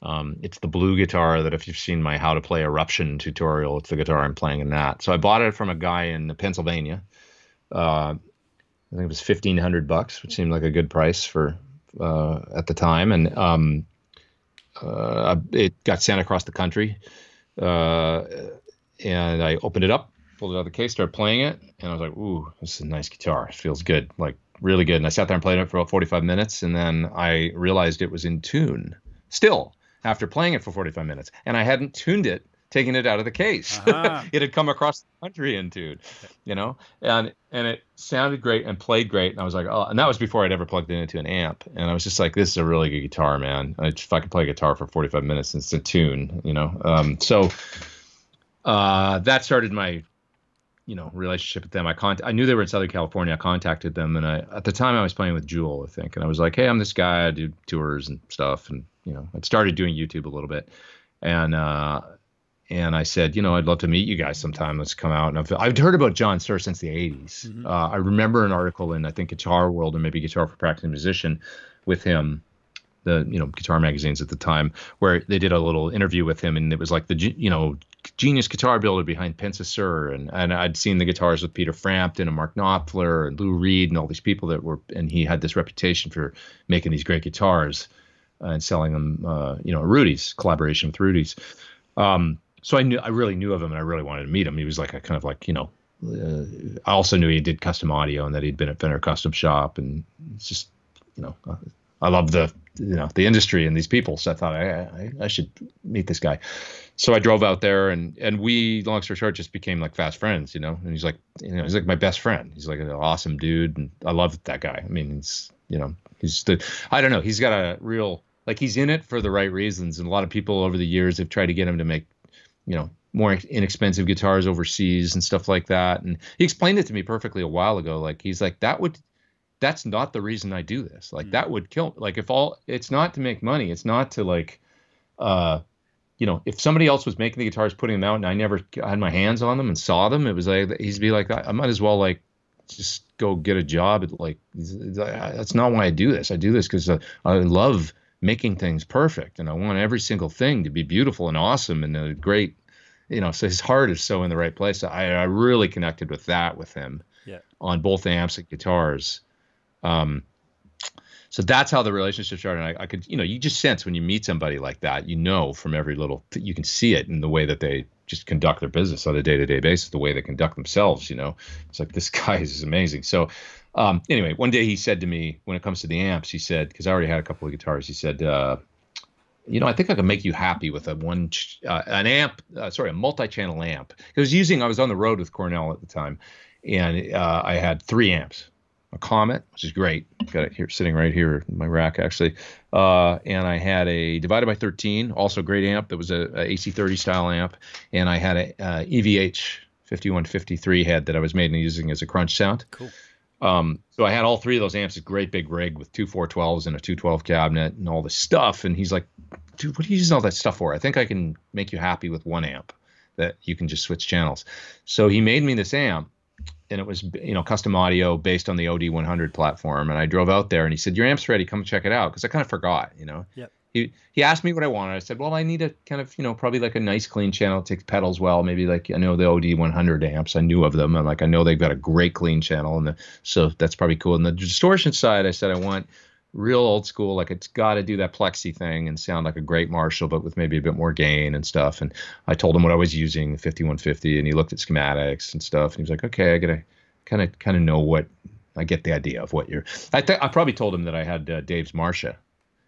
It's the blue guitar that, if you've seen my How to Play Eruption tutorial, it's the guitar I'm playing in that. So I bought it from a guy in Pennsylvania. I think it was $1,500, which seemed like a good price for at the time, and it got sent across the country. And I opened it up, pulled it out of the case, started playing it, and I was like, ooh, this is a nice guitar. It feels good, like really good. And I sat there and played it for about 45 minutes, and then I realized it was in tune still after playing it for 45 minutes. And I hadn't tuned it, taking it out of the case. It had come across the country in tune, you know, and it sounded great and played great. And I was like, oh, and that was before I'd ever plugged it into an amp. And I was just like, this is a really good guitar, man. If I could play guitar for 45 minutes, it's in tune, you know? So that started my, you know, relationship with them. I knew they were in Southern California. I contacted them, and at the time I was playing with Jewel, I think, and I was like, hey, I'm this guy. I do tours and stuff, and you know, I'd started doing YouTube a little bit, and I said, you know, I'd love to meet you guys sometime. Let's come out. And I've heard about John Sir since the 80s. Mm-hmm. I remember an article in, I think, Guitar World, or maybe Guitar for Practicing Musician, with him, the, you know, guitar magazines at the time, where they did a little interview with him, and it was like the, you know, genius guitar builder behind Pensa Sir, and I'd seen the guitars with Peter Frampton and Mark Knopfler and Lou Reed and all these people that were, and he had this reputation for making these great guitars and selling them, you know, Rudy's, collaboration with Rudy's. So I really knew of him, and I really wanted to meet him. He was like a kind of like, you know, I also knew he did custom audio and that he'd been at Fender Custom Shop, and it's just, you know, I love the, you know, the industry and these people. So I thought I should meet this guy. So I drove out there, and we, long story short, just became like fast friends, you know. And he's like, you know, he's like my best friend. He's like an awesome dude, and I love that guy. I mean, he's, you know, I don't know, he's got a real, like, he's in it for the right reasons. And a lot of people over the years have tried to get him to make, you know, more inexpensive guitars overseas and stuff like that. And he explained it to me perfectly a while ago. Like, he's like, that's not the reason I do this. Like, that would kill, like, it's not to make money. It's not to, like, you know, if somebody else was making the guitars, putting them out, and I never had my hands on them and saw them, it was like, he'd be like, I might as well, like, just go get a job at, like, that's not why I do this. I do this because I love making things perfect, and I want every single thing to be beautiful and awesome and great, you know. So his heart is so in the right place. I really connected with that with him, yeah, on both amps and guitars. So that's how the relationship started. And I could, you know, you just sense when you meet somebody like that, you know, from every little, you can see it in the way that they just conduct their business on a day-to-day basis, the way they conduct themselves, you know. It's like, this guy is amazing. So anyway, one day he said to me, when it comes to the amps, he said, because I already had a couple of guitars, he said, you know, I think I can make you happy with a multi-channel amp. I was on the road with Cornell at the time, and I had 3 amps. A Comet, which is great. Got it here, sitting right here in my rack, actually. And I had a Divided by 13, also great amp. That was a AC30 style amp. And I had a EVH 5153 head that I was made and using as a crunch sound. Cool. So I had all 3 of those amps, a great big rig with 2 412s and a 212 cabinet and all this stuff. And he's like, dude, what are you using all that stuff for? I think I can make you happy with one amp that you can just switch channels. So he made me this amp. And it was, you know, custom audio based on the OD100 platform. And I drove out there, and he said, your amp's ready. Come check it out. Because I kind of forgot, you know. Yep. He asked me what I wanted. I said, well, I need a kind of, you know, probably like a nice clean channel. It takes pedals well. Maybe like, I know the OD100 amps. I knew of them. I'm like, I know they've got a great clean channel. So that's probably cool. And the distortion side, I said, I want real old school, like, it's got to do that plexi thing and sound like a great Marshall, but with maybe a bit more gain and stuff. And I told him what I was using, the 5150, and he looked at schematics and stuff. And he was like, okay, I gotta kind of know what, I get the idea of what I probably told him that I had Dave's Marsha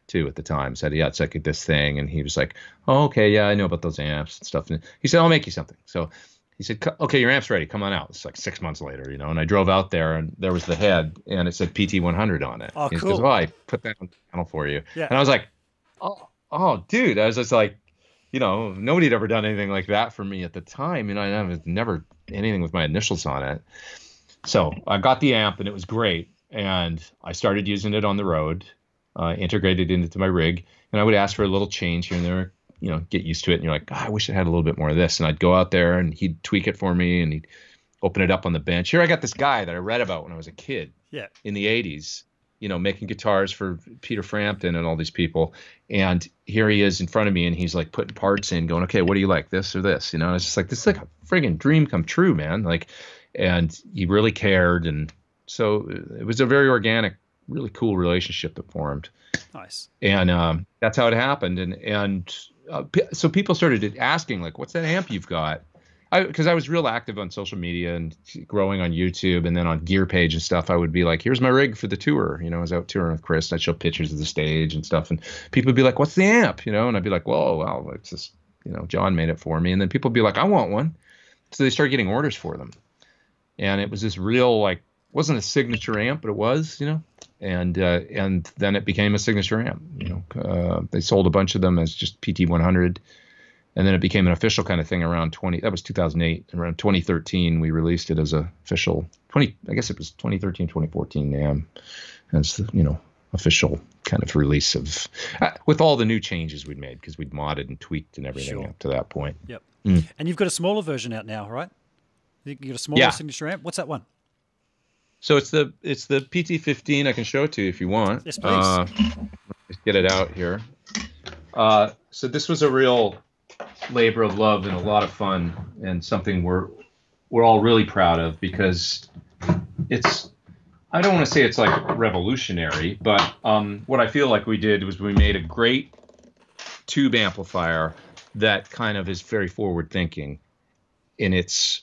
too at the time. Said, yeah, it's like this thing. And he was like, oh, okay, yeah, I know about those amps and stuff. And he said, I'll make you something. So he said, okay, your amp's ready. Come on out. It's like 6 months later, you know. And I drove out there, and there was the head, and it said PT100 on it. Oh, he cool. goes, oh, I put that on the panel for you. Yeah. And I was like, oh, dude. I was just like, you know, nobody had ever done anything like that for me at the time. You know, I was never anything with my initials on it. So I got the amp and it was great. And I started using it on the road, integrated it into my rig. And I would ask for a little change here and there, you know, get used to it. And you're like, I wish I had a little bit more of this. And I'd go out there and he'd tweak it for me and he'd open it up on the bench. Here I got this guy that I read about when I was a kid in the 80s, you know, making guitars for Peter Frampton and all these people. And here he is in front of me and he's like putting parts in going, okay, what do you like, this or this? You know, and it's just like, this is like a friggin' dream come true, man. Like, and he really cared. And so it was a very organic, really cool relationship that formed. Nice. And that's how it happened. So people started asking, like, what's that amp you've got? Because I was real active on social media and growing on YouTube, and then on Gear Page and stuff, I would be like, here's my rig for the tour. You know, I was out touring with Chris, and I'd show pictures of the stage and stuff. And people would be like, what's the amp? You know, and I'd be like, whoa, well, it's just, you know, John made it for me. And then people would be like, I want one. So they started getting orders for them. And it was this real, like, wasn't a signature amp, but it was, you know. And then it became a signature amp. You know, they sold a bunch of them as just PT100. And then it became an official kind of thing around that was 2008. Around 2013, we released it as a official I guess it was 2013, 2014 NAMM as the, you know, official kind of release of, with all the new changes we'd made because we'd modded and tweaked and everything up to that point. Yep. And you've got a smaller version out now, right? You got a smaller signature amp. What's that one? So it's the PT15. I can show it to you if you want. Yes, please. Just get it out here. So this was a real labor of love and a lot of fun, and something we're all really proud of, because it's, I don't want to say it's like revolutionary, but what I feel like we did was we made a great tube amplifier that kind of is very forward thinking in its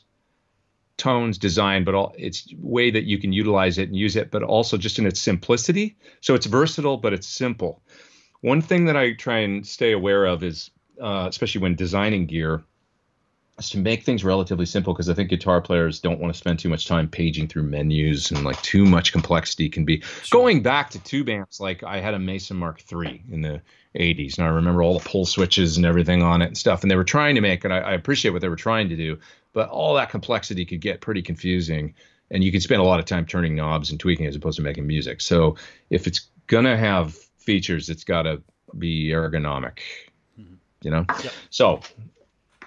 tones, design, but its way that you can utilize it and use it, but also just in its simplicity. So it's versatile, but it's simple. One thing that I try and stay aware of is, especially when designing gear, is to make things relatively simple, because I think guitar players don't want to spend too much time paging through menus, and like too much complexity can be. Going back to tube amps, like I had a Mason Mark III in the 80s, and I remember all the pull switches and everything on it and stuff, and they were trying to make, and I appreciate what they were trying to do, but all that complexity could get pretty confusing, and you could spend a lot of time turning knobs and tweaking as opposed to making music. So if it's gonna have features, it's got to be ergonomic. You know, So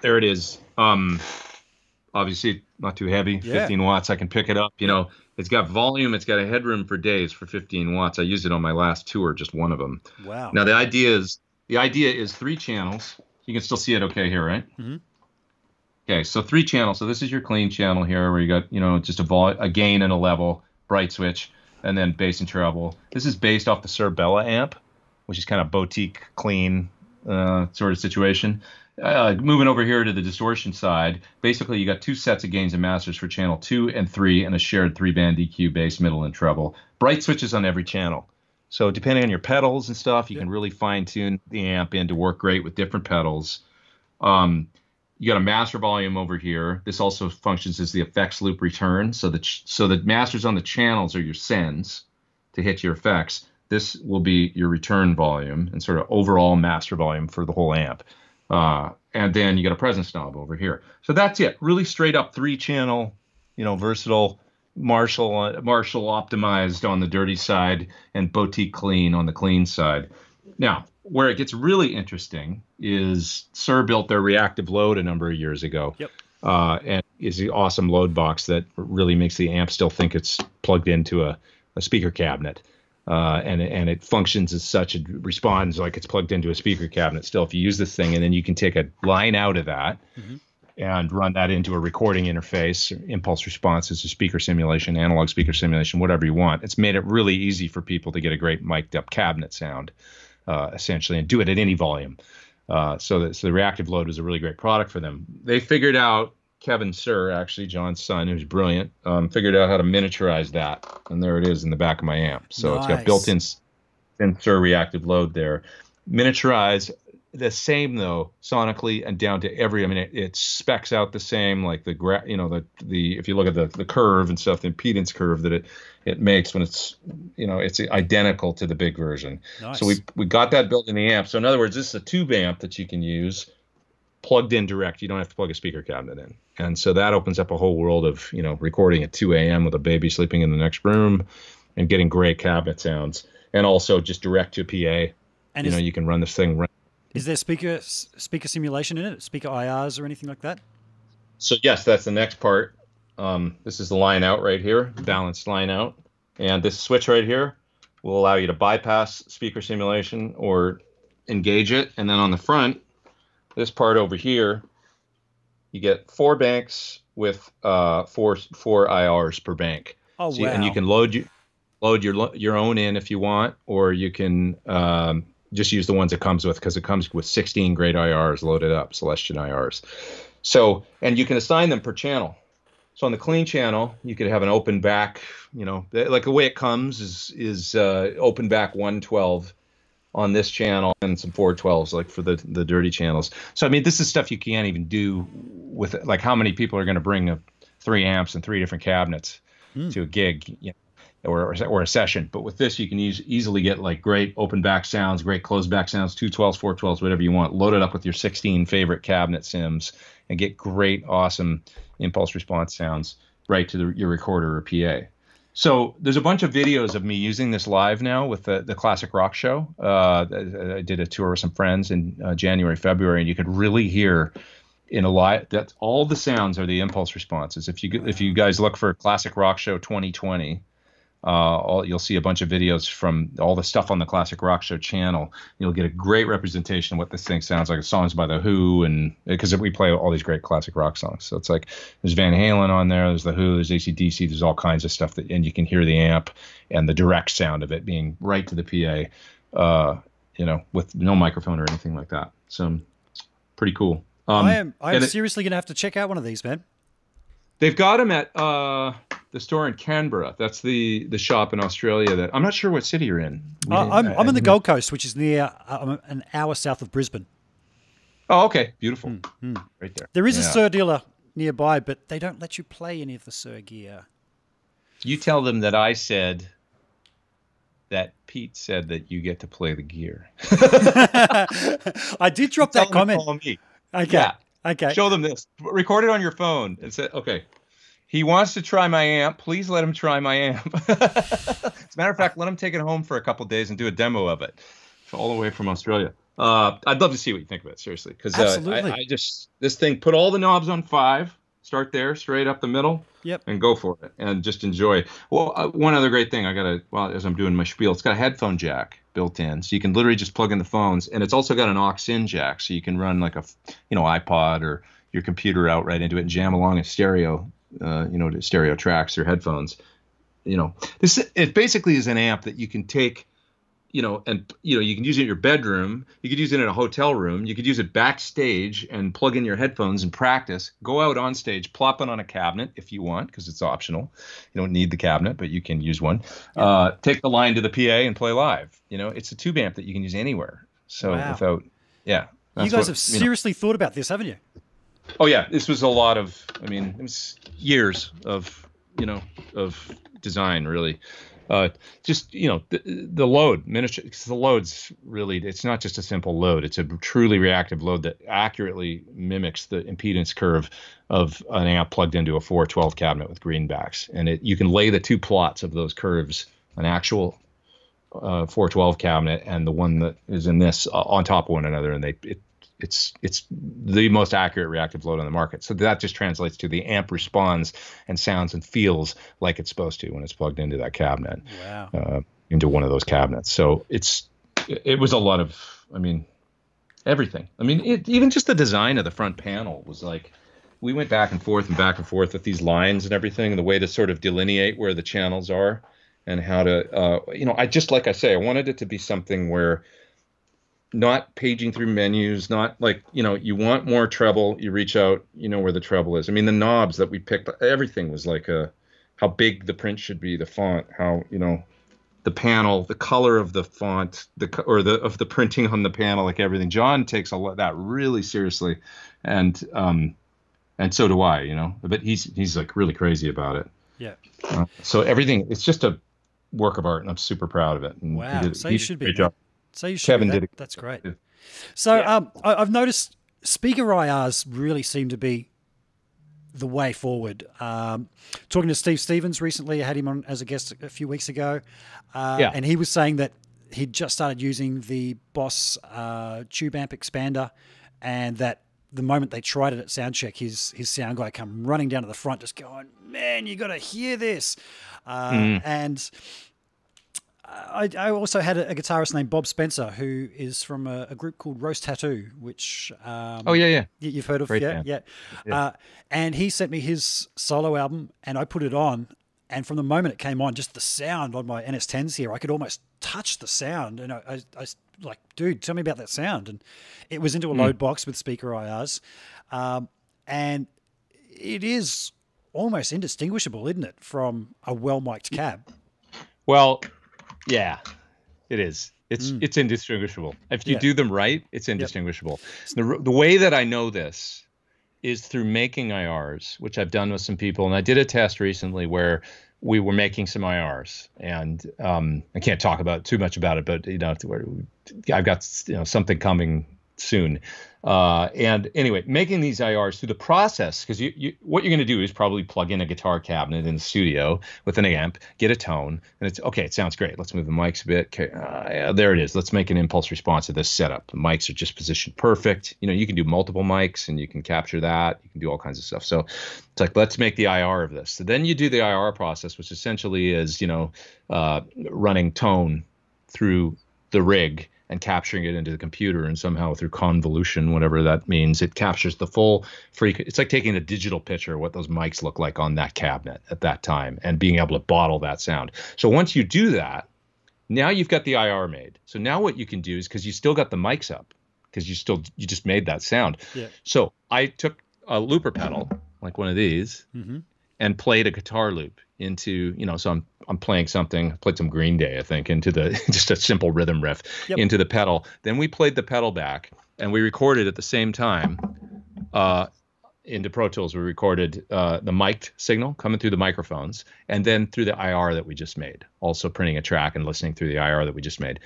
there it is. Obviously not too heavy, 15 watts. I can pick it up. You know, it's got volume. It's got a headroom for days for 15 watts. I used it on my last tour, just one of them. Wow. Now the idea is 3 channels. You can still see it okay here, right? Mm-hmm. Okay, so 3 channels. So this is your clean channel here, where you got, you know, just a gain and a level, bright switch, and then bass and treble. This is based off the Sir Bella amp, which is kind of boutique clean sort of situation. Moving over here to the distortion side, basically you got 2 sets of gains and masters for channel 2 and 3, and a shared 3-band EQ, bass, middle, and treble. Bright switches on every channel. So depending on your pedals and stuff, you can really fine tune the amp in to work great with different pedals. You got a master volume over here. This also functions as the effects loop return. So the masters on the channels are your sends to hit your effects. This will be your return volume and sort of overall master volume for the whole amp. And then you got a presence knob over here. So that's it. Really straight up 3-channel, you know, versatile, Marshall optimized on the dirty side, and boutique clean on the clean side. Now, where it gets really interesting is Sir built their Reactive Load a number of years ago. Yep. And is the awesome load box that really makes the amp still think it's plugged into a speaker cabinet. And it functions as such. It responds like it's plugged into a speaker cabinet still if you use this thing, and then you can take a line out of that and run that into a recording interface, impulse responses, a speaker simulation, analog speaker simulation, whatever you want. It's made it really easy for people to get a great mic'd up cabinet sound, essentially, and do it at any volume. So the Reactive Load was a really great product for them. They figured out, Kevin Sir, actually, John's son, who's brilliant, figured out how to miniaturize that. And there it is in the back of my amp. So It's got built-in Sir Reactive Load there. Miniaturized, the same, though, sonically and down to every, I mean, it specs out the same, like the if you look at the curve and stuff, the impedance curve that it makes when it's, you know, it's identical to the big version. Nice. So we got that built in the amp. So in other words, this is a tube amp that you can use plugged in direct. You don't have to plug a speaker cabinet in. And so that opens up a whole world of, recording at 2 a.m. with a baby sleeping in the next room and getting great cabinet sounds. And also just direct to PA. And you can run this thing. Is there speaker simulation in it? Speaker IRs or anything like that? So yes, that's the next part. This is the line out right here, balanced line out. And this switch right here will allow you to bypass speaker simulation or engage it. And then on the front, this part over here, you get 4 banks with four IRs per bank. Oh, so wow. And you can load your own in if you want, or you can just use the ones it comes with, because it comes with 16 great IRs loaded up, Celestion IRs. So, and you can assign them per channel. So on the clean channel, you could have an open back, like the way it comes is open back 112 on this channel and some 412s, like for the dirty channels. So, I mean, this is stuff you can't even do with, like, how many people are going to bring 3 amps and 3 different cabinets to a gig, or a session. But with this, you can easily get like great open back sounds, great closed back sounds, 212s, 412s, whatever you want, load it up with your 16 favorite cabinet sims and get great, awesome impulse response sounds right to your recorder or PA. So there's a bunch of videos of me using this live now with the Classic Rock Show. I did a tour with some friends in January, February, and you could really hear in a live that all the sounds are the impulse responses. If you guys look for Classic Rock Show 2020, you'll see a bunch of videos from all the stuff on the Classic Rock Show channel. You'll get a great representation of what this thing sounds like. Songs by The Who, and because we play all these great classic rock songs. So it's like there's Van Halen on there, there's The Who, there's AC/DC, there's all kinds of stuff and you can hear the amp and the direct sound of it being right to the PA, with no microphone or anything like that. So pretty cool. I am seriously going to have to check out one of these, man. They've got them at the store in Canberra. That's the shop in Australia that I'm not sure what city you're in. I'm in the Gold Coast, which is near an hour south of Brisbane. Oh, okay. Beautiful. Right there. There is a Sir dealer nearby, but they don't let you play any of the Sir gear. You tell them that I said that Pete said that you get to play the gear. I did drop that comment. Call me. Okay. Yeah. Okay. Show them this. Record it on your phone and say, okay, he wants to try my amp. Please let him try my amp. As a matter of fact, let him take it home for a couple of days and do a demo of it. All the way from Australia. I'd love to see what you think of it, seriously. Because this thing, put all the knobs on 5, start there, straight up the middle, and go for it. And just enjoy. Well, one other great thing, as I'm doing my spiel, it's got a headphone jack built in, so you can literally just plug in the phones, and it's also got an aux-in jack, so you can run like a iPod or your computer out right into it and jam along a stereo, to stereo tracks or headphones. It basically is an amp that you can take, you can use it in your bedroom, you could use it in a hotel room, you could use it backstage and plug in your headphones and practice, go out on stage, plop it on a cabinet if you want, because it's optional. You don't need the cabinet, but you can use one. Take the line to the PA and play live. It's a tube amp that you can use anywhere. So you guys have seriously thought about this, haven't you? Oh yeah, this was a lot of, it was years of design, really. The load, because the load's really, it's not just a simple load. It's a truly reactive load that accurately mimics the impedance curve of an amp plugged into a 412 cabinet with greenbacks. And you can lay the 2 plots of those curves, an actual 412 cabinet and the one that is in this, on top of one another, and it's the most accurate reactive load on the market. So that just translates to the amp responds and sounds and feels like it's supposed to when it's plugged into that cabinet. Wow. Into one of those cabinets. So it was a lot of, everything. Even just the design of the front panel was like, we went back and forth with these lines and everything, and the way to sort of delineate where the channels are and how to, like I say, I wanted it to be something where not paging through menus, not like, you want more treble, you reach out, where the treble is. The knobs that we picked, everything was like how big the print should be, the font, how, the panel, the color of the font, of the printing on the panel, like everything. John takes that really seriously. And so do I, but he's like really crazy about it. Yeah. So everything, it's just a work of art, and I'm super proud of it. And wow. So you should be. Great job. So you should. Kevin did it. That's great. So I've noticed speaker IRs really seem to be the way forward. Talking to Steve Stevens recently, I had him on as a guest a few weeks ago, Yeah. and he was saying that he'd just started using the Boss tube amp expander, and that the moment they tried it at soundcheck, his sound guy come running down to the front, just going, "Man, you got to hear this!" And I also had a guitarist named Bob Spencer, who is from a group called Roast Tattoo, which Oh yeah. you've heard of, Great yeah, band. yeah. Yeah. And he sent me his solo album, and I put it on. And from the moment it came on, just the sound on my NS10s here, I could almost touch the sound. And I was like, dude, tell me about that sound. And it was into a load box with speaker IRs. And it is almost indistinguishable, isn't it, from a well-mic'd cab? Well, yeah, it is. It's indistinguishable. If you do them right, it's indistinguishable. The way that I know this is through making IRs, which I've done with some people. And I did a test recently where we were making some IRs, and I can't talk about too much about it, but I've got something coming soon. And anyway, making these IRs through the process, because what you're going to do is probably plug in a guitar cabinet in the studio with an amp, get a tone, and it's okay. It sounds great. Let's move the mics a bit. Okay, yeah, there it is. Let's make an impulse response to this setup. The mics are just positioned perfect. You can do multiple mics and you can capture that. You can do all kinds of stuff. So it's like, let's make the IR of this. So then you do the IR process, which essentially is running tone through the rig and capturing it into the computer, and somehow through convolution, whatever that means, it captures the full frequency. It's like taking a digital picture of what those mics look like on that cabinet at that time and being able to bottle that sound. So once you do that, now you've got the IR made. So now what you can do is, because you still got the mics up, because you just made that sound. Yeah. So I took a looper pedal, like one of these, and played a guitar loop into, so I'm playing something, played some Green Day, I think, into the, just a simple rhythm riff into the pedal. Then we played the pedal back and we recorded at the same time, into Pro Tools, we recorded the mic'd signal coming through the microphones, and then through the IR that we just made, also printing a track and listening through the IR that we just made.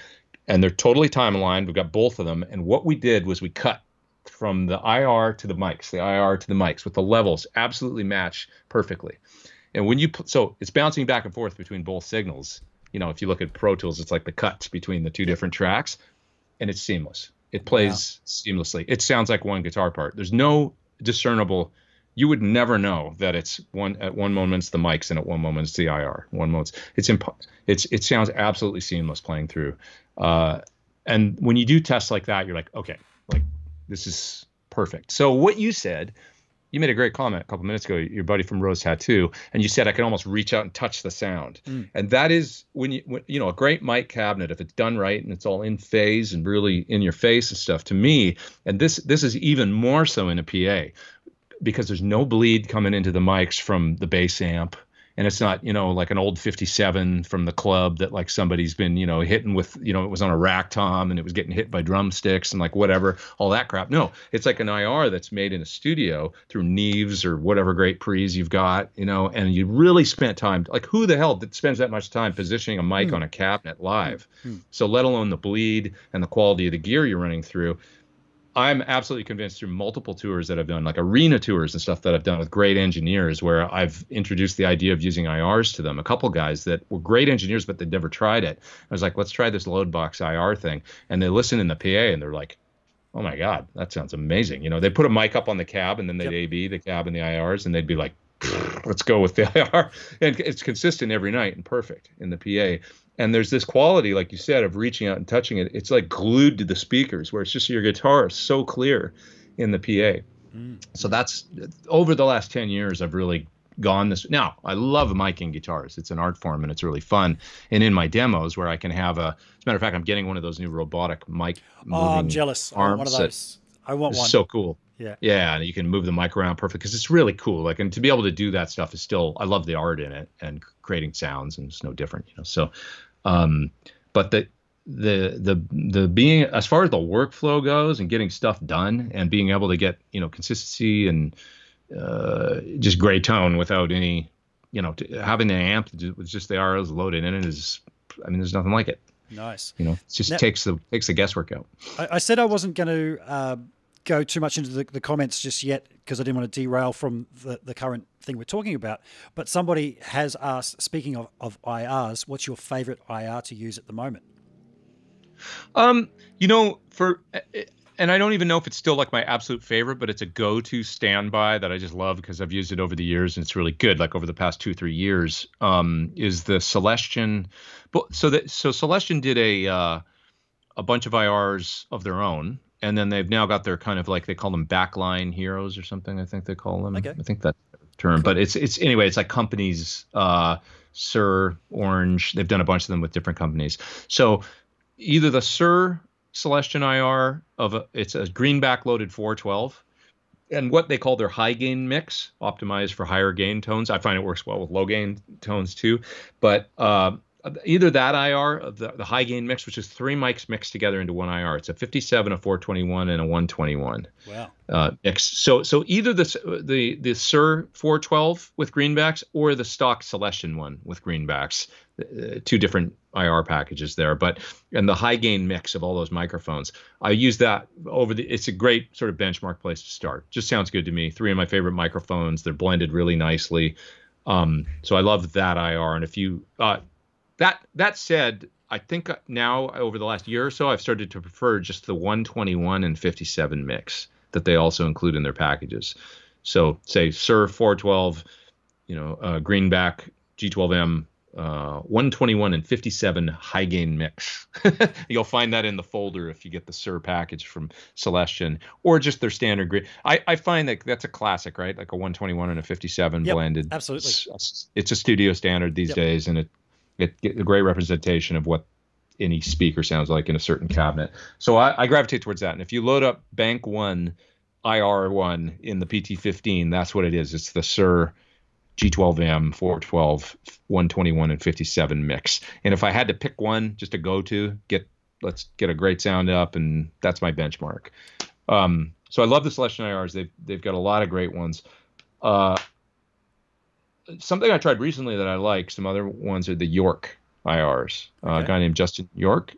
And they're totally time aligned. We've got both of them. And what we did was we cut from the IR to the mics, the IR to the mics, with the levels absolutely match perfectly. And when so it's bouncing back and forth between both signals. If you look at Pro Tools, it's like the cuts between the two different tracks, and it's seamless. It plays seamlessly. It sounds like one guitar part. There's no discernible. You would never know that it's at one moment it's the mics and at one moment it's the IR. One moment it sounds absolutely seamless playing through. And when you do tests like that, you're like, okay, like this is perfect. So what you said. You made a great comment a couple minutes ago, your buddy from Rose Tattoo, and you said I can almost reach out and touch the sound. And that is when a great mic cabinet, if it's done right and it's all in phase and really in your face and stuff, to me, and this is even more so in a PA, because there's no bleed coming into the mics from the bass amp. And it's not, like an old 57 from the club that like somebody's been, hitting with, it was on a rack tom and it was getting hit by drumsticks and like whatever, all that crap. No, it's like an IR that's made in a studio through Neves or whatever great pre's you've got, and you really spent time. Like who the hell spends that much time positioning a mic on a cabinet live? So let alone the bleed and the quality of the gear you're running through. I'm absolutely convinced through multiple tours that I've done, like arena tours and stuff that I've done with great engineers, where I've introduced the idea of using IRs to them. A couple guys that were great engineers, but they'd never tried it. I was like, let's try this load box IR thing. And they listen in the PA and they're like, oh my God, that sounds amazing. They put a mic up on the cab and then they'd AB the cab and the IRs and they'd be like, let's go with the IR. And it's consistent every night and perfect in the PA. And there's this quality, like you said, of reaching out and touching it. It's like glued to the speakers, where it's just your guitar is so clear in the PA. So that's over the last 10 years, I've really gone this. Now, I love miking guitars. It's an art form and it's really fun. And in my demos where I can have as a matter of fact, I'm getting one of those new robotic mic moving I'm jealous. I want one of those. I want one. So cool. Yeah. Yeah. And you can move the mic around perfect because it's really cool. Like, and to be able to do that stuff is still, I love the art in it and creating sounds, and it's no different, So, but the being, as far as the workflow goes and getting stuff done and being able to get, consistency and, just great tone without any, having an amp with just the RLs loaded in it is, there's nothing like it. Nice. It just takes the guesswork out. I said I wasn't going to go too much into the comments just yet because I didn't want to derail from the current thing we're talking about. But somebody has asked, speaking of IRs, what's your favorite IR to use at the moment? You know, and I don't even know if it's still like my absolute favorite, but it's a go-to standby that I just love because I've used it over the years and it's really good. Like over the past 2-3 years, is the Celestion. But so Celestion did a bunch of IRs of their own, and then they've now got their kind of like, they call them backline heroes or something. I think they call them. Okay. I think that's the term, but it's anyway. It's like companies, Sir, Orange. They've done a bunch of them with different companies. So either the Sir Celestion IR it's a greenback loaded 412, and what they call their high gain mix, optimized for higher gain tones. I find it works well with low gain tones too, but either that IR, the high gain mix, which is 3 mics mixed together into one IR. It's a 57, a 421, and a 121. Wow. Mix. So either the Sir 412 with greenbacks or the stock Celestion one with greenbacks. 2 different IR packages there, and the high gain mix of all those microphones, I use that it's a great sort of benchmark place to start. Just sounds good to me. 3 of my favorite microphones. They're blended really nicely. So I love that IR. And if you, that said, I think now over the last year or so, I've started to prefer just the 121 and 57 mix that they also include in their packages. So say Sir 412, greenback G12M, 121 and 57 high gain mix. You'll find that in the folder if you get the Sir package from Celestion, or just their standard green. I find that that's a classic, right? Like a 121 and a 57 blended. Absolutely. It's a studio standard these days, and it get a great representation of what any speaker sounds like in a certain cabinet. So I gravitate towards that. And if you load up Bank 1 IR1 in the PT15, that's what it is. It's the Sir G12M, 412, 121, and 57 mix. And if I had to pick one just to go to, let's get a great sound up, and that's my benchmark. So I love the Celestion IRs. They've got a lot of great ones. Something I tried recently that I like, some other ones are the York IRs. A guy named Justin York.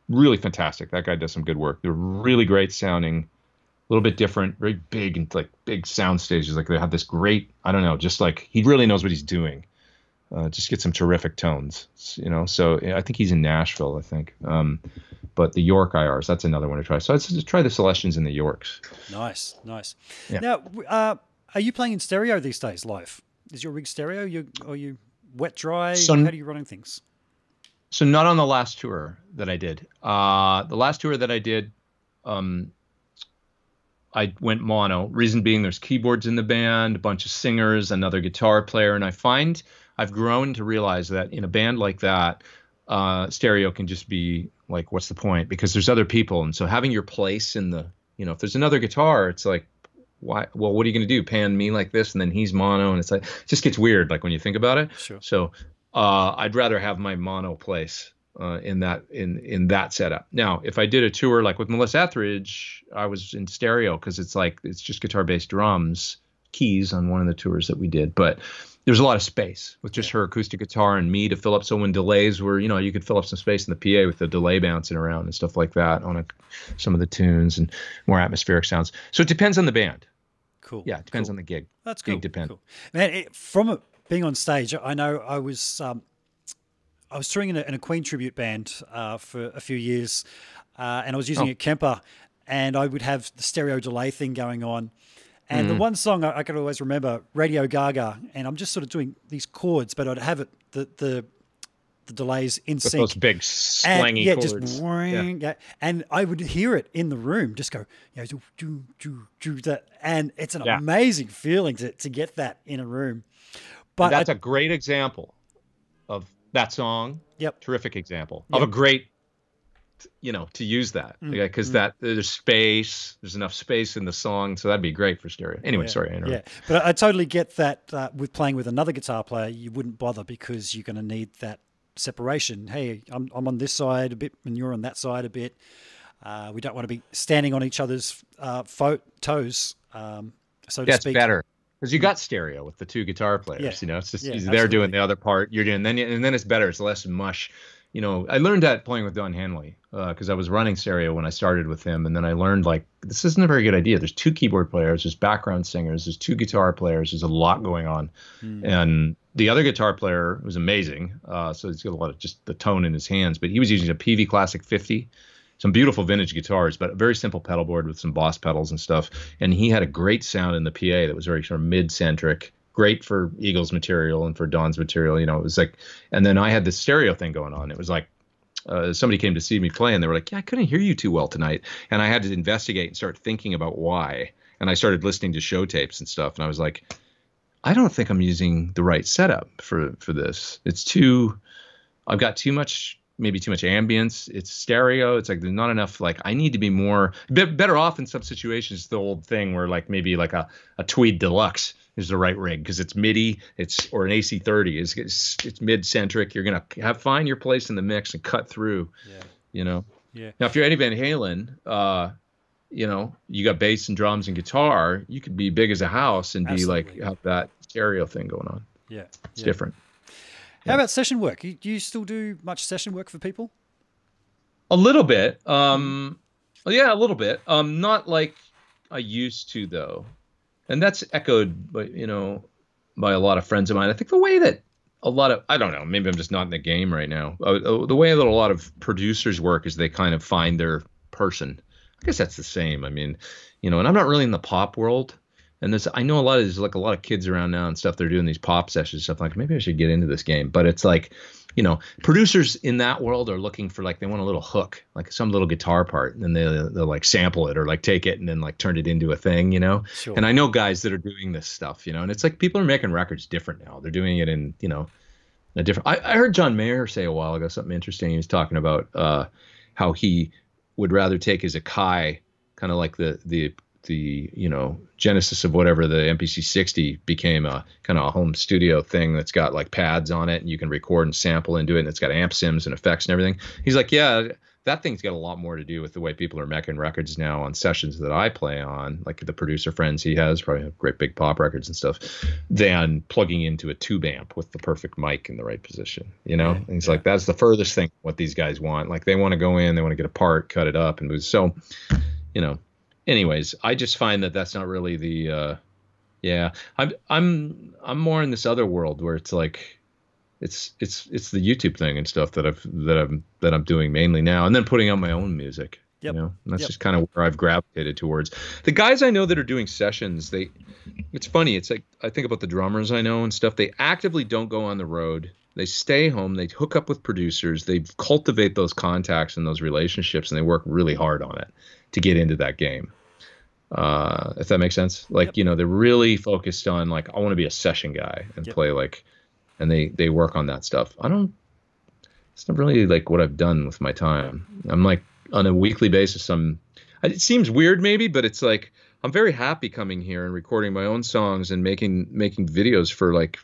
Really fantastic. That guy does some good work. They're really great sounding. A little bit different, very big, and like big sound stages. Like they have this great, I don't know, just like he really knows what he's doing. Just get some terrific tones, So I think he's in Nashville, I think. But the York IRs, that's another one to try. So let's just try the Celestions and the Yorks. Nice. Yeah. Now, are you playing in stereo these days live? Is your rig stereo? Are you wet, dry? So, how are you running things? So not on the last tour that I did. The last tour that I did, I went mono. Reason being, there's keyboards in the band, a bunch of singers, another guitar player, and I find I've grown to realize that in a band like that, stereo can just be like, what's the point? Because there's other people, and so having your place in the, if there's another guitar, it's like, why? Well, what are you going to do? Pan me like this, and then he's mono, and it's like, it just gets weird, like when you think about it. Sure. So I'd rather have my mono place in that setup. Now, if I did a tour like with Melissa Etheridge, I was in stereo because it's just guitar-based drums, keys on one of the tours that we did. But there's a lot of space with just her acoustic guitar and me to fill up. So when delays were, you could fill up some space in the PA with the delay bouncing around and stuff like that on some of the tunes and more atmospheric sounds. So it depends on the band. Cool. Yeah, it depends on the gig. That's cool. Gig depends. Cool. Man, from being on stage, I know I was touring in a Queen tribute band for a few years, and I was using a Kemper, and I would have the stereo delay thing going on. And the one song I could always remember, Radio Gaga, and I'm just sort of doing these chords, but I'd have it the delays in sync. Those big slangy chords. Just and I would hear it in the room, just go, do that, and it's an amazing feeling to get that in a room. But that's a great example of that song. Yep. Terrific example of a great, to use that because there's space, there's enough space in the song. So that'd be great for stereo. Anyway, sorry, I interrupted. Yeah. But I totally get that with playing with another guitar player, you wouldn't bother because you're going to need that separation. Hey, I'm on this side a bit and you're on that side a bit. We don't want to be standing on each other's toes, so to speak. It's better. Because you got stereo with the two guitar players, it's just they're doing the other part, you're doing, and then it's better. It's less mush, I learned that playing with Don Henley because I was running stereo when I started with him, and then I learned like this isn't a very good idea. There's 2 keyboard players, there's background singers, there's 2 guitar players, there's a lot going on, and the other guitar player was amazing. So he's got a lot of just the tone in his hands, but he was using a PV Classic 50. Some beautiful vintage guitars, but a very simple pedal board with some Boss pedals and stuff. And he had a great sound in the PA that was very sort of mid-centric, great for Eagles material and for Don's material. It was like, and then I had this stereo thing going on. It was like somebody came to see me play and they were like, yeah, I couldn't hear you too well tonight. And I had to investigate and start thinking about why. And I started listening to show tapes and stuff. And I was like, I don't think I'm using the right setup for this. I've got maybe too much ambience. It's stereo. It's like there's not enough. Like I need to be more better off in some situations. The old thing where like maybe like a Tweed Deluxe is the right rig because it's MIDI. Or an AC30. It's mid-centric. You're gonna find your place in the mix and cut through. Yeah. Yeah. Now if you're Eddie Van Halen, you got bass and drums and guitar. You could be big as a house and Absolutely. be like have that stereo thing going on. Yeah. It's different. How about session work? Do you still do much session work for people? A little bit. Yeah, a little bit. Not like I used to though. And that's echoed by, by a lot of friends of mine. I think the way that I don't know, maybe I'm just not in the game right now. The way that a lot of producers work is they kind of find their person. I guess that's the same. I mean, and I'm not really in the pop world. And I know there's like a lot of kids around now and stuff. They're doing these pop sessions, stuff like maybe I should get into this game. But it's like, producers in that world are looking for like they want a little hook, like some little guitar part, and then they'll like sample it or like take it and then like turn it into a thing, Sure. And I know guys that are doing this stuff, and it's like people are making records different now. They're doing it in a different. I heard John Mayer say a while ago something interesting. He was talking about how he would rather take his Akai, kind of like the genesis of whatever the MPC 60 became, a kind of a home studio thing that's got like pads on it and you can record and sample into it, and it's got amp sims and effects and everything. He's like, yeah, that thing's got a lot more to do with the way people are making records now on sessions that I play on, like the producer friends he has, probably have great big pop records and stuff, than plugging into a tube amp with the perfect mic in the right position, And he's like, that's the furthest thing what these guys want. Like they want to go in, they want to get a part, cut it up, and move. So, anyways, I just find that that's not really the I'm more in this other world where it's like it's the YouTube thing and stuff that I'm doing mainly now, and then putting out my own music. Yep. And that's just kind of where I've gravitated towards. The guys I know that are doing sessions, it's funny. It's like I think about the drummers I know and stuff. They actively don't go on the road. They stay home. They hook up with producers. They cultivate those contacts and those relationships, and they work really hard on it to get into that game. If that makes sense. Like, they're really focused on like, I want to be a session guy and play like, and they work on that stuff. It's not really like what I've done with my time. I'm like on a weekly basis. It seems weird maybe, but it's like, I'm very happy coming here and recording my own songs and making videos for like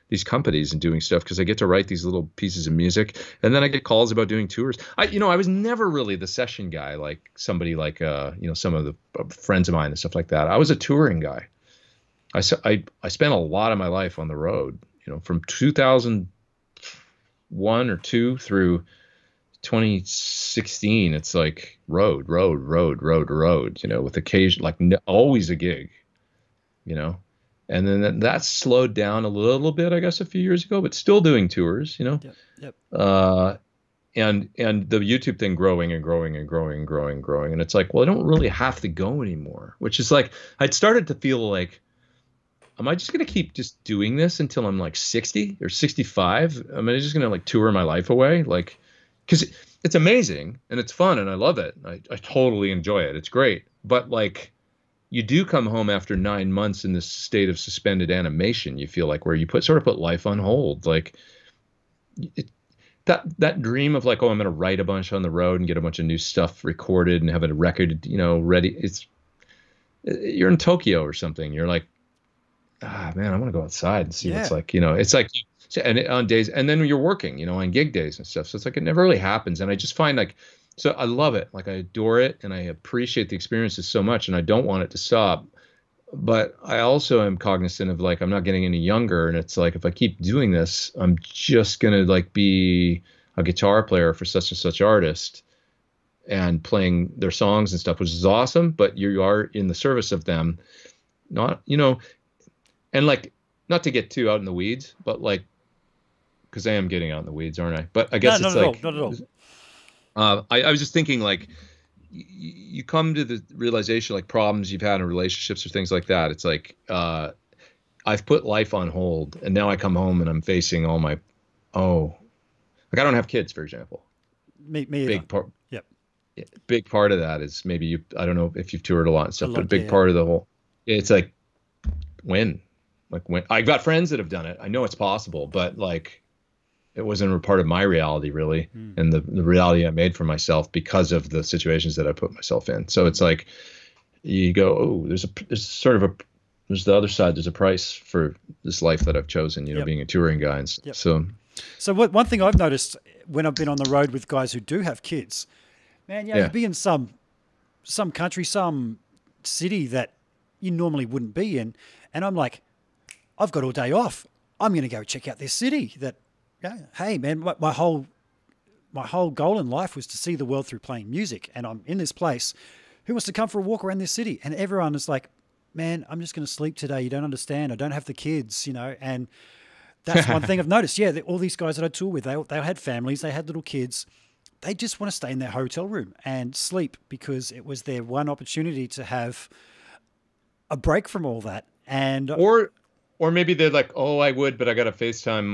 these companies and doing stuff because I get to write these little pieces of music, and then I get calls about doing tours. I was never really the session guy like somebody like some of the friends of mine and stuff like that. I was a touring guy. I spent a lot of my life on the road, from 2001 or 2 through 2016. It's like road, with occasion, like always a gig, And then that slowed down a little bit, I guess, a few years ago, but still doing tours, Yep. And the YouTube thing growing and growing. And it's like, well, I don't really have to go anymore, which is like, I'd started to feel like, am I just going to keep just doing this until I'm like 60 or 65? Am I just going to like tour my life away? Like, because it's amazing and it's fun and I love it. I totally enjoy it. It's great. But like, you do come home after 9 months in this state of suspended animation. You feel like where you put life on hold. Like that dream of like, oh, I'm going to write a bunch on the road and get a bunch of new stuff recorded and have a record, ready. You're in Tokyo or something. You're like, man, I want to go outside and see what's like, it's like, and on days, and then you're working, on gig days and stuff. So it's like, it never really happens. And I just find like, so I love it. Like I adore it and I appreciate the experiences so much and I don't want it to stop. But I also am cognizant of like, I'm not getting any younger. And it's like, if I keep doing this, I'm just going to like a guitar player for such and such artist and playing their songs and stuff, which is awesome, but you are in the service of them, not, and like, not to get too out in the weeds, but like, because I am getting out in the weeds, aren't I? But I guess No, it's not like, at all. Not at all. I was just thinking like, you come to the realization, like problems you've had in relationships or things like that. It's like, I've put life on hold, and now I come home and I'm facing all my, like I don't have kids, for example. Me either. Big part. Yep. Big part of that is maybe you. I don't know if you've toured a lot and stuff, but a big yeah. part of the whole. It's like when I've got friends that have done it. I know it's possible, but like it wasn't a part of my reality really, and the reality I made for myself because of the situations that I put myself in. So it's like you go, oh, there's the other side. There's a price for this life that I've chosen, Yep. being a touring guy. And Yep. So one thing I've noticed when I've been on the road with guys who do have kids, man, Yeah. you'd be in some country, some city that you normally wouldn't be in. And I'm like, I've got all day off. I'm going to go check out this city that, hey man, my whole goal in life was to see the world through playing music. And I'm in this place. Who wants to come for a walk around this city? And everyone is like, man, I'm just going to sleep today. You don't understand. I don't have the kids, and that's one thing I've noticed. Yeah, all these guys that I tour with, they had families, they had little kids. They just want to stay in their hotel room and sleep because it was their one opportunity to have a break from all that. And or maybe they're like, oh, I would, but I got to FaceTime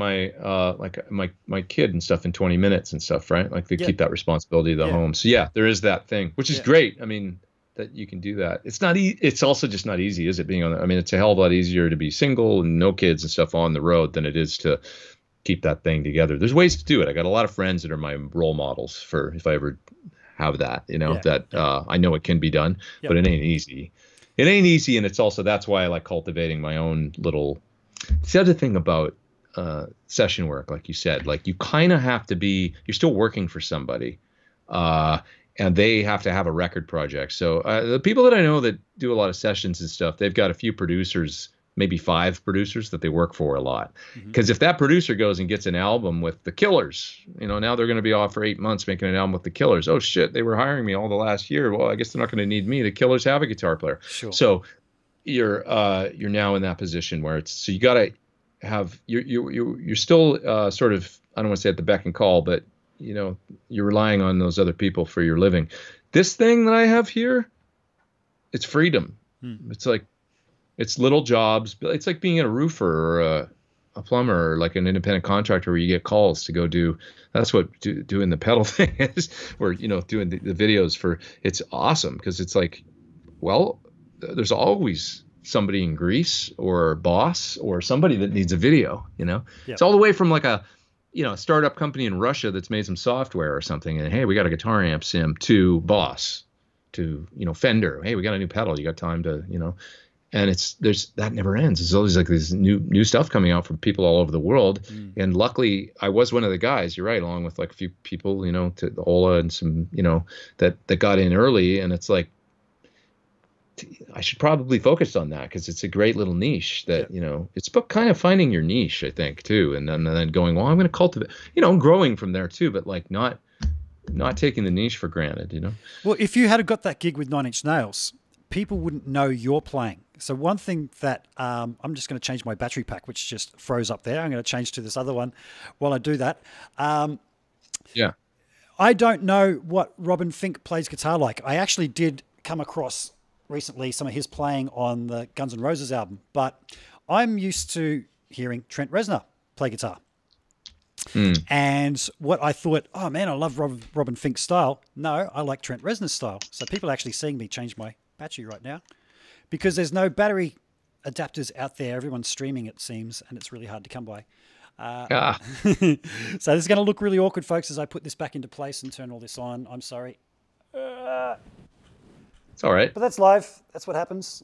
my kid and stuff in 20 minutes and stuff, right? Like they keep that responsibility of the home. So yeah, there is that thing, which is great. I mean, that you can do that. It's not it's also just not easy, is it? Being on I mean, it's a hell of a lot easier to be single and no kids and stuff on the road than it is to keep that thing together. There's ways to do it. I got a lot of friends that are my role models for if I ever have that, I know it can be done, but it ain't easy. It ain't easy. And it's also, that's why I like cultivating my own little, it's the other thing about session work, like you said, like you kind of have to be, you're still working for somebody. And they have to have a record project. So the people that I know that do a lot of sessions and stuff, they've got a few producers, maybe 5 producers that they work for a lot. Because if that producer goes and gets an album with the Killers, now they're going to be off for 8 months making an album with the Killers. Oh shit, they were hiring me all the last year. Well, I guess they're not going to need me. The Killers have a guitar player. Sure. So you're now in that position where so you got to have you're still sort of, I don't want to say at the beck and call, but you're relying on those other people for your living. This thing that I have here, it's freedom. It's like, it's little jobs. It's like being a roofer or a plumber or like an independent contractor where you get calls to go do. That's what doing the pedal thing is, or doing the videos for. It's awesome because it's like, well, there's always somebody in Greece or a boss or somebody that needs a video. It's all the way from like a startup company in Russia that's made some software or something, and hey, we got a guitar amp sim, to Boss, to Fender. Hey, we got a new pedal. You got time to and that never ends. There's always like this new stuff coming out from people all over the world. And luckily, I was one of the guys. You're right, along with like a few people, to the Ola and some that got in early. And it's like, I should probably focus on that because it's a great little niche that, it's about kind of finding your niche, I think, too. And then going, well, I'm going to cultivate, growing from there too, but like not taking the niche for granted, Well, if you had got that gig with Nine Inch Nails, people wouldn't know you're playing. So one thing that I'm just going to change my battery pack, which just froze up there. I'm going to change to this other one while I do that. Yeah. I don't know what Robin Fink plays guitar like. I actually did come across recently some of his playing on the Guns N' Roses album, but I'm used to hearing Trent Reznor play guitar. And what I thought, oh man, I love Robin Fink's style. No, I like Trent Reznor's style. So people are actually seeing me change my battery right now because there's no battery adapters out there. Everyone's streaming, it seems, and it's really hard to come by. So this is going to look really awkward, folks, as I put this back into place and turn all this on. I'm sorry. It's all right. But that's live. That's what happens.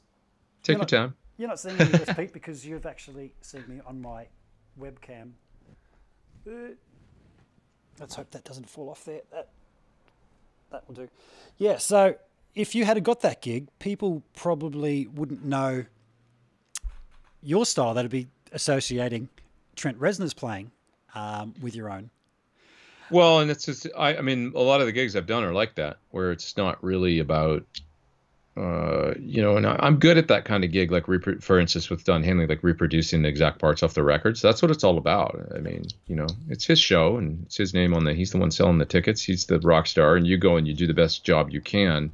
Take your time. You're not seeing me this, Pete, because you've actually seen me on my webcam. Let's hope that doesn't fall off there. That will do. Yeah, so if you had got that gig, people probably wouldn't know your style. That'd be associating Trent Reznor's playing with your own. Well, and it's just, I mean, a lot of the gigs I've done are like that, where it's not really about, and I'm good at that kind of gig, like for instance with Don Henley, like reproducing the exact parts off the records. That's what it's all about. I mean, it's his show and it's his name on he's the one selling the tickets. He's the rock star, and you go and you do the best job you can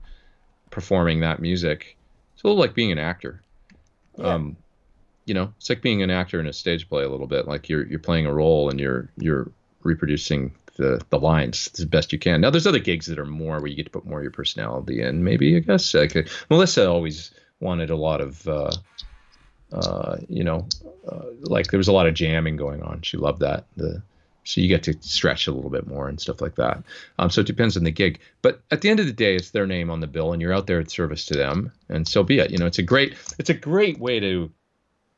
performing that music. It's a little like being an actor. Yeah. It's like being an actor in a stage play a little bit. Like you're playing a role and you're reproducing the lines as best you can. Now there's other gigs that are more where you get to put more of your personality in. Maybe I guess Melissa always wanted a lot of like there was a lot of jamming going on. She loved that. So you get to stretch a little bit more and stuff like that. So it depends on the gig. But at the end of the day, it's their name on the bill, and you're out there in service to them, and so be it. It's a great way to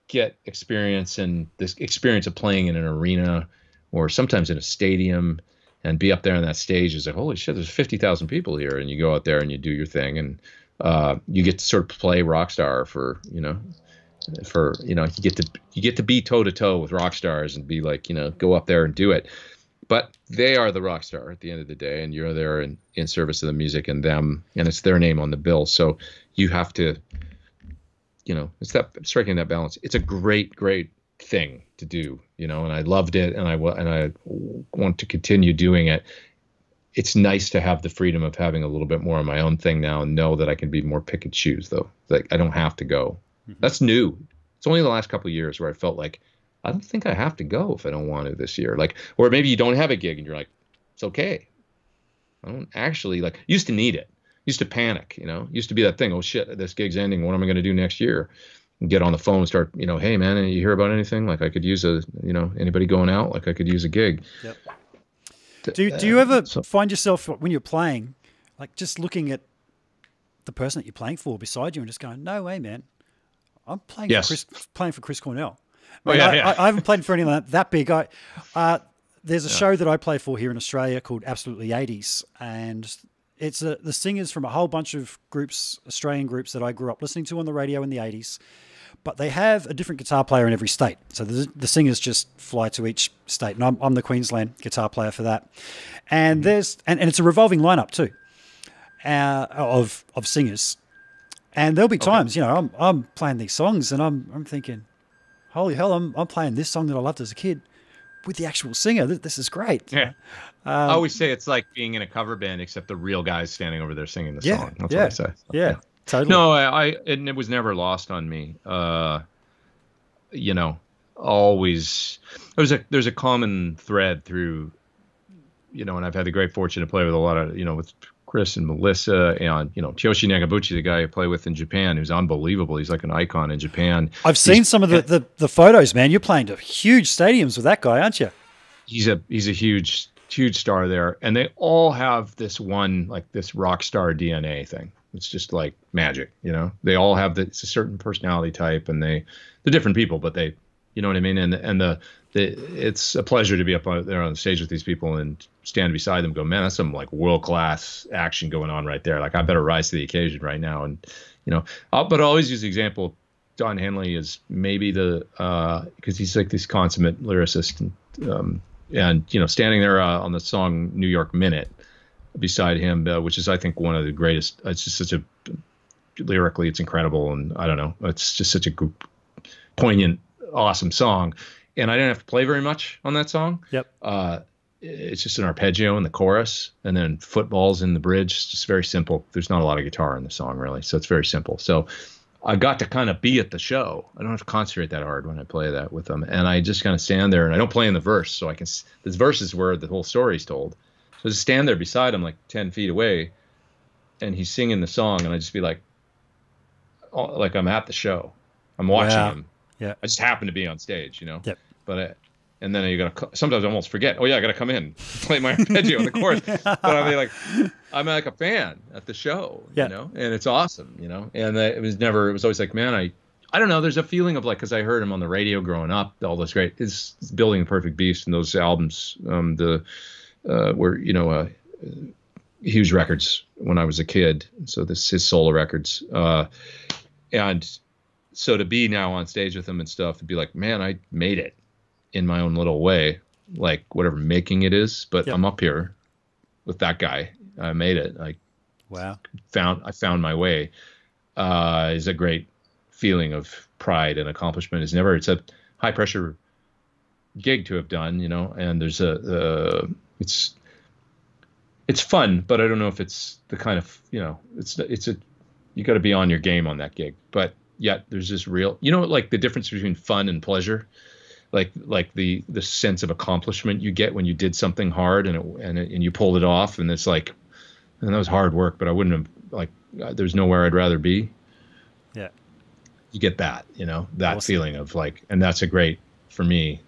get experience, and this experience of playing in an arena or sometimes in a stadium and be up there on that stage is like, holy shit, there's 50,000 people here. And you go out there and you do your thing, and you get to sort of play rock star you get to be toe to toe with rock stars and be like, go up there and do it. But they are the rock star at the end of the day, and you're there in service of the music and them, and it's their name on the bill. So you have to, it's that striking that balance. It's a great thing to do, and I loved it, and I want to continue doing it. It's nice to have the freedom of having a little bit more of my own thing now, and know that I can be more pick and choose, though. Like I don't have to go. Mm-hmm. That's new. It's only the last couple of years where I felt like I don't think I have to go if I don't want to this year. Like, or maybe you don't have a gig and you're like, it's okay. I don't actually used to need it. Used to panic, used to be that thing. Oh shit, this gig's ending. What am I going to do next year? And get on the phone and start, hey man, you hear about anything? Like I could use anybody going out? Like I could use a gig. Yep. Do you ever find yourself when you're playing, like just looking at the person that you're playing for beside you and just going, no way, man, I'm playing for Chris Cornell. Man, I haven't played for anyone that big. There's a show that I play for here in Australia called Absolutely 80s, and it's the singers from a whole bunch of groups, Australian groups that I grew up listening to on the radio in the 80s, but they have a different guitar player in every state. So the singers just fly to each state, and I'm the Queensland guitar player for that. And and it's a revolving lineup too, of singers. And there'll be times, I'm playing these songs and I'm thinking, holy hell, I'm playing this song that I loved as a kid with the actual singer. This is great. Yeah. I always say it's like being in a cover band, except the real guy's standing over there singing the song. That's what I say. Yeah, totally. No, and it was never lost on me. Always there's a common thread through, and I've had the great fortune to play with a lot of, with Chris and Melissa and, Kiyoshi Nagabuchi, the guy I play with in Japan, who's unbelievable. He's like an icon in Japan. I've seen some of the photos, man. You're playing to huge stadiums with that guy, aren't you? He's a huge star there. And they all have this one, like this rock star DNA thing. It's just like magic, they all have it's a certain personality type, and they're different people, but they, you know what I mean? And it's a pleasure to be up there on the stage with these people and stand beside them and go, man, that's some like world-class action going on right there. Like I better rise to the occasion right now. And, but I always use the example of Don Henley is maybe because he's like this consummate lyricist and standing there on the song New York Minute beside him, which is, I think, one of the greatest. It's just such lyrically, it's incredible. And I don't know, it's just such a poignant, awesome song. And I didn't have to play very much on that song. Yep. It's just an arpeggio in the chorus, and then footballs in the bridge. It's just very simple. There's not a lot of guitar in the song, really, so it's very simple. So I got to kind of be at the show. I don't have to concentrate that hard when I play that with them, and I just kind of stand there, and I don't play in the verse, so I can. This verse is where the whole story is told. So I just stand there beside him, like 10 feet away, and he's singing the song, and I just be like I'm at the show. I'm watching him. Yeah. I just happen to be on stage, Yep. But and then you gotta. Sometimes I almost forget. Oh yeah, I gotta come in, play my arpeggio in the chorus. But I'm like a fan at the show, and it's awesome, And it was always like, man, I don't know. There's a feeling of like, because I heard him on the radio growing up, all those great. It's Building the Perfect Beast and those albums, were huge records when I was a kid. So his solo records, and so to be now on stage with him and stuff, and be like, man, I made it in my own little way. like whatever making it is, but Yep. I'm up here with that guy. I made it. Wow. I found my way. Is a great feeling of pride and accomplishment. It's a high pressure gig to have done, you know, and there's it's fun, but I don't know if it's the kind of, you know, you got to be on your game on that gig, but yet there's this real, you know, like the difference between fun and pleasure, like the sense of accomplishment you get when you did something hard and you pulled it off, and it's like, and that was hard work, but I wouldn't have, like, there's nowhere I'd rather be. Yeah. You get that, you know, that Awesome. feeling of like, and that's a great, for me,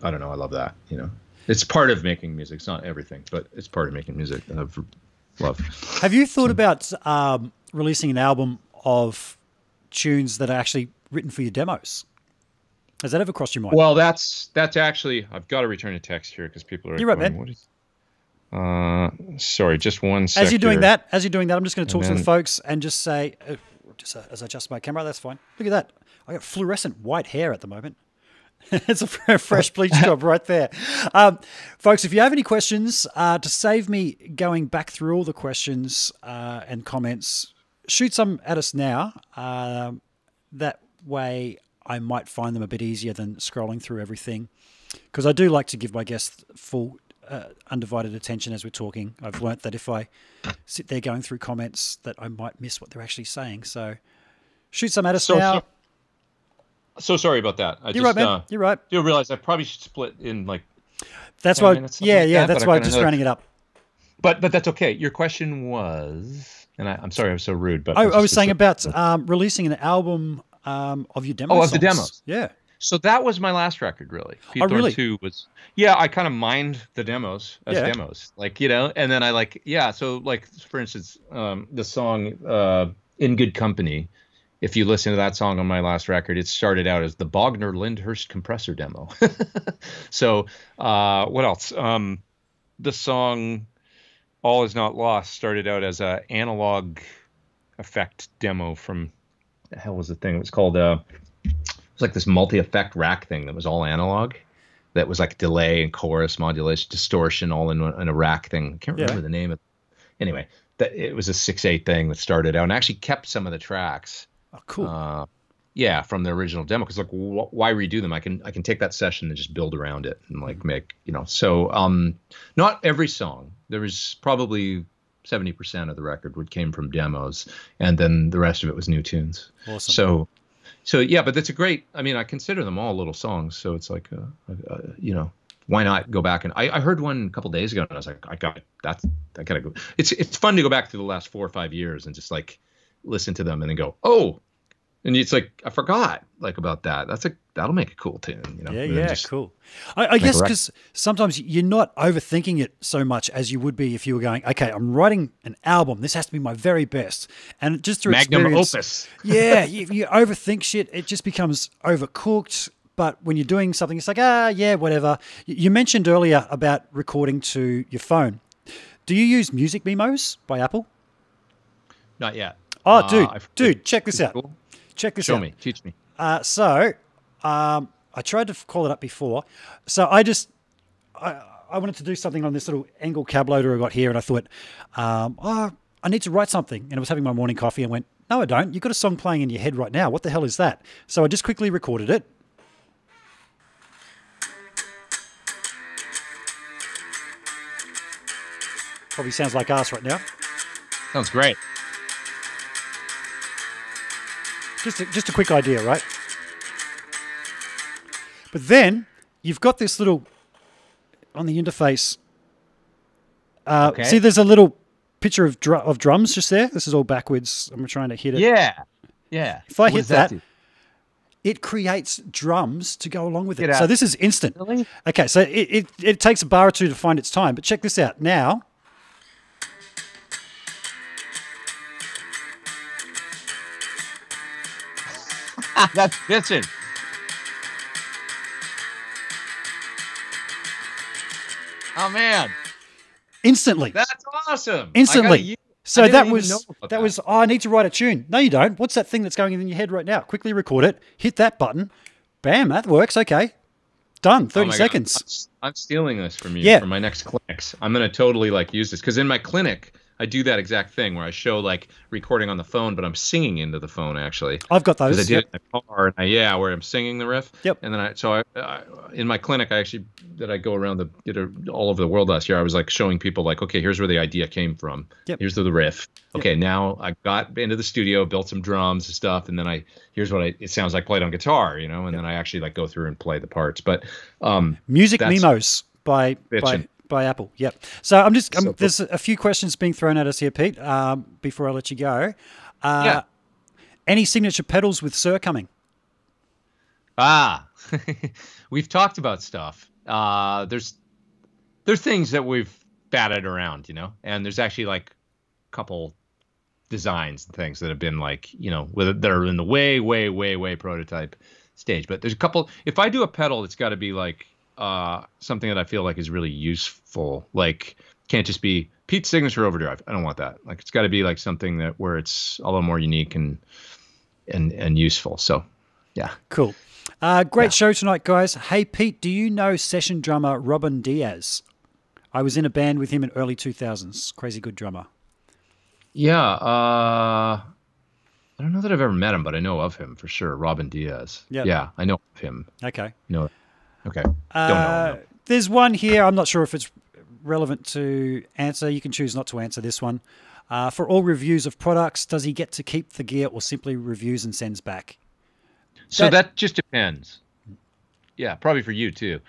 I don't know, I love that, you know. It's part of making music. It's not everything, but it's part of making music that I've loved. Have you thought about releasing an album of tunes that are actually written for your demos? Has that ever crossed your mind? Well, that's actually, I've got to return a text here because people are You're right, going, man. what is, sorry, just one sec. As you're doing here. that, I'm just going to talk to the folks and just say, as I adjust my camera, that's fine. Look at that. I got fluorescent white hair at the moment. It's a fresh bleach job right there. Folks, if you have any questions, to save me going back through all the questions and comments, shoot some at us now. That way I might find them a bit easier than scrolling through everything, because I do like to give my guests full undivided attention as we're talking. I've learnt that if I sit there going through comments that I might miss what they're actually saying. So shoot some at us now. So sorry about that. You're right, man. You're right. Do realize I probably should split in like. That's 10 why. minutes, Yeah, like yeah. that, That's why I'm just rounding it up. But that's okay. Your question was, and I'm sorry I was so rude, but I was saying about releasing an album of your demos. Oh, of the demos. Yeah. So that was my last record, really. Pete Thorn really? 2 was, yeah, I kind of mined the demos as Yeah. demos, like, you know, and then I like, yeah. So like, for instance, the song In Good Company, if you listen to that song on my last record, it started out as the Bogner Lyndhurst compressor demo. So what else? The song All Is Not Lost started out as a analog effect demo from, the hell was the thing? It was called, it was like this multi-effect rack thing that was all analog. That was like delay and chorus, modulation, distortion, all in a rack thing. I can't remember the name of it. Anyway, it was a 6/8 thing that started out and actually kept some of the tracks. Oh, cool. Yeah, from the original demo, because like, why redo them? I can take that session and just build around it and like make, you know. So not every song. There was probably 70% of the record came from demos, and then the rest of it was new tunes. Awesome. So yeah, but that's a great. I mean, I consider them all little songs. So it's like, you know, why not go back and I heard one a couple days ago and I was like, I gotta go. It's fun to go back to the last 4 or 5 years and just like listen to them and then go, oh, and it's like, I forgot like about that. That'll make a cool tune, you know? Yeah, cool. I guess because sometimes you're not overthinking it so much as you would be if you were going, okay, I'm writing an album. This has to be my very best. And just through Magnum experience, opus. Yeah, you overthink shit. It just becomes overcooked. But when you're doing something, it's like, yeah, whatever. You mentioned earlier about recording to your phone. Do you use Music Memos by Apple? Not yet. Oh, dude, check this out. Cool. Check this out. Show me, teach me. So I tried to call it up before. So I wanted to do something on this little angle cab loader I got here, and I thought, I need to write something. And I was having my morning coffee and went, no, I don't. You've got a song playing in your head right now. What the hell is that? So I just quickly recorded it. Probably sounds like us right now. Sounds great. Just a quick idea, right? But then you've got this little, on the interface, Okay. See, there's a little picture of drums just there. This is all backwards. I'm trying to hit it. Yeah. If I What hit does that, do? it creates drums to go along with it. Get out. So this is instant. Really? Okay, so it takes a bar or two to find its time, but check this out. Now, That's bitchin'. Oh man, instantly. that's awesome. Instantly. So I didn't that even was know about that was I need to write a tune. No, you don't. What's that thing that's going in your head right now? Quickly record it. Hit that button. Bam, that works. Okay. Done. Oh 30 my God. seconds. I'm stealing this from you Yeah. for my next clinics. I'm going to totally like use this because in my clinic, I do that exact thing where I show like recording on the phone, but I'm singing into the phone actually. I've got Because I those. did Yep. it in the car, and yeah, where I'm singing the riff. Yep. And then I in my clinic, I go around all over the world last year. I was like showing people like, okay, here's where the idea came from. Yep. Here's the riff. Okay, now I got into the studio, built some drums and stuff, and then here's what it sounds like played on guitar, you know, and then I actually like go through and play the parts. But Music Memos by Apple. Yep. So there's a few questions being thrown at us here, Pete. Before I let you go, any signature pedals with Sir coming? We've talked about stuff. There's things that we've batted around, you know, and there's actually like a couple designs and things that have been like, you know, that are in the way prototype stage. But there's a couple. If I do a pedal, it's got to be like something that I feel like is really useful. Like can't just be Pete's signature overdrive. I don't want that. Like it's got to be like something that where it's a little more unique and useful. So yeah, cool. Great show tonight, guys. Hey Pete, do you know session drummer Robin Diaz? I was in a band with him in early 2000s. Crazy good drummer. Yeah, I don't know that I've ever met him, but I know of him for sure. Robin Diaz. Yep. Yeah, I know of him. Okay. No. Okay. Don't know him. There's one here. I'm not sure if it's relevant to answer. You can choose not to answer this one. For all reviews of products, does he get to keep the gear or simply reviews and sends back? So that just depends. Yeah, probably for you too.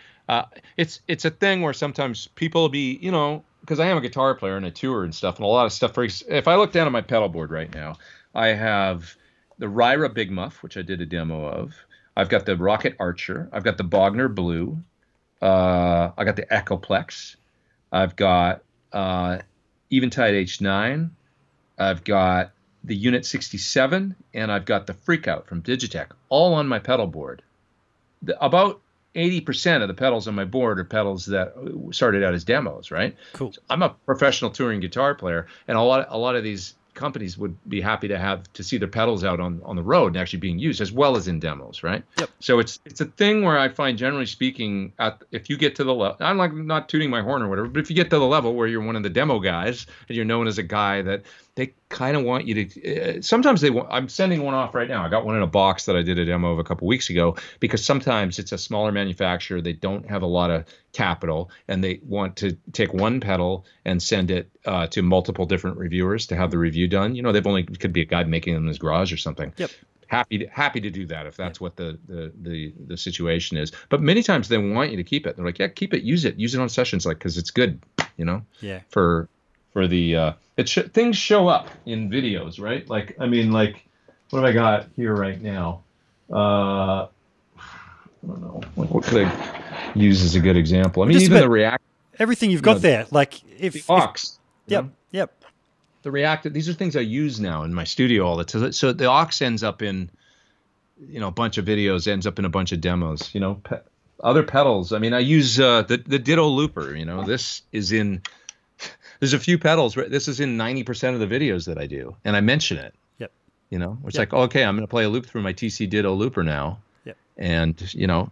It's a thing where sometimes people will be, you know, because I am a guitar player and a tour and stuff, and a lot of stuff. If I look down at my pedal board right now, I have the Ryra Big Muff, which I did a demo of. I've got the Rocket Archer. I've got the Bogner Blue. I got the Echoplex. I've got Eventide H9. I've got the Unit 67, and I've got the Freakout from Digitech, all on my pedal board. About 80% of the pedals on my board are pedals that started out as demos, right? Cool. So I'm a professional touring guitar player, and a lot of these companies would be happy to see their pedals out on the road and actually being used as well as in demos, right? Yep. So it's a thing where I find, generally speaking, if you get to the level, I'm like not tooting my horn or whatever, but if you get to the level where you're one of the demo guys and you're known as a guy that they kind of want you to, sometimes they want, I'm sending one off right now. I got one in a box that I did a demo of a couple weeks ago, because sometimes it's a smaller manufacturer. They don't have a lot of capital and they want to take one pedal and send it to multiple different reviewers to have the review done. You know, could be a guy making them in his garage or something. Yep. Happy to do that if that's what the situation is. But many times they want you to keep it. They're like, yeah, keep it, use it on sessions, like, because it's good, you know. Yeah. For the things show up in videos, right? Like, I mean, like, what have I got here right now? I don't know. What could I use as a good example? I mean, even the React. Everything you've got there, like the aux. Yep. Yep. The Reactive, these are things I use now in my studio all the time. So the aux ends up in, you know, a bunch of videos, ends up in a bunch of demos, you know, other pedals. I mean, I use the Ditto Looper, you know, this is in, there's a few pedals, this is in 90% of the videos that I do. And I mention it, Yep. You know, it's like, okay, I'm going to play a loop through my TC Ditto Looper now. Yep. And, you know,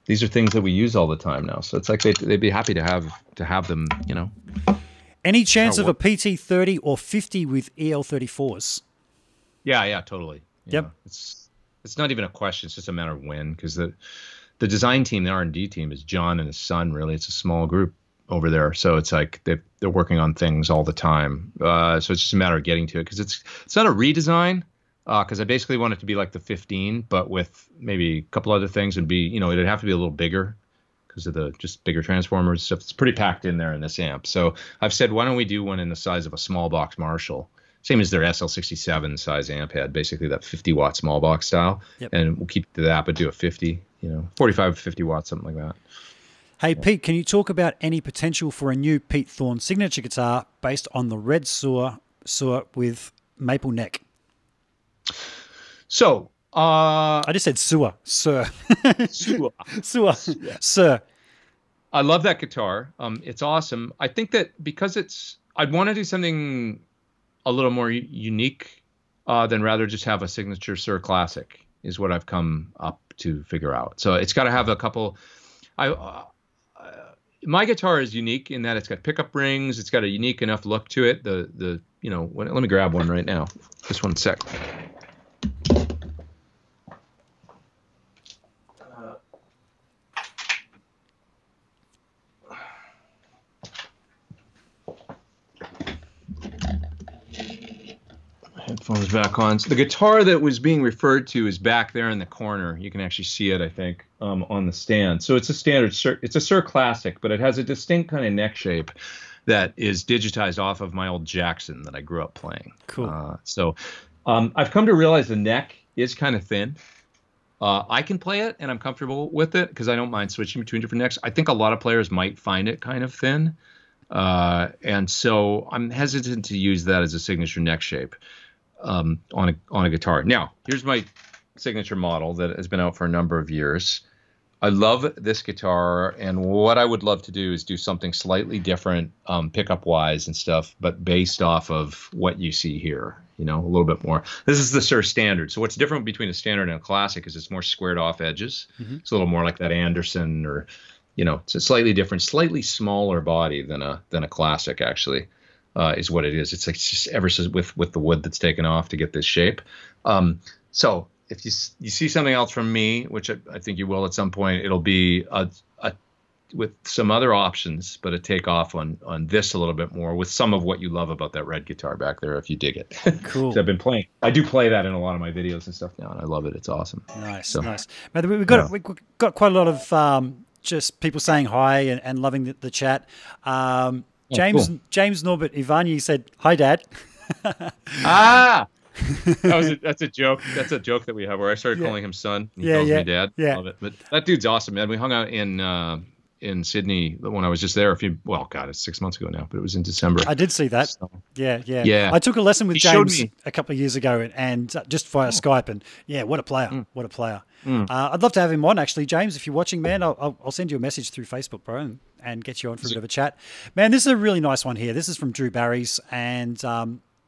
these are things that we use all the time now. So it's like they'd be happy to have them, you know. Any chance of a PT30 or 50 with EL34s? Yeah, totally. Yep. Know, it's not even a question. It's just a matter of when, because the design team, the R&D team, is John and his son. Really, it's a small group over there. So it's like they're working on things all the time. So it's just a matter of getting to it, because it's not a redesign. Because I basically want it to be like the 15, but with maybe a couple other things, and be, you know, it'd have to be a little bigger, because of the just bigger transformers stuff. It's pretty packed in there in this amp. So I've said, why don't we do one in the size of a small box Marshall, same as their SL67 size amp had, basically that 50 watt small box style. Yep. And we'll keep it to that, but do a 50, you know, 45, 50 watts, something like that. Hey, Pete, can you talk about any potential for a new Pete Thorn signature guitar based on the red Sewer with maple neck? So, I just said sewer, sir. Sewer, sir. I love that guitar. It's awesome. I think that because I'd want to do something a little more unique than rather just have a signature Sir Classic, is what I've come up to figure out. So it's got to have a couple. My guitar is unique in that it's got pickup rings. It's got a unique enough look to it. Let me grab one right now. Just one sec. Headphones back on. So the guitar that was being referred to is back there in the corner. You can actually see it, I think, on the stand. So it's a standard, it's a Sir Classic, but it has a distinct kind of neck shape that is digitized off of my old Jackson that I grew up playing. Cool. So I've come to realize the neck is kind of thin. I can play it, and I'm comfortable with it because I don't mind switching between different necks. I think a lot of players might find it kind of thin. And so I'm hesitant to use that as a signature neck shape. On a guitar. Now, here's my signature model that has been out for a number of years. I love this guitar, and what I would love to do is do something slightly different, pickup wise and stuff, but based off of what you see here. A little bit more. This is the Sir Standard. So what's different between a Standard and a Classic is it's more squared off edges. Mm-hmm. It's a little more like that Anderson, or it's a slightly different, slightly smaller body than a Classic actually. Is what it is. It's like just ever so with the wood that's taken off to get this shape. So if you see something else from me, which I think you will at some point, it'll be with some other options, but a takeoff on this a little bit more with some of what you love about that red guitar back there, if you dig it. Cool. I've been playing. I do play that in a lot of my videos and stuff now, and I love it. It's awesome. Nice. We've got quite a lot of just people saying hi and loving the chat. James Norbert Ivani said, "Hi, Dad." That's a joke. That's a joke that we have where I started calling him son. He calls me Dad. Yeah. Love it. But that dude's awesome, man. We hung out in Sydney when I was just there it's 6 months ago now, but it was in December. I did see that. So, yeah. I took a lesson with James a couple of years ago, and just via Skype, and what a player! What a player! I'd love to have him on, actually, James. If you're watching, man, I'll send you a message through Facebook, bro, and get you on for a bit of a chat. Man, this is a really nice one here. This is from Drew Barry's, and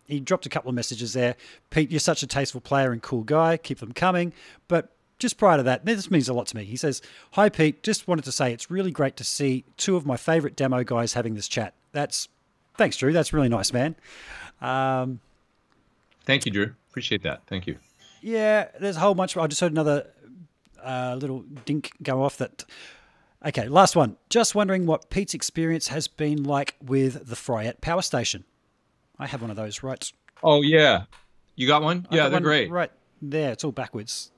he dropped a couple of messages there. Pete, you're such a tasteful player and cool guy. Keep them coming. But just prior to that, this means a lot to me. He says, "Hi, Pete. Just wanted to say it's really great to see two of my favorite demo guys having this chat." Thanks, Drew. That's really nice, man. Thank you, Drew. Appreciate that. Thank you. Yeah, there's a whole bunch. I just heard another little dink go off that. Okay, last one. Just wondering what Pete's experience has been like with the Fryette power station. I have one of those, right? Oh, yeah. You got one? Yeah, they're great. Right there. It's all backwards.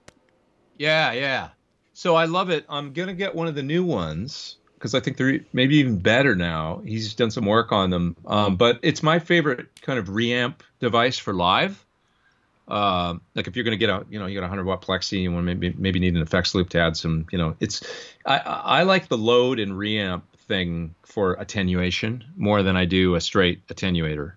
Yeah. So I love it. I'm going to get one of the new ones because I think they're maybe even better now. He's done some work on them. But it's my favorite kind of reamp device for live. Like if you're going to get you got a 100-watt plexi, you want maybe need an effects loop to add some, I like the load and reamp thing for attenuation more than I do a straight attenuator.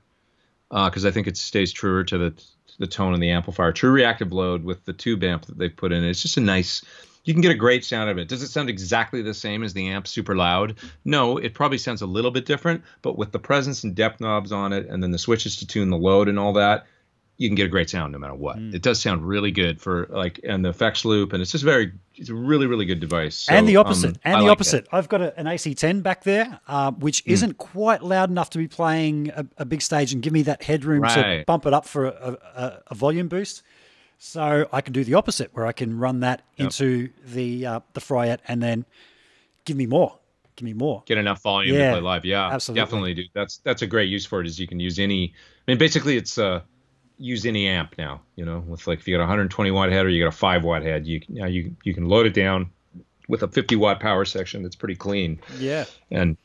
Because I think it stays truer to the tone of the amplifier. True reactive load with the tube amp that they've put in. It's just you can get a great sound of it. Does it sound exactly the same as the amp super loud? No, it probably sounds a little bit different, but with the presence and depth knobs on it and then the switches to tune the load and all that, you can get a great sound no matter what. It does sound really good for and the effects loop, and it's a really, really good device. So, and the opposite, I've got an AC10 back there, which isn't quite loud enough to be playing a big stage and give me that headroom to bump it up for a volume boost. So I can do the opposite, where I can run that into the Fryette and then give me more. Get enough volume to play live. Yeah, absolutely. Definitely, dude. That's a great use for it. Is you can use any. I mean, basically, it's use any amp now, with like if you got a 120 watt head or you got a 5-watt head, you can load it down with a 50-watt power section that's pretty clean. Yeah. And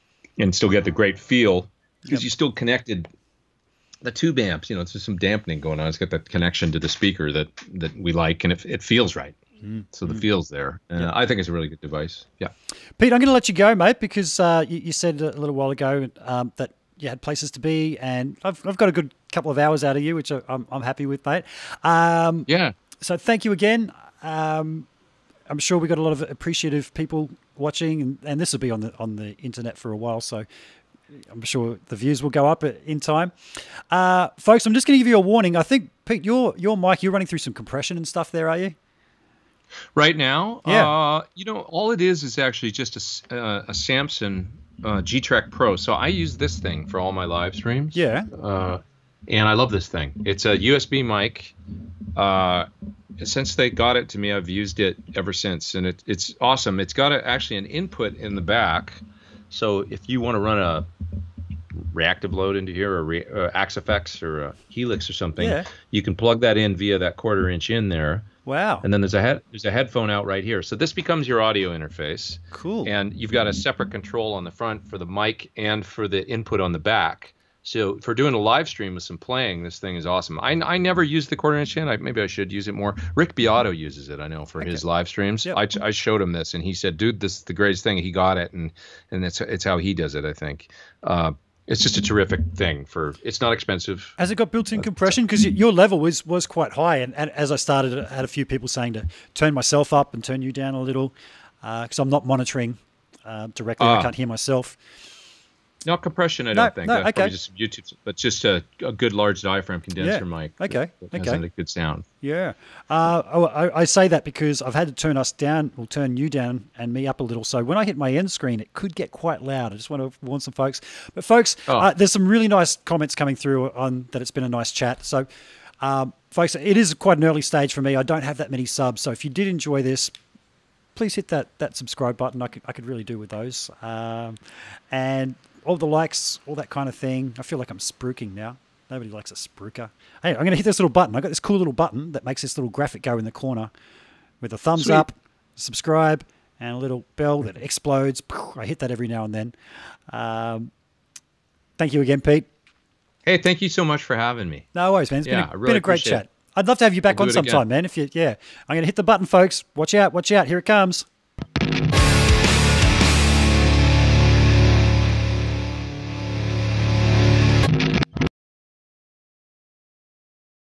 still get the great feel because you still connected the tube amps, it's just some dampening going on. It's got that connection to the speaker that we like, and it feels right. So the feel's there. I think it's a really good device. Yeah. Pete, I'm going to let you go, mate, because you said a little while ago that you had places to be, and I've got a good couple of hours out of you, which I'm happy with, mate. So thank you again. I'm sure we got a lot of appreciative people watching, and this will be on the internet for a while, so I'm sure the views will go up in time. Folks, I'm just going to give you a warning. I think, Pete, your mic, you're running through some compression and stuff there, are you? Right now, Yeah. you know, all it is actually just a Samson G-Track Pro. So I use this thing for all my live streams, Yeah. and I love this thing. It's a USB mic. Since they got it to me, I've used it ever since, and it's awesome. It's got actually an input in the back, so if you want to run a reactive load into here, or Axifex or a Helix or something, Yeah. you can plug that in via that 1/4 inch in there. Wow. And then there's a headphone out right here. So this becomes your audio interface. Cool. And you've got a separate control on the front for the mic and for the input on the back. So for doing a live stream with some playing, this thing is awesome. I never use the 1/4 inch in. Maybe I should use it more. Rick Beato uses it, I know, for his live streams. Yep. I showed him this, and he said, "Dude, this is the greatest thing." He got it, and it's how he does it, I think. It's just a terrific thing. It's not expensive. Has it got built-in compression? Because your level was quite high, and as I started, I had a few people saying to turn myself up and turn you down a little, because I'm not monitoring directly. I can't hear myself. Not compression, I don't think. No, That's okay. probably just YouTube, but just a good large diaphragm condenser mic. Okay. That has a good sound. Yeah. I say that because I've had to turn us down, or turn you down and me up a little. So when I hit my end screen, it could get quite loud. I just want to warn some folks. But folks, there's some really nice comments coming through on that it's been a nice chat. So folks, it is quite an early stage for me. I don't have that many subs. So if you did enjoy this, please hit that subscribe button. I could really do with those. And all the likes, all that kind of thing. I feel like I'm spruiking now. Nobody likes a spruiker. Hey, I'm going to hit this little button. I've got this cool little button that makes this little graphic go in the corner with a thumbs up, subscribe, and a little bell that explodes. I hit that every now and then. Thank you again, Pete. Hey, thank you so much for having me. No worries, man. It's been a great chat. I'd love to have you back on sometime, man. I'm going to hit the button, folks. Watch out. Here it comes.